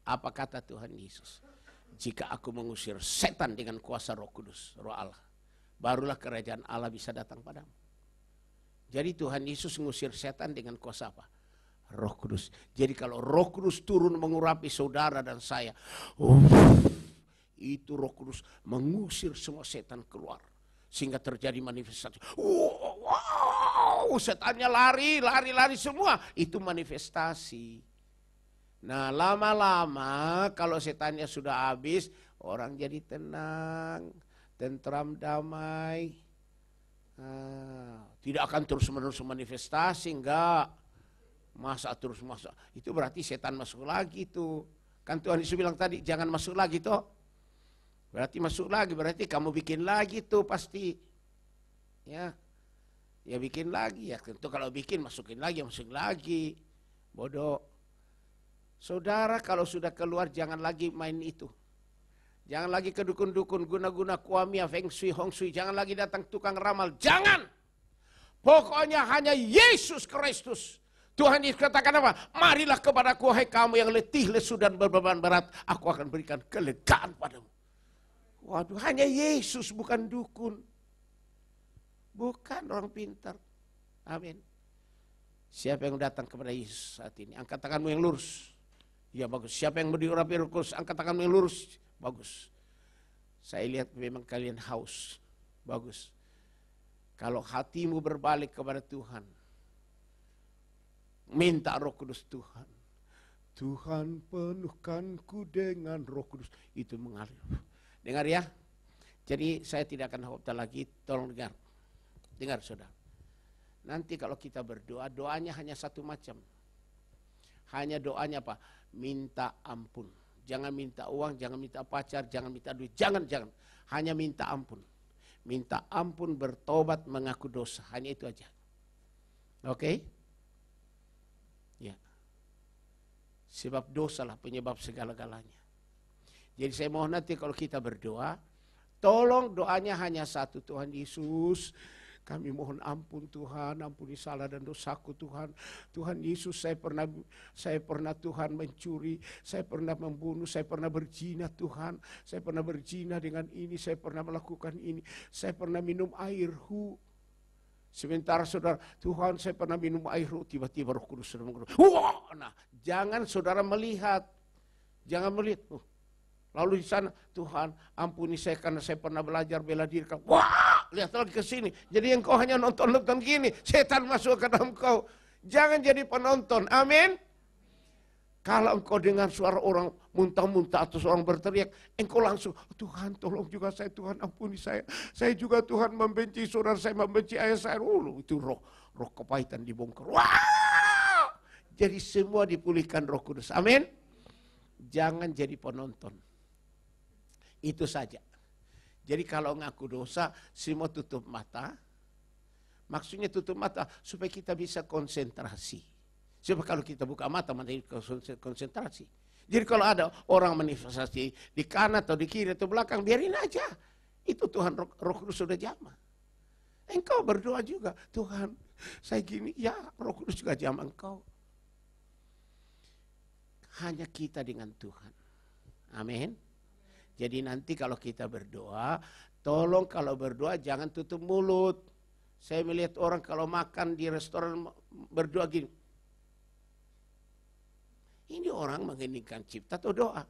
Apa kata Tuhan Yesus? Jika aku mengusir setan dengan kuasa Roh Kudus, Roh Allah, barulah kerajaan Allah bisa datang padamu. Jadi Tuhan Yesus mengusir setan dengan kuasa apa? Roh Kudus. Jadi kalau Roh Kudus turun mengurapi saudara dan saya, itu Roh Kudus mengusir semua setan keluar. Sehingga terjadi manifestasi. Wow, setannya lari semua. Itu manifestasi. Nah lama-lama kalau setannya sudah habis, orang jadi tenang, tentram, damai. Tidak akan terus-menerus manifestasi, enggak. Masa terus. Itu berarti setan masuk lagi tuh. Kan Tuhan Yesus bilang tadi, jangan masuk lagi toh. Berarti masuk lagi, berarti kamu bikin lagi tuh pasti. Ya bikin lagi ya. Tentu kalau bikin masukin lagi. Bodoh. Saudara kalau sudah keluar jangan lagi main itu. Jangan lagi ke dukun-dukun, guna-guna kuamia, feng shui, hong shui. Jangan lagi datang tukang ramal. Jangan. Pokoknya hanya Yesus Kristus. Tuhan Yesus katakan apa? Marilah kepadaku hai kamu yang letih, lesu dan berbeban berat. Aku akan berikan kelegaan padamu. Waduh, hanya Yesus, bukan dukun. Bukan orang pintar. Amin. Siapa yang datang kepada Yesus saat ini? Angkat tanganmu yang lurus. Ya bagus. Siapa yang diurapi Roh Kudus? Angkat tanganmu yang lurus. Bagus. Saya lihat memang kalian haus. Bagus. Kalau hatimu berbalik kepada Tuhan, minta Roh Kudus Tuhan. Tuhan penuhkanku dengan Roh Kudus. Itu mengalir. Dengar ya. Jadi saya tidak akan khotbah lagi. Tolong dengar. Dengar saudara. Nanti kalau kita berdoa, doanya hanya satu macam. Hanya doanya apa? Minta ampun. Jangan minta uang, jangan minta pacar, jangan minta duit. Jangan. Hanya minta ampun. Minta ampun, bertobat, mengaku dosa. Hanya itu aja. Oke? Ya. Sebab dosalah penyebab segala-galanya. Jadi saya mohon nanti kalau kita berdoa, tolong doanya hanya satu. Tuhan Yesus, kami mohon ampun Tuhan, ampuni salah dan dosaku Tuhan. Tuhan Yesus, saya pernah Tuhan mencuri, saya pernah membunuh, saya pernah berzina Tuhan. Saya pernah berzina dengan ini, saya pernah melakukan ini. Saya pernah minum air Sementara saudara, Tuhan saya pernah minum air tiba-tiba Roh Kudus sudah mengeluarkan. Wah, nah jangan saudara melihat. Jangan melihat. Lalu di sana, Tuhan ampuni saya karena saya pernah belajar bela diri. Wah, lihat lagi ke sini. Jadi engkau hanya nonton gini, setan masuk ke dalam engkau. Jangan jadi penonton, amin. Kalau engkau dengar suara orang muntah-muntah atau seorang berteriak, engkau langsung, Tuhan tolong juga saya, Tuhan ampuni saya. Saya juga Tuhan membenci saudara saya, membenci ayah saya. Itu roh kepahitan dibongkar. Wah! Jadi semua dipulihkan Roh Kudus, amin. Jangan jadi penonton. Itu saja. Jadi kalau ngaku dosa, semua tutup mata. Maksudnya tutup mata supaya kita bisa konsentrasi. Sebab kalau kita buka mata, mana konsentrasi. Jadi kalau ada orang manifestasi di kanan atau di kiri atau belakang, biarin aja. Itu Tuhan Roh Kudus sudah jamah. Engkau berdoa juga, Tuhan saya gini, ya Roh Kudus juga jamah engkau. Hanya kita dengan Tuhan. Amin. Jadi nanti kalau kita berdoa, tolong kalau berdoa jangan tutup mulut. Saya melihat orang kalau makan di restoran berdoa gini. Ini orang mengeningkan cipta atau doa?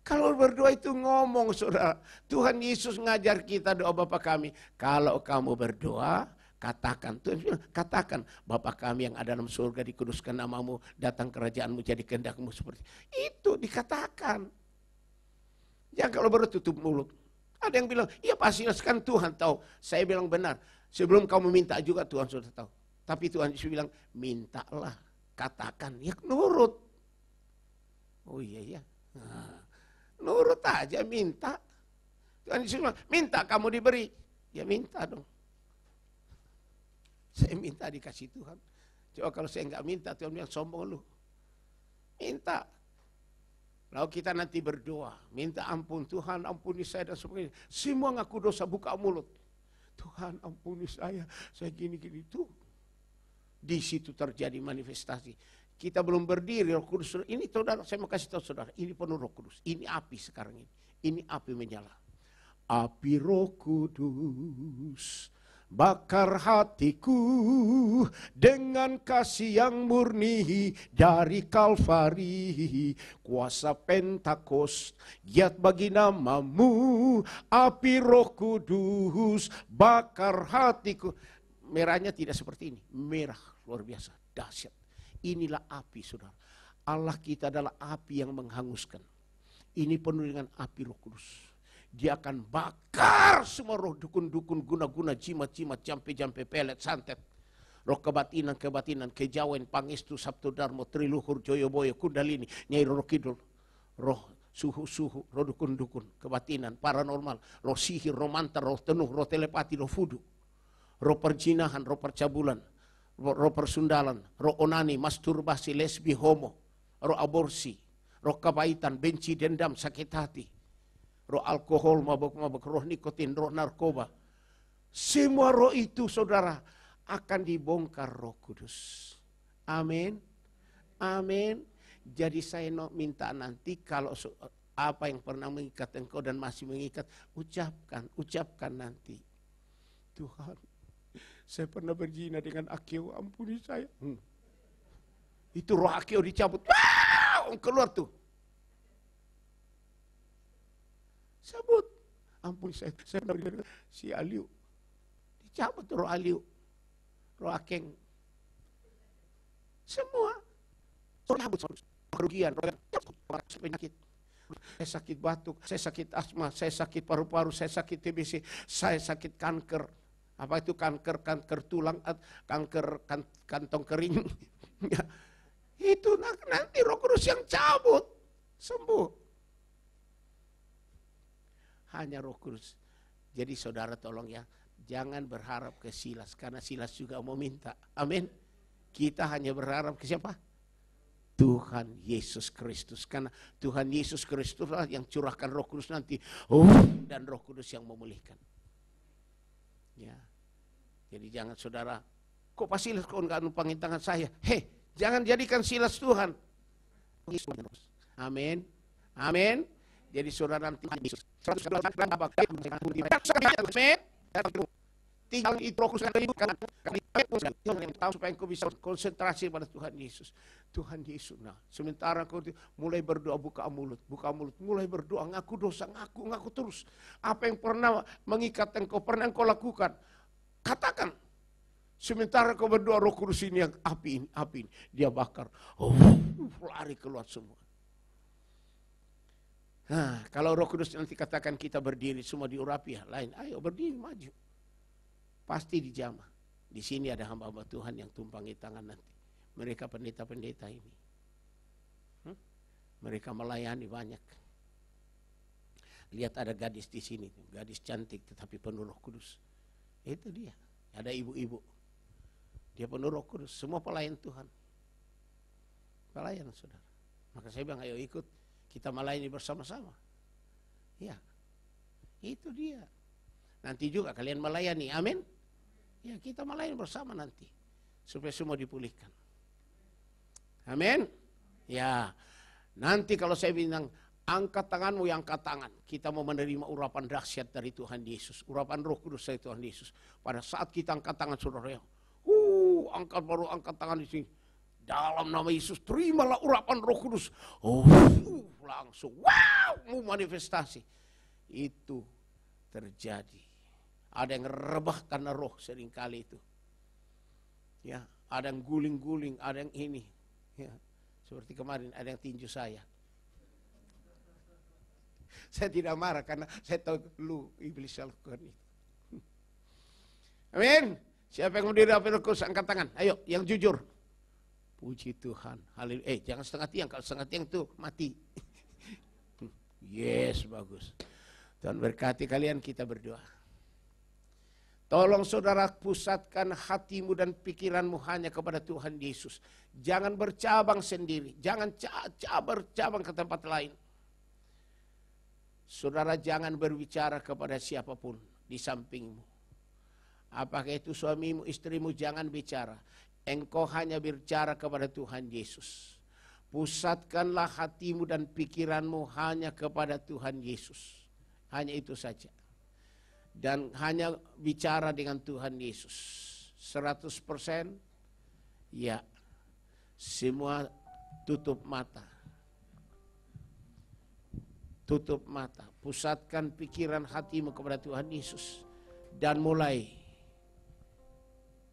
Kalau berdoa itu ngomong saudara. Tuhan Yesus ngajar kita doa Bapa kami. Kalau kamu berdoa, katakan. Tuhan bilang, katakan. Bapa kami yang ada dalam surga, dikuduskan namamu. Datang kerajaanmu, jadi kehendakmu seperti itu. Dikatakan. Jangan kalau baru tutup mulut. Ada yang bilang, iya pasti kan Tuhan tahu. Saya bilang benar. Sebelum kamu minta juga Tuhan sudah tahu. Tapi Tuhan Yesus bilang, mintalah. Katakan, ya nurut. Oh iya. Nah, nurut aja, minta. Tuhan Yesus bilang, minta kamu diberi. Ya minta dong. Saya minta dikasih Tuhan. Coba kalau saya nggak minta, Tuhan bilang sombong lu. Minta. Lalu kita nanti berdoa, minta ampun, Tuhan ampuni saya dan sebagainya. Semua ngaku dosa, buka mulut. Tuhan ampuni saya gini-gini itu. Di situ terjadi manifestasi. Kita belum berdiri, Roh Kudus. Ini saudara, saya mau kasih tahu saudara, ini penuh Roh Kudus. Ini api sekarang ini. Ini api menyala. Api Roh Kudus bakar hatiku dengan kasih yang murni dari Kalvari. Kuasa Pentakost, giat bagi namamu. Api Roh Kudus bakar hatiku. Merahnya tidak seperti ini. Merah, luar biasa, dahsyat. Inilah api, saudara. Allah kita adalah api yang menghanguskan. Ini penuh dengan api Roh Kudus. Dia akan bakar semua roh dukun-dukun, guna-guna, jimat-jimat, jampe-jampe, pelet, santet. Roh kebatinan, kejawen, pangestu, sabtu darmo, triluhur, joyoboyo, kundalini, nyai roh kidul. Roh suhu-suhu, roh dukun-dukun, kebatinan, paranormal, roh sihir, roh mantar, roh tenuh, roh telepati, roh fudu. Roh perjinahan, roh percabulan, roh persundalan, roh onani, masturbasi, lesbi, homo, roh aborsi, roh kebaitan, benci, dendam, sakit hati. Roh alkohol, mabuk-mabuk, roh nikotin, roh narkoba. Semua roh itu, saudara, akan dibongkar Roh Kudus. Amin. Amin. Jadi saya minta nanti kalau apa yang pernah mengikat engkau dan masih mengikat, ucapkan nanti. Tuhan, saya pernah berzina dengan Akio, ampuni saya. Itu roh Akio dicabut. Wow, keluar tuh. Sabut, ampun saya pernah si Aliu, dicabut roh Aliu, roh Akeng, semua, cabut, kerugian, penyakit, saya sakit batuk, saya sakit asma, saya sakit paru-paru, saya sakit TBC, saya sakit kanker, apa itu kanker tulang, kanker kantong kering, itu nanti Roh Kudus yang cabut, sembuh. Hanya Roh Kudus. Jadi saudara tolong ya, jangan berharap ke Silas, karena Silas juga mau minta. Amin. Kita hanya berharap ke siapa? Tuhan Yesus Kristus. Karena Tuhan Yesus Kristus lah yang curahkan Roh Kudus nanti. Dan Roh Kudus yang memulihkan. Ya. Jadi jangan saudara, kok Pak Silas kok enggak numpangin tangan saya? Hei, jangan jadikan Silas Tuhan. Amin. Amin. Jadi saudara nanti Yesus. Tinggal itu Roh Kudus supaya engkau bisa konsentrasi pada Tuhan Yesus. Tuhan Yesus. Nah, sementara kau mulai berdoa, buka mulut, mulai berdoa, ngaku dosa, ngaku terus. Apa yang pernah mengikat engkau, pernah engkau lakukan, katakan. Sementara kau berdoa, Roh Kudus ini yang api ini, dia bakar. Lari keluar semua. Nah, kalau Roh Kudus nanti katakan kita berdiri semua diurapi ya, lain. Ayo berdiri maju. Pasti dijamah. Di sini ada hamba-hamba Tuhan yang tumpangi tangan nanti. Mereka pendeta-pendeta ini. Mereka melayani banyak. Lihat ada gadis di sini, gadis cantik tetapi penuh Roh Kudus. Itu dia. Ada ibu-ibu. Dia penuh Roh Kudus. Semua pelayan Tuhan. Pelayan saudara. Maka saya bilang ayo ikut. Kita melayani bersama-sama. Ya, itu dia. Nanti juga kalian melayani, amin. Ya, kita melayani bersama nanti. Supaya semua dipulihkan. Amin. Ya, nanti kalau saya bilang, angkat tanganmu yang angkat tangan. Kita mau menerima urapan dahsyat dari Tuhan Yesus. Urapan Roh Kudus dari Tuhan Yesus. Pada saat kita angkat tangan saudara ya. Angkat tangan di sini. Dalam nama Yesus, terimalah urapan Roh Kudus. Langsung, mau manifestasi. Itu terjadi. Ada yang rebah karena roh seringkali itu. Ya, ada yang guling-guling, ada yang ini. Ya, seperti kemarin ada yang tinju saya. Saya tidak marah karena saya tahu lu iblis yang lakukan itu. Amin. Siapa yang mau dirapi Roh Kudus angkat tangan. Ayo, yang jujur. Puji Tuhan. Haleluya. Jangan setengah tiang. Kalau setengah tiang tuh mati. Yes, bagus. Tuhan berkati kalian, kita berdoa. Tolong saudara pusatkan hatimu dan pikiranmu hanya kepada Tuhan Yesus. Jangan bercabang sendiri, jangan bercabang ke tempat lain. Saudara jangan berbicara kepada siapapun di sampingmu. Apakah itu suamimu, istrimu, jangan bicara. Engkau hanya bicara kepada Tuhan Yesus. Pusatkanlah hatimu dan pikiranmu hanya kepada Tuhan Yesus. Hanya itu saja. Dan hanya bicara dengan Tuhan Yesus. 100% ya. Semua tutup mata. Tutup mata. Pusatkan pikiran hatimu kepada Tuhan Yesus. Dan mulai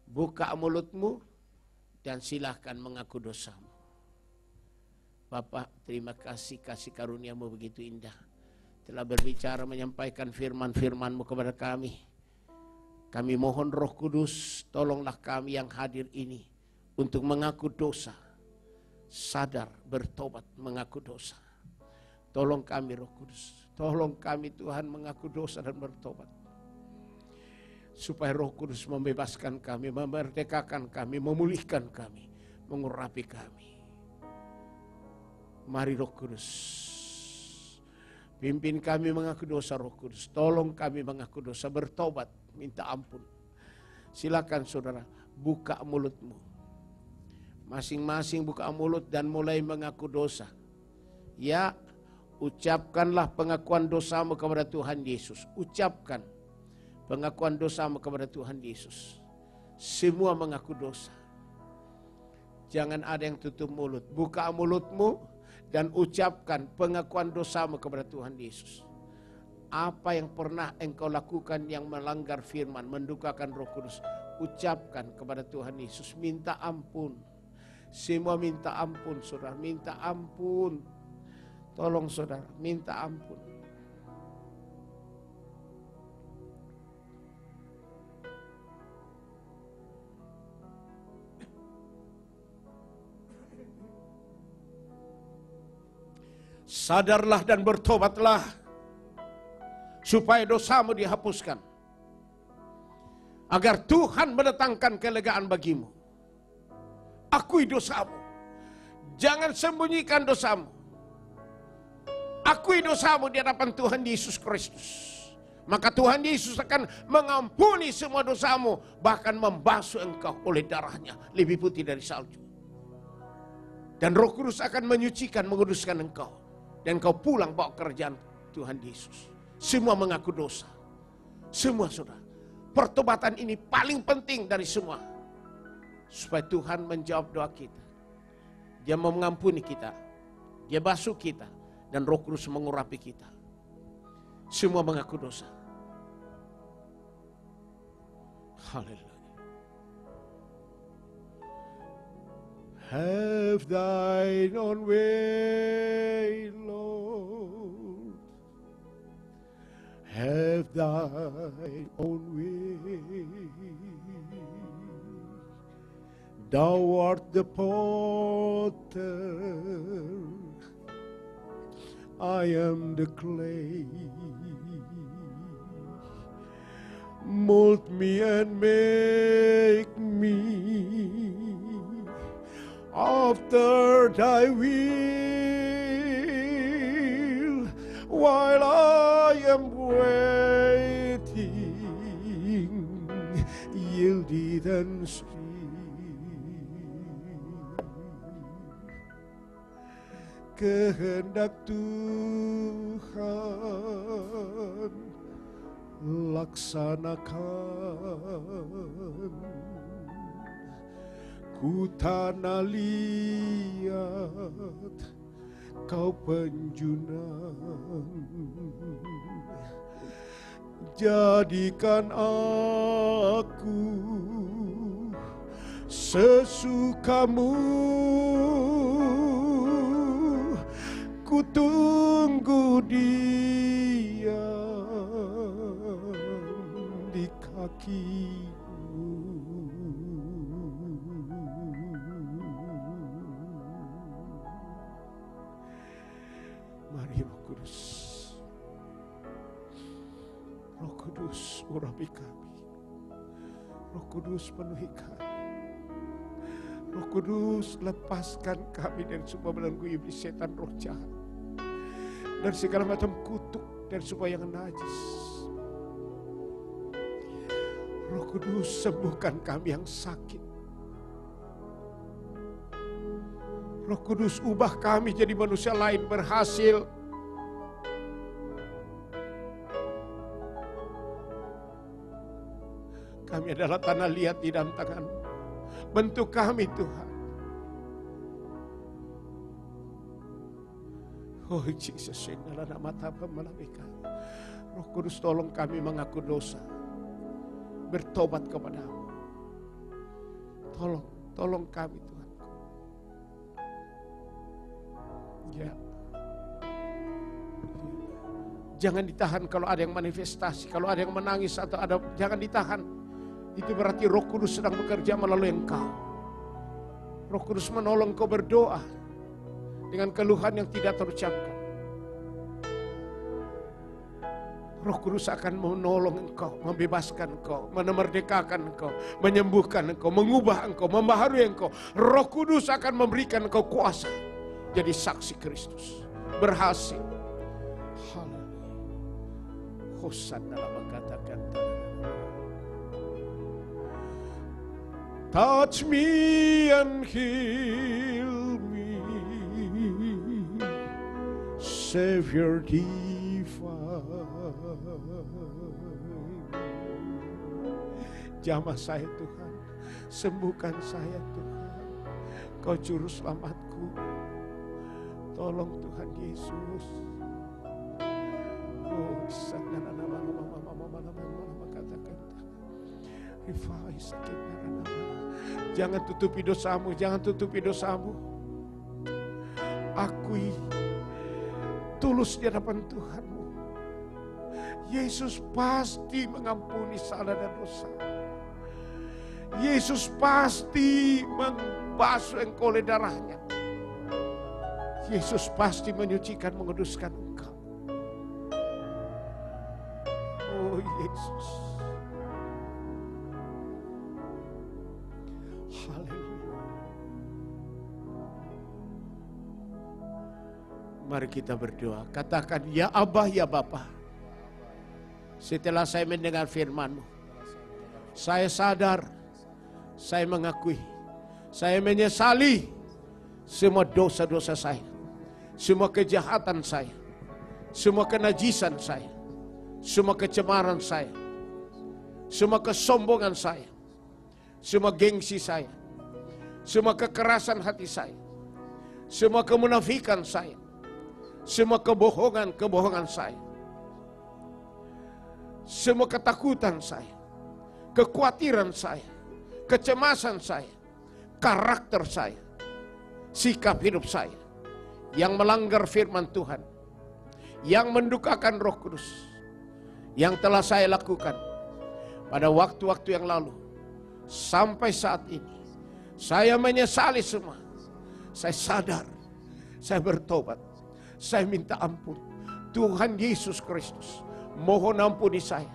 buka mulutmu dan silahkan mengaku dosamu. Bapak, terima kasih karuniamu begitu indah. Telah berbicara menyampaikan firman-firman-Mu kepada kami. Kami mohon Roh Kudus, tolonglah kami yang hadir ini untuk mengaku dosa. Sadar, bertobat, mengaku dosa. Tolong kami Roh Kudus. Tolong kami Tuhan mengaku dosa dan bertobat. Supaya Roh Kudus membebaskan kami, memerdekakan kami, memulihkan kami, mengurapi kami. Mari Roh Kudus, pimpin kami mengaku dosa Roh Kudus. Tolong kami mengaku dosa, bertobat, minta ampun. Silakan saudara, buka mulutmu. Masing-masing buka mulut dan mulai mengaku dosa. Ya, ucapkanlah pengakuan dosamu kepada Tuhan Yesus. Ucapkan pengakuan dosamu kepada Tuhan Yesus. Semua mengaku dosa. Jangan ada yang tutup mulut. Buka mulutmu dan ucapkan pengakuan dosamu kepada Tuhan Yesus. Apa yang pernah engkau lakukan yang melanggar firman, mendukakan Roh Kudus, ucapkan kepada Tuhan Yesus. Minta ampun. Semua minta ampun, saudara. Minta ampun. Tolong saudara, minta ampun. Sadarlah dan bertobatlah supaya dosamu dihapuskan. Agar Tuhan mendatangkan kelegaan bagimu. Akui dosamu. Jangan sembunyikan dosamu. Akui dosamu di hadapan Tuhan Yesus Kristus. Maka Tuhan Yesus akan mengampuni semua dosamu. Bahkan membasuh engkau oleh darahnya. Lebih putih dari salju. Dan Roh Kudus akan menyucikan, menguduskan engkau. Dan kau pulang bawa kerjaan Tuhan Yesus. Semua mengaku dosa. Semua saudara. Pertobatan ini paling penting dari semua. Supaya Tuhan menjawab doa kita. Dia mau mengampuni kita. Dia basuh kita. Dan Roh Kudus mengurapi kita. Semua mengaku dosa. Haleluya. Have thine own way, Lord. Have thine own way. Thou art the potter, I am the clay. Mold me and make me after thy will, while I am waiting, yielded and still. Kehendak Tuhan laksanakan. Ku tanah liat, kau penjunan. Jadikan aku sesukamu. Ku tunggu dia di kakimu. Mari Roh Kudus. Roh Kudus urapi kami. Roh Kudus penuhi kami. Roh Kudus lepaskan kami dari semua belenggu iblis, setan, roh jahat, dan segala macam kutuk dan semua yang najis. Roh Kudus sembuhkan kami yang sakit. Roh Kudus ubah kami jadi manusia lain, berhasil. Kami adalah tanah liat di dalam tangan-Mu. Bentuk kami Tuhan. Oh Jesus, nama Roh Kudus tolong kami mengaku dosa, bertobat kepada-Mu. Tolong kami Tuhan. Ya. Jangan ditahan kalau ada yang manifestasi, kalau ada yang menangis atau ada, jangan ditahan. Itu berarti Roh Kudus sedang bekerja melalui engkau. Roh Kudus menolong engkau berdoa dengan keluhan yang tidak terucapkan. Roh Kudus akan menolong engkau, membebaskan engkau, memerdekakan engkau, menyembuhkan engkau, mengubah engkau, membaharui engkau. Roh Kudus akan memberikan engkau kuasa jadi saksi Kristus. Berhasil. Haleluya. Hosanna kata-kata. Touch me and heal me, Savior divine. Jamah saya Tuhan, sembuhkan saya Tuhan. Kau juru selamatku. Tolong Tuhan Yesus. Oh, jangan tutupi dosamu, jangan tutupi dosamu. Akui tulus di hadapan Tuhanmu. Yesus pasti mengampuni salah dan dosa. Yesus pasti membasuh engkau oleh darahnya. Yesus pasti menyucikan, menguduskan engkau. Oh Yesus. Haleluya. Mari kita berdoa. Katakan, ya Abah, ya Bapa. Setelah saya mendengar firman-Mu, saya sadar, saya mengakui, saya menyesali semua dosa-dosa saya, semua kejahatan saya, semua kenajisan saya, semua kecemaran saya, semua kesombongan saya, semua gengsi saya, semua kekerasan hati saya, semua kemunafikan saya, semua kebohongan saya, semua ketakutan saya, kekhawatiran saya, kecemasan saya, karakter saya, sikap hidup saya yang melanggar firman Tuhan, yang mendukakan Roh Kudus, yang telah saya lakukan pada waktu-waktu yang lalu sampai saat ini. Saya menyesali semua. Saya sadar, saya bertobat, saya minta ampun. Tuhan Yesus Kristus, mohon ampuni saya,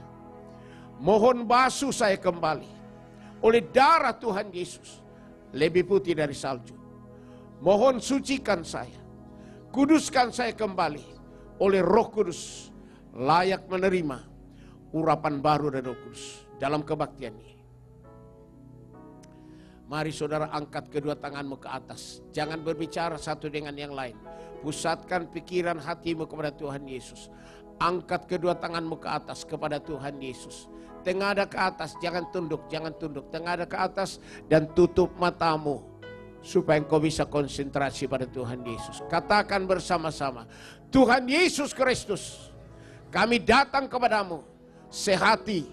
mohon basuh saya kembali oleh darah Tuhan Yesus, lebih putih dari salju. Mohon sucikan saya, kuduskan saya kembali oleh Roh Kudus, layak menerima urapan baru dari Roh Kudus dalam kebaktian ini. Mari saudara angkat kedua tanganmu ke atas. Jangan berbicara satu dengan yang lain. Pusatkan pikiran hatimu kepada Tuhan Yesus. Angkat kedua tanganmu ke atas kepada Tuhan Yesus. Tengada ke atas, jangan tunduk, jangan tunduk. Tengada ke atas dan tutup matamu, supaya engkau bisa konsentrasi pada Tuhan Yesus. Katakan bersama-sama, Tuhan Yesus Kristus, kami datang kepadamu sehati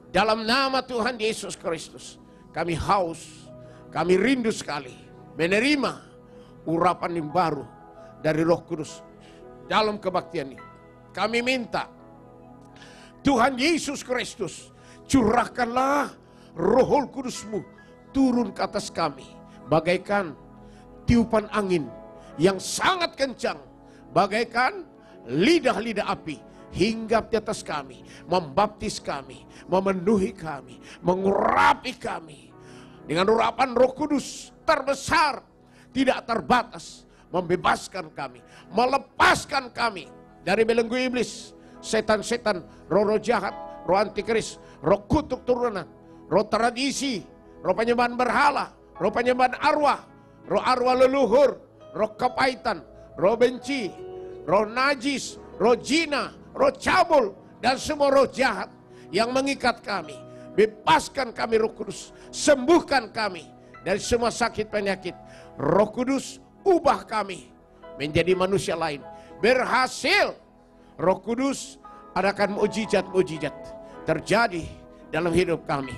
dalam nama Tuhan Yesus Kristus. Kami haus, kami rindu sekali menerima urapan yang baru dari Roh Kudus dalam kebaktian ini. Kami minta Tuhan Yesus Kristus, curahkanlah Roh Kudus-Mu turun ke atas kami bagaikan tiupan angin yang sangat kencang, bagaikan lidah-lidah api. hinggap di atas kami, membaptis kami, memenuhi kami, mengurapi kami dengan urapan Roh Kudus terbesar, tidak terbatas, membebaskan kami, melepaskan kami dari belenggu iblis, setan-setan, roh-roh jahat, roh antikris, roh kutuk turunan, roh tradisi, roh penyembahan berhala, roh penyembahan arwah, roh arwah leluhur, roh kepahitan, roh benci, roh najis, roh jina, roh cabul, dan semua roh jahat yang mengikat kami. Bebaskan kami Roh Kudus, sembuhkan kami dari semua sakit penyakit. Roh Kudus ubah kami menjadi manusia lain. Berhasil Roh Kudus adakan mujizat-mujizat terjadi dalam hidup kami.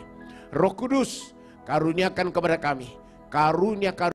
Roh Kudus karuniakan kepada kami karunia